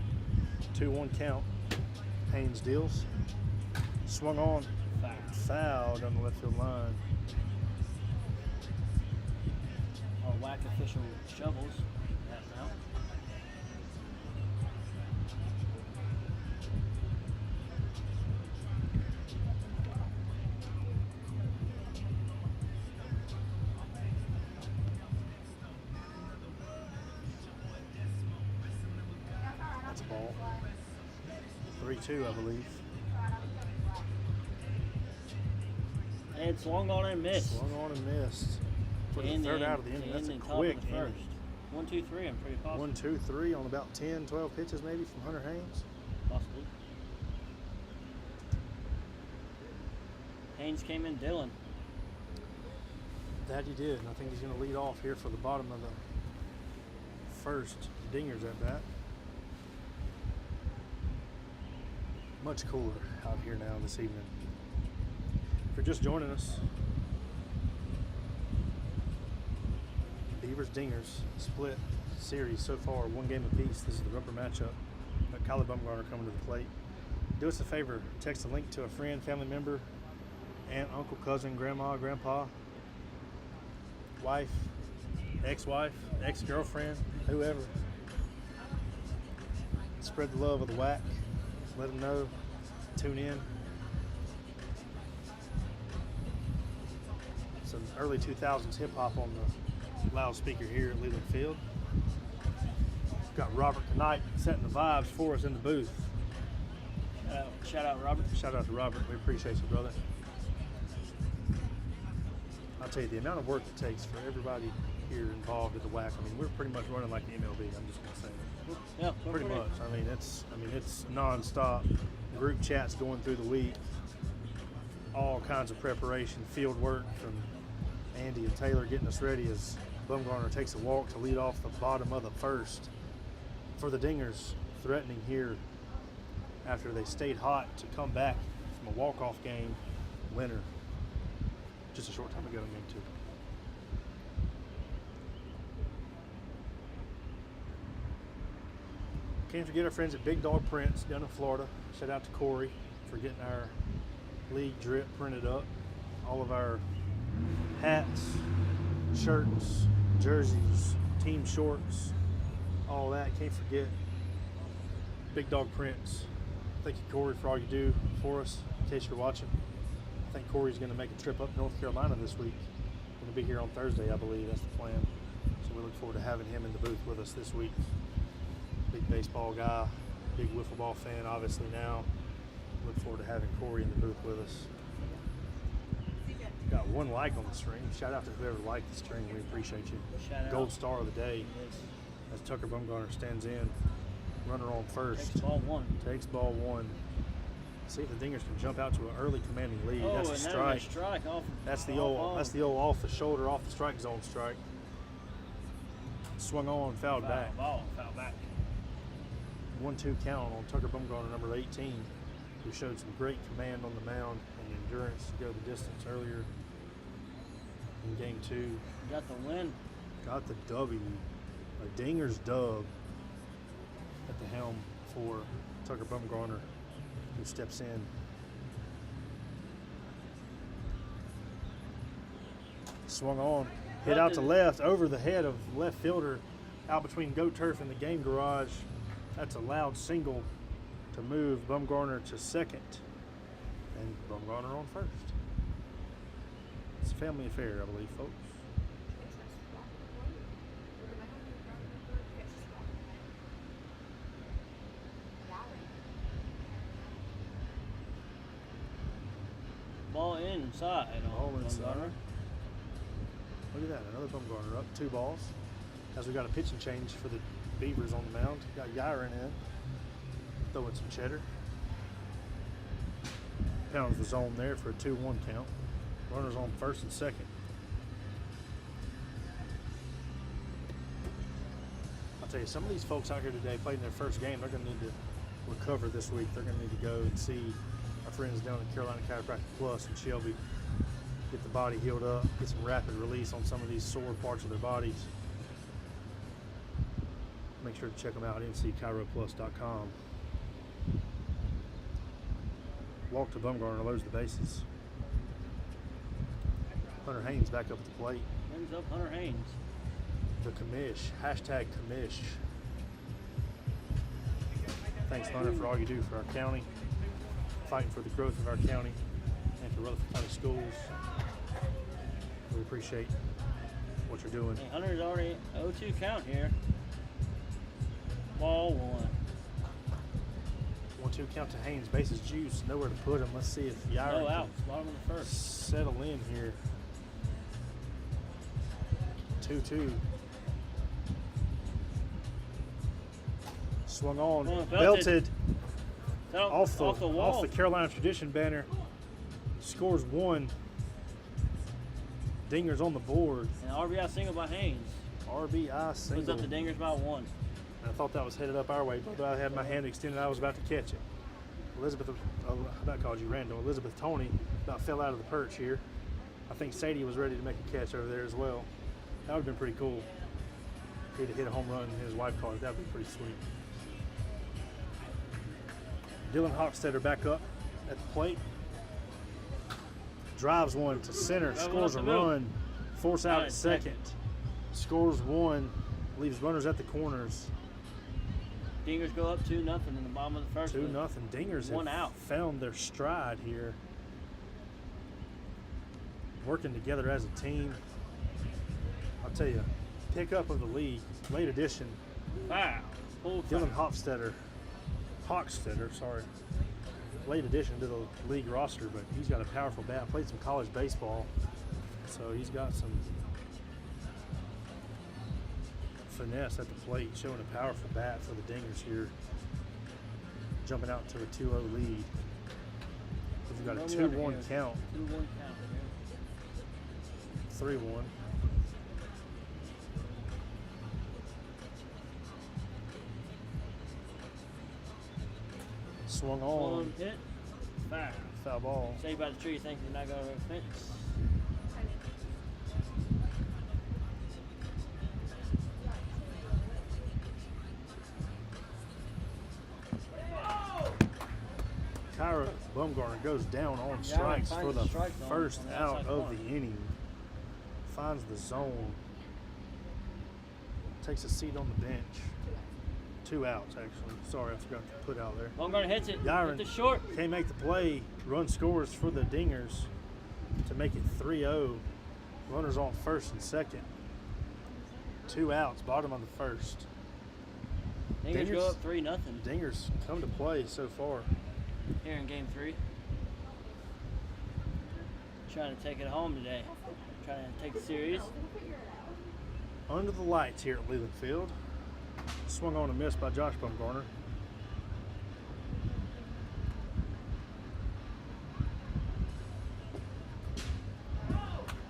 2-1 count. Haynes deals. Swung on. Foul down the left field line. Our WAC official shovels that now. That's a ball. 3-2, I believe. And swung on and missed. Swung on and missed. For the third out of the inning. That's a quick inning. 1, 2, 3, I'm pretty positive. 1, 2, 3 on about 10, 12 pitches maybe from Hunter Haynes. Possibly. Haynes came in Dylan. That he did. And I think he's going to lead off here for the bottom of the first. Dingers at bat. Much cooler out here now this evening. If you're just joining us, Beavers Dingers split series so far, 1 game apiece. This is the rubber matchup. Got Kylie Bumgarner coming to the plate. Do us a favor, text a link to a friend, family member, aunt, uncle, cousin, grandma, grandpa, wife, ex-wife, ex-girlfriend, whoever. Spread the love of the WAC. Let them know. Tune in. Some early 2000s hip hop on the loudspeaker here at Leland Field. Got Robert tonight setting the vibes for us in the booth. Shout out Robert. Shout out to Robert. We appreciate you, brother. I'll tell you, the amount of work it takes for everybody here involved at the WAC. I mean, we're pretty much running like the MLB. I'm just gonna say that. Yeah, pretty much. I mean, it's nonstop. Group chats going through the week. All kinds of preparation, field work from Andy and Taylor getting us ready as Bumgarner takes a walk to lead off the bottom of the first for the Dingers, threatening here after they stayed hot to come back from a walk-off game winner just a short time ago in game 2. Can't forget our friends at Big Dog Prints down in Florida. Shout out to Corey for getting our league drip printed up. All of our hats, shirts, jerseys, team shorts, all that. Can't forget Big Dog Prints. Thank you, Corey, for all you do for us, in case you're watching. I think Corey's going to make a trip up North Carolina this week. Going to be here on Thursday, I believe. That's the plan. So we look forward to having him in the booth with us this week. Big baseball guy, big wiffle ball fan, obviously now. Look forward to having Corey in the booth with us. Got 1 like on the stream. Shout out to whoever liked the stream. We appreciate you. Shout out. Gold star of the day as Tucker Bumgarner stands in. Runner on first. Takes ball 1. Takes ball 1. See if the Dingers can jump out to an early commanding lead. Oh, That's a and strike. strike off. That's the old off the shoulder, off the strike zone strike. Swung on, fouled back. Ball, foul back. 1-2 count on Tucker Bumgarner, number 18, who showed some great command on the mound and endurance to go the distance earlier in game 2. Got the win. Got the W. A Dinger's dub at the helm for Tucker Bumgarner, who steps in. Swung on, hit out to left, over the head of left fielder, out between Goat Turf and the game garage. That's a loud single to move Bumgarner to second, and Bumgarner on first. It's a family affair, I believe, folks. Ball inside. Ball inside. Look at that, another Bumgarner up, 2 balls. as we got a pitching change for the Beavers on the mound. Got Yiren in, throwing some cheddar. Pounds the zone there for a 2-1 count. Runners on first and second. I'll tell you, some of these folks out here today playing their first game, they're going to need to recover this week. They're going to need to go and see our friends down at Carolina Chiropractic Plus and Shelby, get the body healed up, get some rapid release on some of these sore parts of their bodies. Make sure to check them out, ncchiroplus.com. Walk to Bumgarner, loads the bases. Hunter Haynes back up at the plate. Brings up Hunter Haynes. The commish, hashtag commish. Thanks, Hunter, for all you do for our county, fighting for the growth of our county and for Rutherford County Schools. We appreciate what you're doing. Hey, Hunter's already 0-2 count here. Ball 1. 1-2 count to Haynes, bases juice, nowhere to put him. Let's see if Yiren No can outs, bottom of the first. settle in here. 2-2. Swung on, belted. Off the wall. off the Carolina Tradition banner. Scores 1. Dingers on the board. And RBI single by Haynes. RBI single. Puts up the Dingers by 1. I thought that was headed up our way, but I had my hand extended. I was about to catch it. Elizabeth, I about called you Randall. Elizabeth Tony about fell out of the perch here. I think Sadie was ready to make a catch over there as well. That would have been pretty cool. If he'd hit a home run and his wife caught it, that would be pretty sweet. Dylan Hochstetter back up at the plate. Drives one to center, scores a run, force out at second. Scores 1, leaves runners at the corners. Dingers go up 2-0 in the bottom of the first. 2-0. Dingers One have out. found their stride here. Working together as a team. I'll tell you, pickup of the league, late edition. Wow. Dylan Hochstetter, sorry. Late addition to the league roster, but he's got a powerful bat. Played some college baseball, so he's got some finesse at the plate, showing a powerful bat for the Dingers here. Jumping out to a 2-0 lead. We've got a 2-1 count. 2-1 count. 3-1. Swung on. Hit. Foul. Foul ball. Saved by the tree. Thinks he's not going to fence. Kyra Bumgarner goes down on strikes for the first out of the inning. Finds the zone. Takes a seat on the bench. 2 outs, actually. Sorry, I forgot to put out there. Bumgarner hits it. Yiren Hit the short. can't make the play. Run scores for the Dingers to make it 3-0. Runners on first and second. 2 outs, bottom of the first. Dingers go up 3-0 Dingers come to play so far. here in game 3. Trying to take it home today. Trying to take the series. Under the lights here at Leland Field. Swung on a miss by Josh Bumgarner.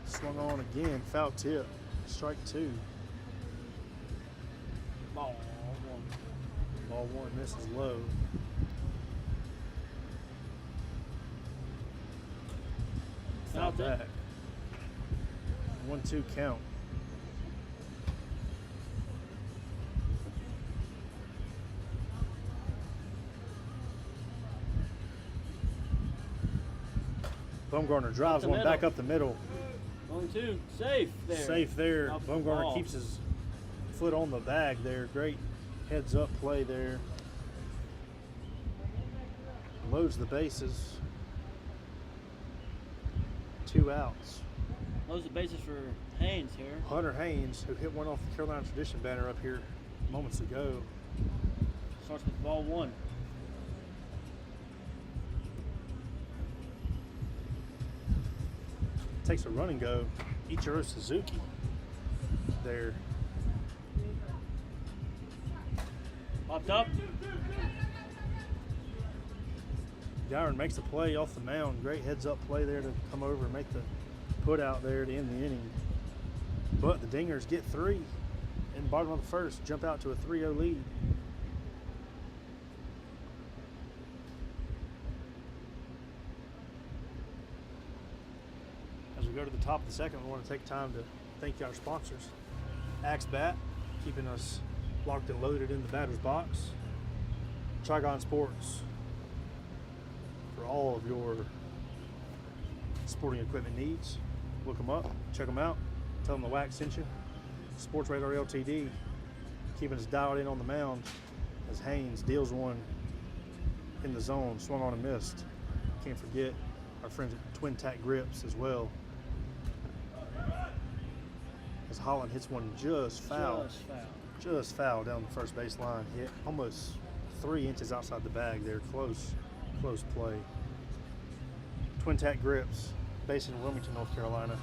Swung on again, foul tip, strike 2. Ball 1. Ball 1 misses low. Foul back. 1-2 count. Bumgarner drives one back up the middle. 1-2, safe there. Safe there. Off the Bumgarner ball. keeps his foot on the bag there. Great heads up play there. Loads the bases. 2 outs. Loads the bases for Haynes here. Hunter Haynes, who hit one off the Carolina Tradition banner up here moments ago. Starts with ball 1. Takes a run and go. Ichiro Suzuki there. Popped up. Gyron makes the play off the mound. Great heads-up play there to come over and make the put out there to end the inning. But the Dingers get 3 in the bottom of the first, jump out to a 3-0 lead. As we go to the top of the second, we want to take time to thank our sponsors. Axe Bat, keeping us locked and loaded in the batter's box. Trigon Sports, for all of your sporting equipment needs. Look them up, check them out, tell them the WAC sent you. Sports Radar LTD, keeping us dialed in on the mound as Haynes deals one in the zone, swung on and missed. Can't forget our friends at Twin Tack Grips as well. As Holland hits one just foul down the first base line, hit almost 3 inches outside the bag there. Close play. Twin Tack Grips, based in Wilmington, North Carolina.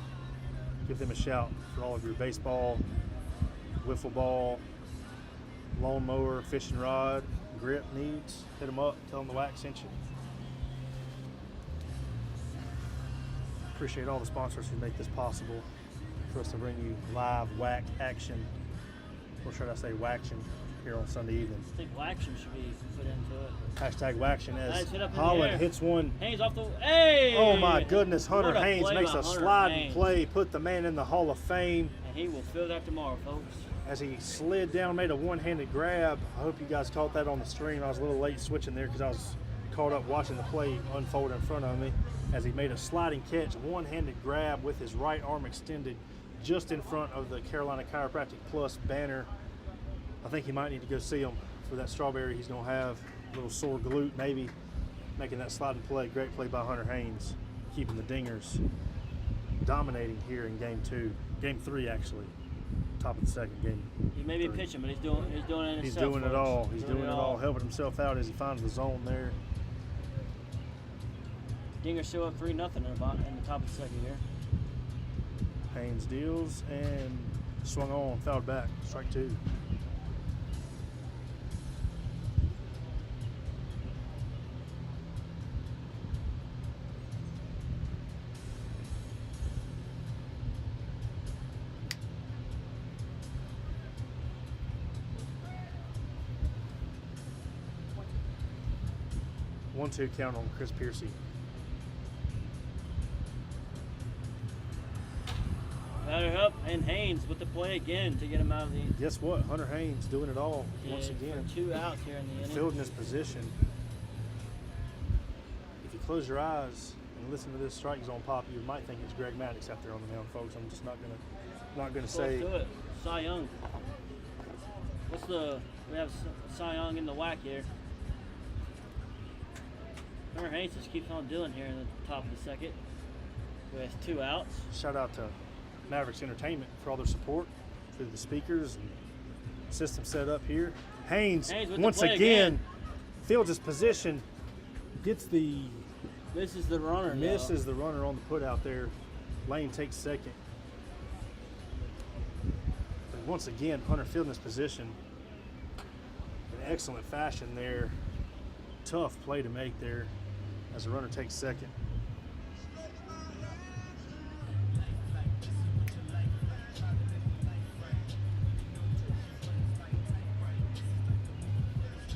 Give them a shout for all of your baseball, wiffle ball, lawnmower, fishing rod, grip needs. Hit them up, tell them the WAC sent you. Appreciate all the sponsors who make this possible for us to bring you live WAC action, or should I say WACtion, here on Sunday evening. I think WACtion should be put into it. Hashtag WACtion as Nice hit up in the Holland air. hits one. Haynes off the. Hey! Oh my goodness, Hunter What a Haynes play makes by a Hunter sliding Haynes. play, put the man in the Hall of Fame. And he will feel that tomorrow, folks. As he slid down, made a one-handed grab. I hope you guys caught that on the stream. I was a little late switching there because I was caught up watching the play unfold in front of me. As he made a sliding catch, one-handed grab with his right arm extended just in front of the Carolina Chiropractic Plus banner. I think he might need to go see him for that strawberry he's going to have. A little sore glute maybe. Making that sliding play. Great play by Hunter Haynes. Keeping the Dingers dominating here in game 2. Game 3 actually. Top of the second game. He may be 3. pitching, but he's doing it himself. He's doing it folks. all. He's doing it all. Helping himself out as he finds the zone there. Dingers still up 3-0 in the top of the second here. Haynes deals and swung on, fouled back. Strike 2. One-two count on Chris Piercy. Batter up, and Haynes with the play again to get him out of the. Guess what? Hunter Haynes doing it all once again. For 2 outs here in the inning. Fielding his position. If you close your eyes and listen to this strike zone pop, you might think it's Greg Maddox out there on the mound, folks. I'm just not gonna say. Close to it. Cy Young. We have Cy Young in the WAC here. Hunter Haynes just keeps on doing here in the top of the second with 2 outs. Shout out to Mavericks Entertainment for all their support through the speakers and system set up here. Haynes with once the play again fields his position, gets the misses the runner. misses the runner on the put out there. Lane takes second. But once again, Hunter fielding his position in excellent fashion there. Tough play to make there as the runner takes second.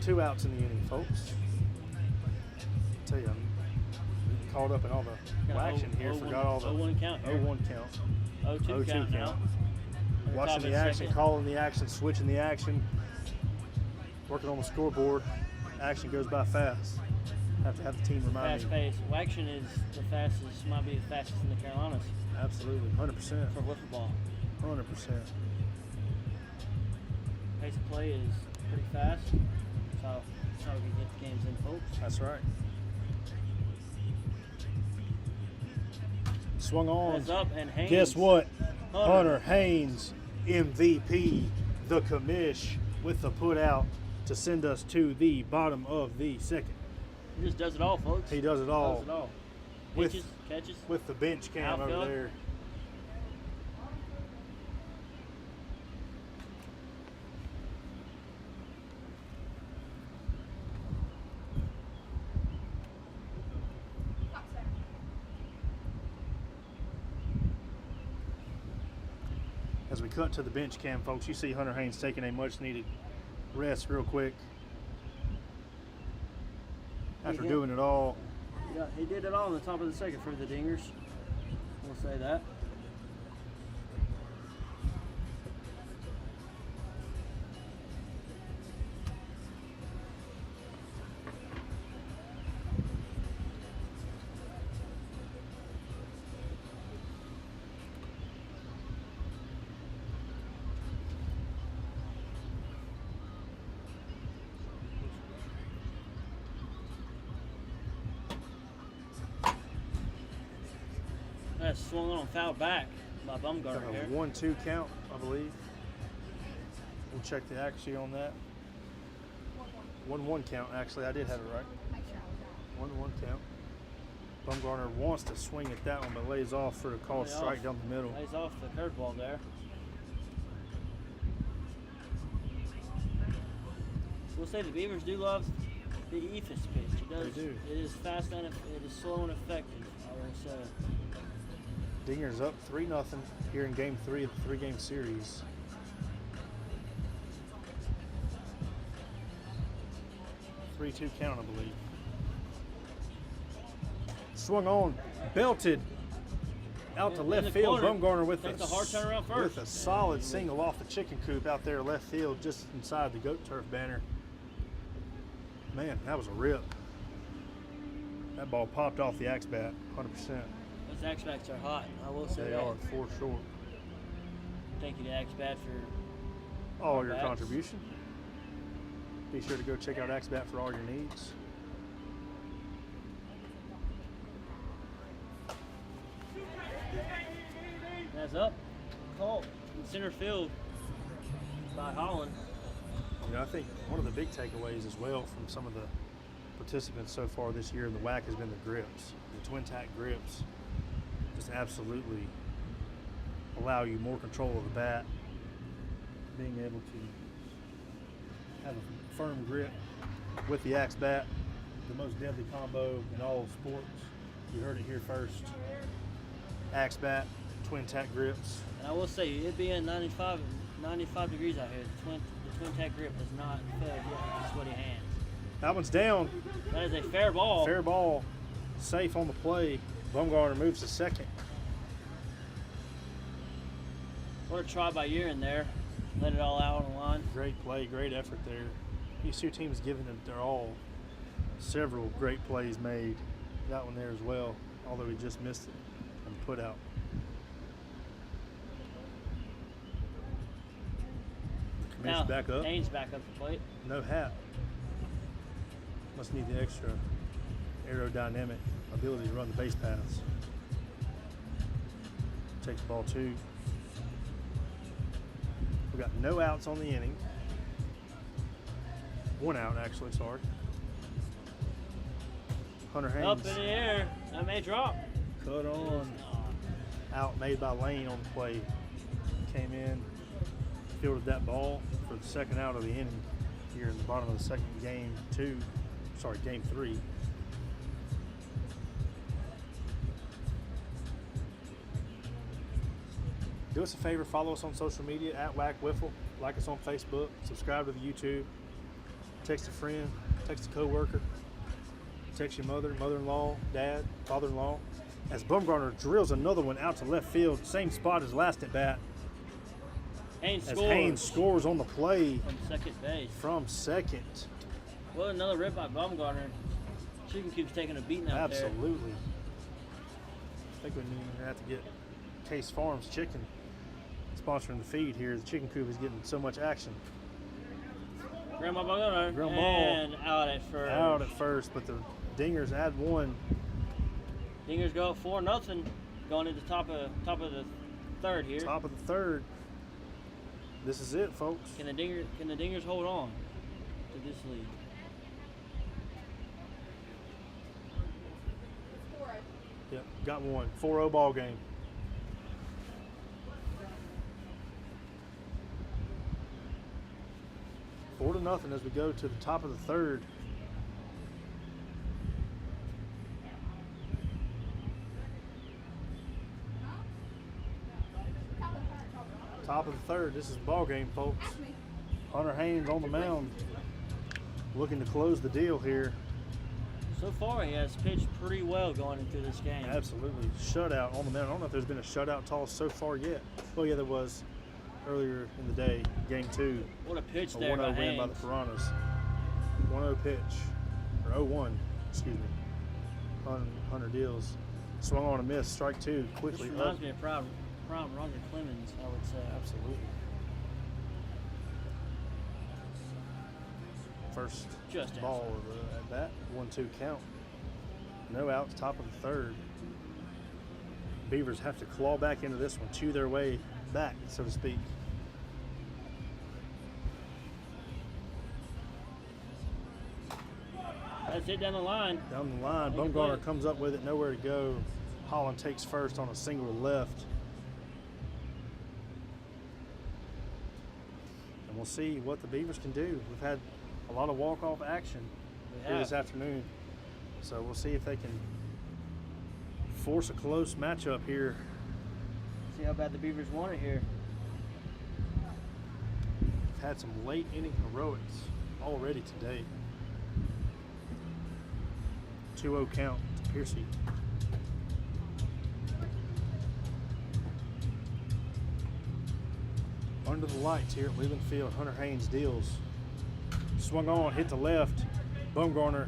Two outs in the inning, folks. I tell you, I'm getting caught up in all the action here. Forgot all the 0-1 count. 0-1 count. 0-2 count now. Watching the action, calling the action, switching the action, working on the scoreboard. Action goes by fast. Have to have the team remind Fast me. pace. Action is the fastest, might be the fastest in the Carolinas Absolutely, 100%. for wiffle ball. 100%. Pace of play is pretty fast. That's how we can get the games in, folks. That's right. Swung on. Heads up, and Haynes. Guess what? Hunter Haynes, MVP, the commish, with the put out to send us to the bottom of the second. He just does it all, folks. He does it all. Does it all. With- Pitches, catches. With the bench cam Outfield. over there. as we cut to the bench cam, folks, you see Hunter Haynes taking a much-needed rest real quick after doing it all. Yeah, he did it all on the top of the second for the Dingers. We'll say that. That swung on foul back by Bumgarner here. A 1-2 count, I believe. We'll check the accuracy on that. 1-1 count, actually. I did have it right. 1-1 count. Bumgarner wants to swing at that one, but lays off for a called strike down the middle. Lays off the curveball there. We'll say the Beavers do love the Ephus pitch. It does. They do. It is fast and it is slow and effective, I will say. Dingers up 3-0 here in Game 3 of the 3-game series. A 3-2 count, I believe. Swung on, belted out to left field. Bumgarner with a hard turnaround first. With a solid single off the chicken coop out there left field, just inside the goat turf banner. Man, that was a rip. That ball popped off the axe bat, 100%. Those axe bats are hot, I will say They that. are, for sure. Thank you to axe bat for All your bats. contribution. Be sure to go check out Axbat for all your needs. That's up. Caught in center field by Holland. You know, I think one of the big takeaways as well from some of the participants so far this year in the WAC has been the grips. The twin tack grips just absolutely allow you more control of the bat, being able to have a firm grip with the axe bat, the most deadly combo in all of sports. You heard it here first. Axe bat, twin tack grips. And I will say, it being 95 degrees out here, the twin tack grip has not failed yet with the sweaty hands. That one's down. That is a fair ball. Fair ball. Safe on the play. Bumgarner moves to second. What a try by Year in there. Let it all out on the line. Great play, great effort there. These two teams giving it their all. Several great plays made. That one there as well, although he just missed it and put out. Now, back up. Haynes back up the plate. No hat. Must need the extra aerodynamic ability to run the base paths. Takes ball 2. We got no outs on the inning. 1 out, actually, sorry. Hunter Haynes. Up in the air. That may drop. Cut on. Out made by Lane on the play. Came in, fielded that ball for the second out of the inning here in the bottom of the second game 3. Do us a favor, follow us on social media at WAC Wiffle, like us on Facebook, subscribe to the YouTube, text a friend, text a coworker, text your mother, mother-in-law, dad, father-in-law. As Bumgarner drills another one out to left field, same spot as last at bat. Haynes As scores. Haynes scores on the play From second base. from second. Well, another rip by Baumgartner. Chicken Coop's taking a beating out there. Absolutely. I think we need to have to get Case Farms Chicken sponsoring the feed here. The chicken coop is getting so much action. Grandma Baumgartner. Ground ball. And out at first. Out at first, but the Dingers add 1. Dingers go up 4-0, going into top of the third here. Top of the third. This is it, folks. Can the Dingers hold on to this lead? Yep, got 1. 4-0 ball game. Four to nothing as we go to the top of the third. Top of the third. This is the ball game, folks. Hunter Haynes on the mound, looking to close the deal here. So far, he has pitched pretty well going into this game. Absolutely. Shutout on the mound. I don't know if there's been a shutout toss so far yet. Oh, yeah, there was earlier in the day, game 2. What a pitch A there 1-0 by win by the Haynes. Piranhas. 1-0 pitch, or 0-1, excuse me. Hunter deals. Swung on a miss, strike 2, This quickly up. reminds me of prime Roger Clemens, I would say. Absolutely. First Just ball of the at bat, 1-2 count. No outs, top of the third. Beavers have to claw back into this one, chew their way back, so to speak. That's it down the line. Down the line, Make a Bumgarner play. comes up with it, nowhere to go. Holland takes first on a single left. And we'll see what the Beavers can do. We've had a lot of walk-off action here this afternoon. So we'll see if they can force a close matchup here. See how bad the Beavers want it here. We've had some late inning heroics already today. 2-0 count to Piercy. Under the lights here at Leland Field, Hunter Haynes deals. Swung on, hit to left. Bumgarner.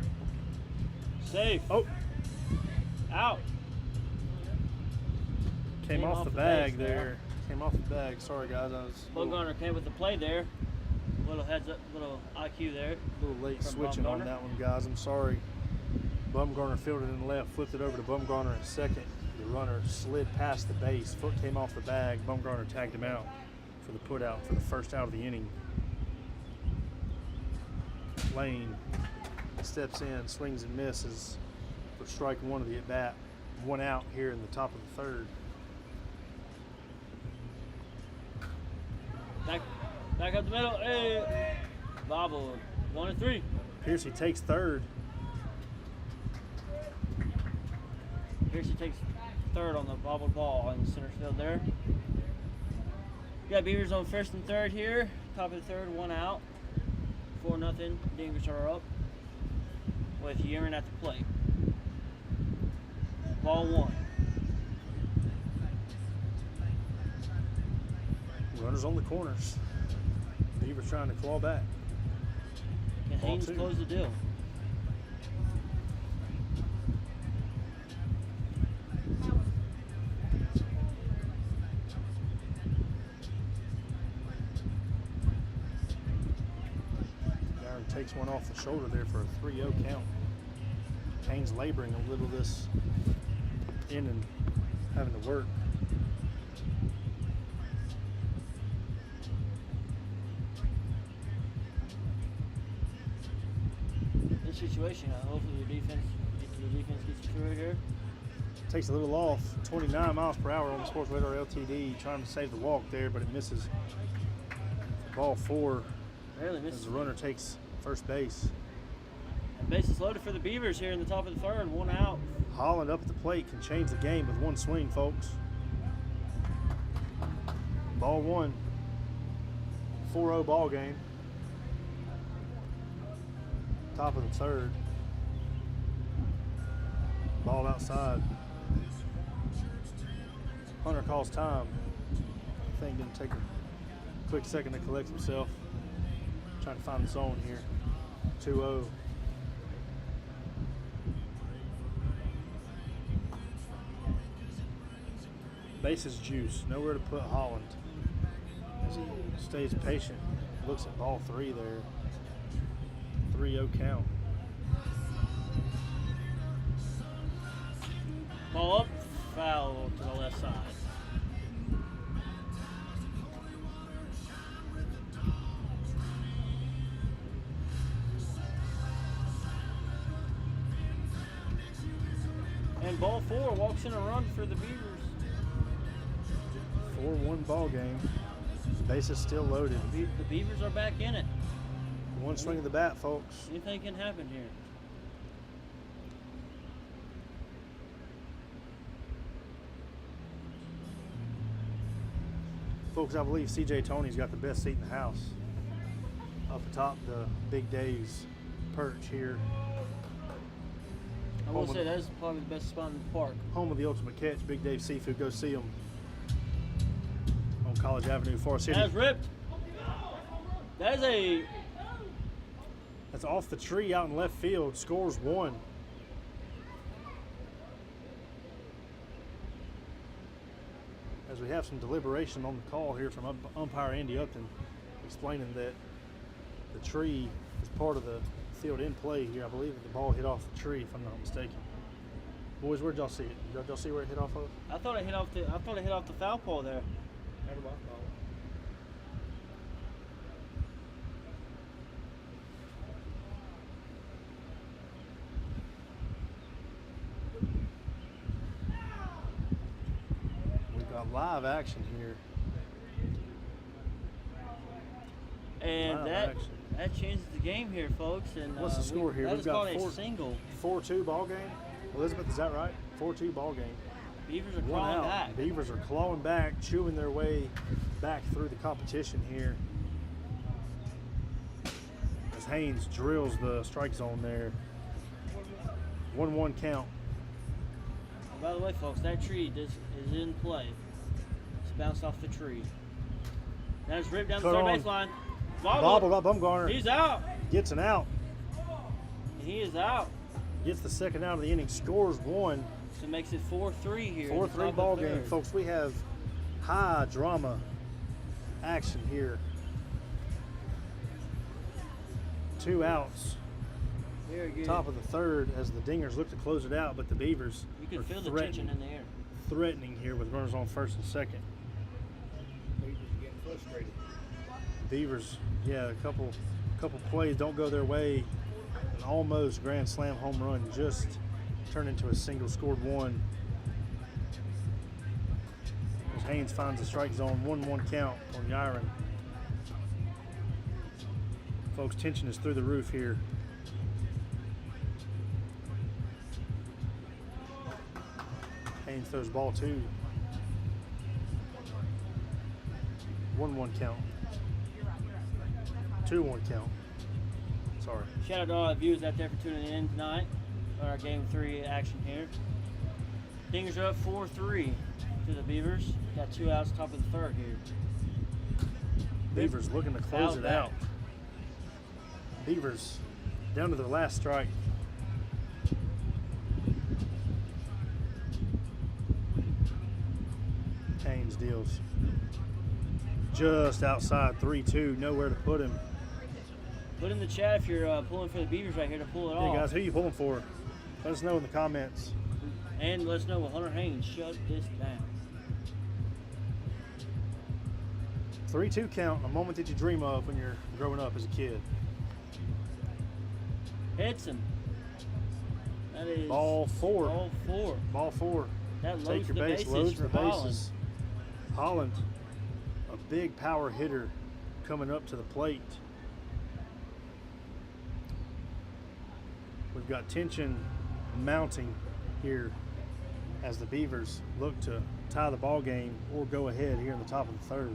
Safe. Oh, Out. came off the base bag there. Came off the bag. Sorry, guys. I was a little, Bumgarner came with the play there. Little heads up, little IQ there. late From switching on Bumgarner. that one, guys. I'm sorry. Bumgarner fielded in the left, flipped it over to Bumgarner in second. The runner slid past the base. Foot came off the bag. Bumgarner tagged him out for the put out for the first out of the inning. Lane steps in, swings and misses for strike 1 of the at bat. 1 out here in the top of the third. Back up the middle. Hey. Bobble. 1-3. Piercy takes third. Piercy takes third on the bobbled ball in center field there. We got Beavers on first and third here. Top of the third, 1 out. 4-0. Beavers are up with Urin at the plate. Ball 1. Runners on the corners. Beavers trying to claw back. Can Ball Haynes 2. close the deal? Aaron takes one off the shoulder there for a 3-0 count. Haynes laboring a little this inning, having to work. This situation, hopefully your defense gets you through it here. Takes a little off, 29 miles per hour on the Sports Radar LTD, trying to save the walk there, but it misses. Ball 4 Barely as misses. the runner takes first base. And bases loaded for the Beavers here in the top of the third, 1 out. Holland up at the plate can change the game with 1 swing, folks. Ball 1. 4-0 ball game. Top of the third. Ball outside. Hunter calls time. I think gonna take a quick second to collect himself. Trying to find the zone here. 2-0. Bases juice. Nowhere to put Holland. As he stays patient. Looks at ball 3 there. 3-0 count. Ball up, foul to the left side. And ball 4 walks in a run for the Beavers. 4-1 ball game. Bases still loaded. The Beavers are back in it. 1 swing of the bat, folks. Anything can happen here. Folks, I believe CJ Tony's got the best seat in the house. Up atop the Big Dave's perch here. I will say that's probably the best spot in the park. Home of the ultimate catch, Big Dave Seafood. Go see them on College Avenue, Forest City. That's ripped. That is a... That's off the tree out in left field. Scores 1. As we have some deliberation on the call here from umpire Andy Upton, explaining that the tree is part of the field in play here. I believe that the ball hit off the tree, if I'm not mistaken. Boys, where'd y'all see it? Did y'all see where it hit off of? I thought it hit off the foul pole there. We've got live action here. And Live that action. that changes the game here, folks. And What's the score here? That We've is got called a single. 4-2 ball game. Elizabeth, is that right? 4-2 ball game. Beavers are One clawing out. back. Beavers are clawing back, chewing their way back through the competition here. As Haynes drills the strike zone there. 1-1 count. And by the way, folks, that tree is in play. It's bounced off the tree. That is ripped down the Cut third on. baseline. Bobbled by Bumgarner. He's out. Gets an out. He is out. Gets the second out of the inning. Scores 1. So it makes it 4-3 here. in the top 4-3 of ball the game. third. Folks, we have high drama action here. 2 outs. Very good. Top of the third as the Dingers look to close it out, but the Beavers You can are feel the tension in the air. threatening here with runners on first and second. Beavers getting frustrated. Beavers, yeah, a couple plays don't go their way. An almost grand slam home run just turned into a single, scored 1. As Haynes finds the strike zone, 1-1 count on Yiron. Folks, tension is through the roof here. Haynes throws ball 2. 1-1 count. 2-1 count. Sorry. Shout out to all the viewers out there for tuning in tonight on our Game 3 action here. Dingers are up 4-3 to the Beavers. Got 2 outs, top of the third here. Beavers looking to close it out. Beavers down to their last strike. Haynes deals just outside 3-2, nowhere to put him. Put in the chat if you're pulling for the Beavers right here to pull it Hey off. guys, who you pulling for? Let us know in the comments. And let us know, will Hunter Haynes shut this down? 3-2 count, a moment that you dream of when you're growing up as a kid. Hits him. That is Ball 4. Ball 4. Ball 4. That Take loads your the base, bases loads for the Holland. bases. Holland, a big power hitter coming up to the plate. We've got tension mounting here as the Beavers look to tie the ball game or go ahead here in the top of the third.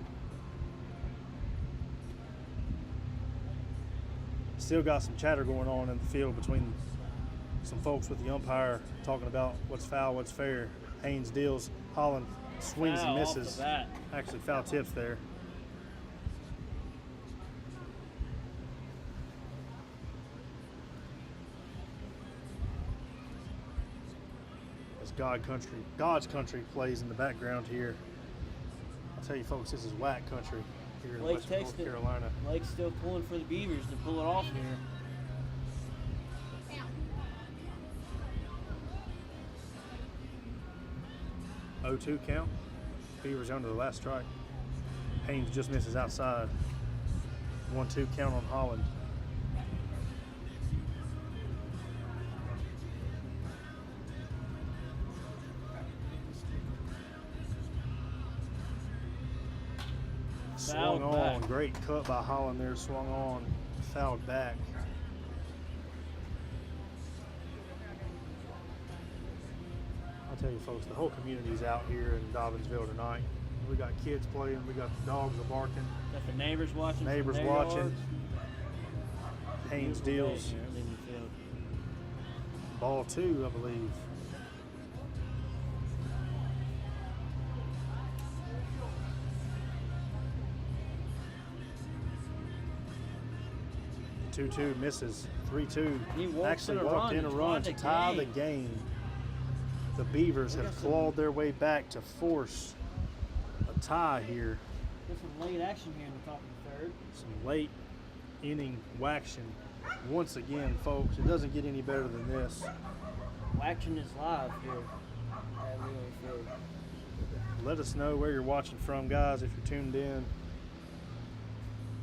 Still got some chatter going on in the field between some folks with the umpire talking about what's foul, what's fair. Haynes deals, Holland swings Foul and off the misses. bat. Actually, foul tips there. As God's country plays in the background here. I'll tell you folks, this is WAC country here in Blake Western North texted. Carolina. Blake's still pulling for the Beavers to pull it off here. Count. 0-2 count. Beavers under the last strike. Haynes just misses outside. 1-2 count on Holland. Swung Fouled on. back. Great cut by Holland there. Swung on. Fouled back. I tell you, folks, the whole community's out here in Dobbinsville tonight. We got kids playing. We got the dogs are barking. Got the neighbors watching. from Neighbors their watching. yards. Haynes Beautiful day deals here at Leland Field. ball 2, I believe. The 2-2 misses. 3-2. He walks Actually in a walked run in a to run tie to the tie the game. game. The Beavers We have got some- clawed their way back to force a tie here. There's some late action here in the top of the third. Some late inning waction. Once again, folks, it doesn't get any better than this. Action is live here at Leland Field. Let us know where you're watching from, guys, if you're tuned in.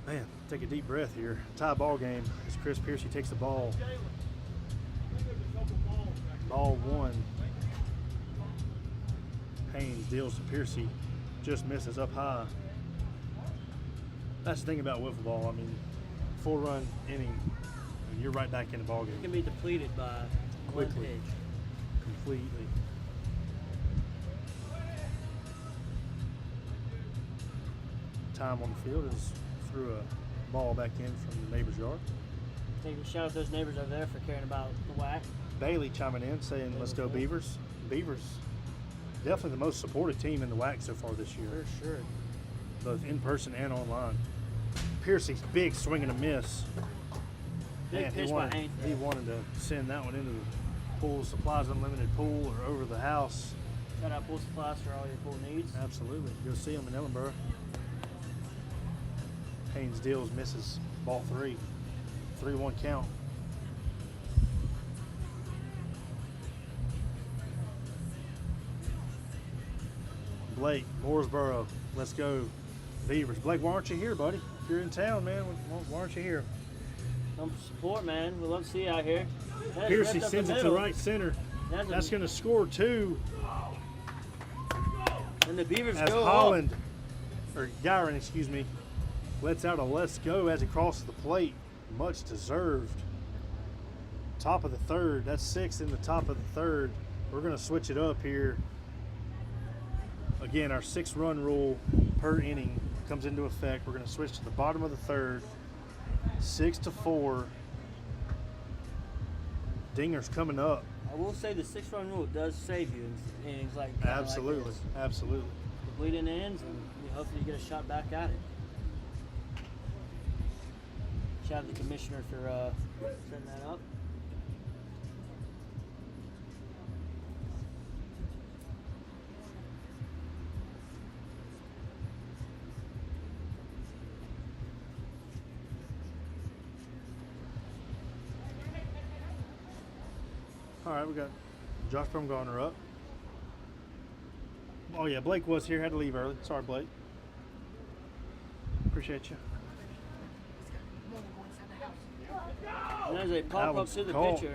Man, take a deep breath here. Tie ball game as Chris Piercy takes the ball. Ball 1. Haynes deals to Piercy. Just misses up high. That's the thing about wiffle ball. I mean, 4-run inning, and you're right back in the ball It game can be depleted by Quickly. one pitch. completely. Time on the field is threw a ball back in from the neighbor's yard. Take a shout out to those neighbors over there for caring about the WAC. Bailey chiming in saying, let's go Beavers. Beavers, definitely the most supported team in the WAC so far this year, For sure. both in person and online. Piercy's big swing and a miss. Big Man, pitch by Haynes. he wanted to send that one into the Pool Supplies Unlimited pool or over the house. Shout out Pool Supplies for all your pool needs. Absolutely. Go see them in Ellenboro. Haynes deals, misses ball 3. 3-1 count. Blake, Mooresboro, let's go Beavers. Blake, why aren't you here, buddy? If you're in town, man, why aren't you here? Come support, man. We'd love to see you out here. That is Piercy ripped up sends the it to middle. right center. That's a- going to score 2 And the Beavers as go Holland, or Gyron, excuse me, lets out a let's go as he crosses the plate. Much deserved. Top of the third. That's 6 in the top of the third. We're going to switch it up here. Again, our 6-run rule per inning comes into effect. We're going to switch to the bottom of the third. 6-4. Dinger's coming up. I will say the 6-run rule does save you in innings like Absolutely. Like this. Absolutely. Bleeding ends, and hopefully you get a shot back at it. Shout out to the commissioner for setting that up. All right, we got Josh Bumgarner up. Oh yeah, Blake was here, had to leave early. Sorry, Blake. Appreciate you. And there's a That pop up one's to the caught pitcher.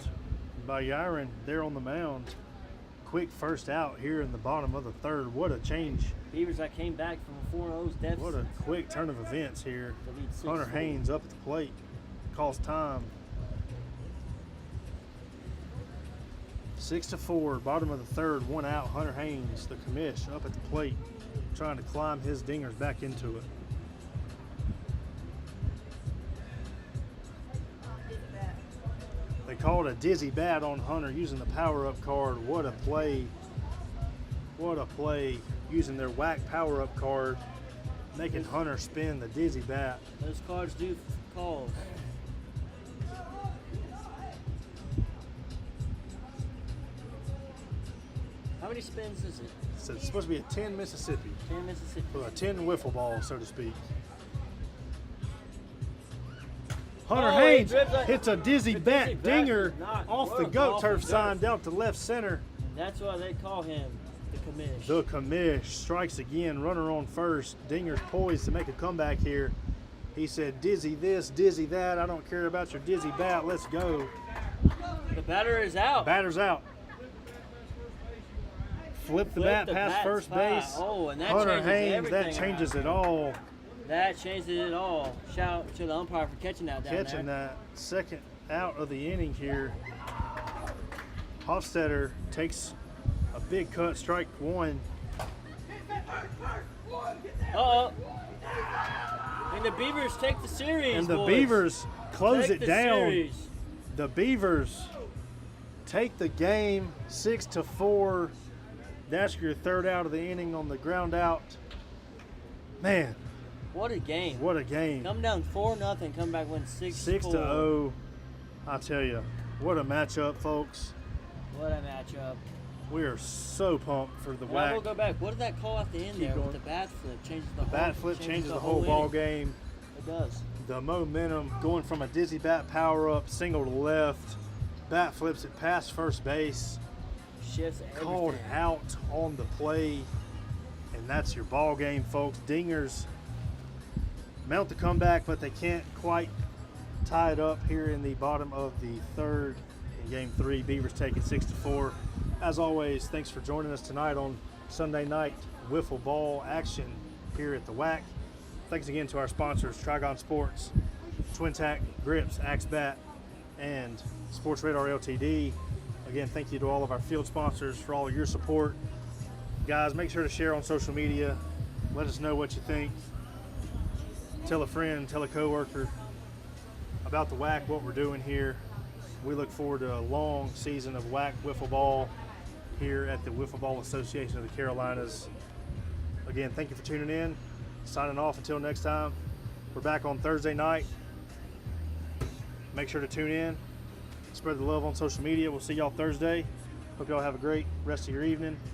by Yiron there on the mound. Quick first out here in the bottom of the third. What a change. Beavers that came back from a 4-0 deficit. What a quick turn of events here. to lead 6-4. Hunter Haynes up at the plate. Calls time. 6-4, bottom of the third, 1 out. Hunter Haynes, the commish, up at the plate, trying to climb his dingers back into it. They called a dizzy bat on Hunter using the power-up card. What a play. What a play. Using their WAC power-up card, making Hunter spin the dizzy bat. Those cards do calls. How many spins is it? So it's supposed to be a 10 Mississippi. 10 Mississippi. Or a 10 wiffle ball, so to speak. Hunter Oh, he Haynes drips a- hits a dizzy the bat dizzy bat dinger is not- off what the a goat ball turf from sign dirt. down to left center. That's why they call him the commish. The commish strikes again, runner on first. Dinger's poised to make a comeback here. He said, dizzy this, dizzy that. I don't care about your dizzy bat. Let's go. The batter is out. Batter's out. Flip the bat past bat first spot. base. Oh, and that Hunter changes Haynes, everything that changes around it all. That changes it all. Shout out to the umpire for catching that down Catching there. that second out of the inning here. Hofstetter takes a Big cut, strike one. Uh-oh. And the Beavers take the series, And the boys. Beavers close Take it the down. series. The Beavers take the game 6-4. That's your third out of the inning on the ground out. Man, What a game. what a game. Come down 4-0, come back win 6-4. 6-0. I tell you, what a matchup, folks. What a matchup. We are so pumped for the And I will WAC. go back. What did that call at the end Keep there going. with the bat flip? Changes the The whole bat flip changes the whole inning. ball game. It does. The momentum going from a dizzy bat power up, single to left, bat flips it past first base, Shifts called everything. out on the play, and that's your ball game, folks. Dingers mount the comeback, but they can't quite tie it up here in the bottom of the third in game 3. Beavers take it 6-4. As always, thanks for joining us tonight on Sunday night wiffle ball action here at the WAC. Thanks again to our sponsors, Trigon Sports, Twin Tack, Grips, Axe Bat, and Sports Radar Ltd. Again, thank you to all of our field sponsors for all of your support. Guys, make sure to share on social media. Let us know what you think. Tell a friend, tell a coworker about the WAC, what we're doing here. We look forward to a long season of WAC wiffle ball here at the Wiffle Ball Association of the Carolinas. Again, thank you for tuning in. Signing off until next time. We're back on Thursday night. Make sure to tune in. Spread the love on social media. We'll see y'all Thursday. Hope y'all have a great rest of your evening.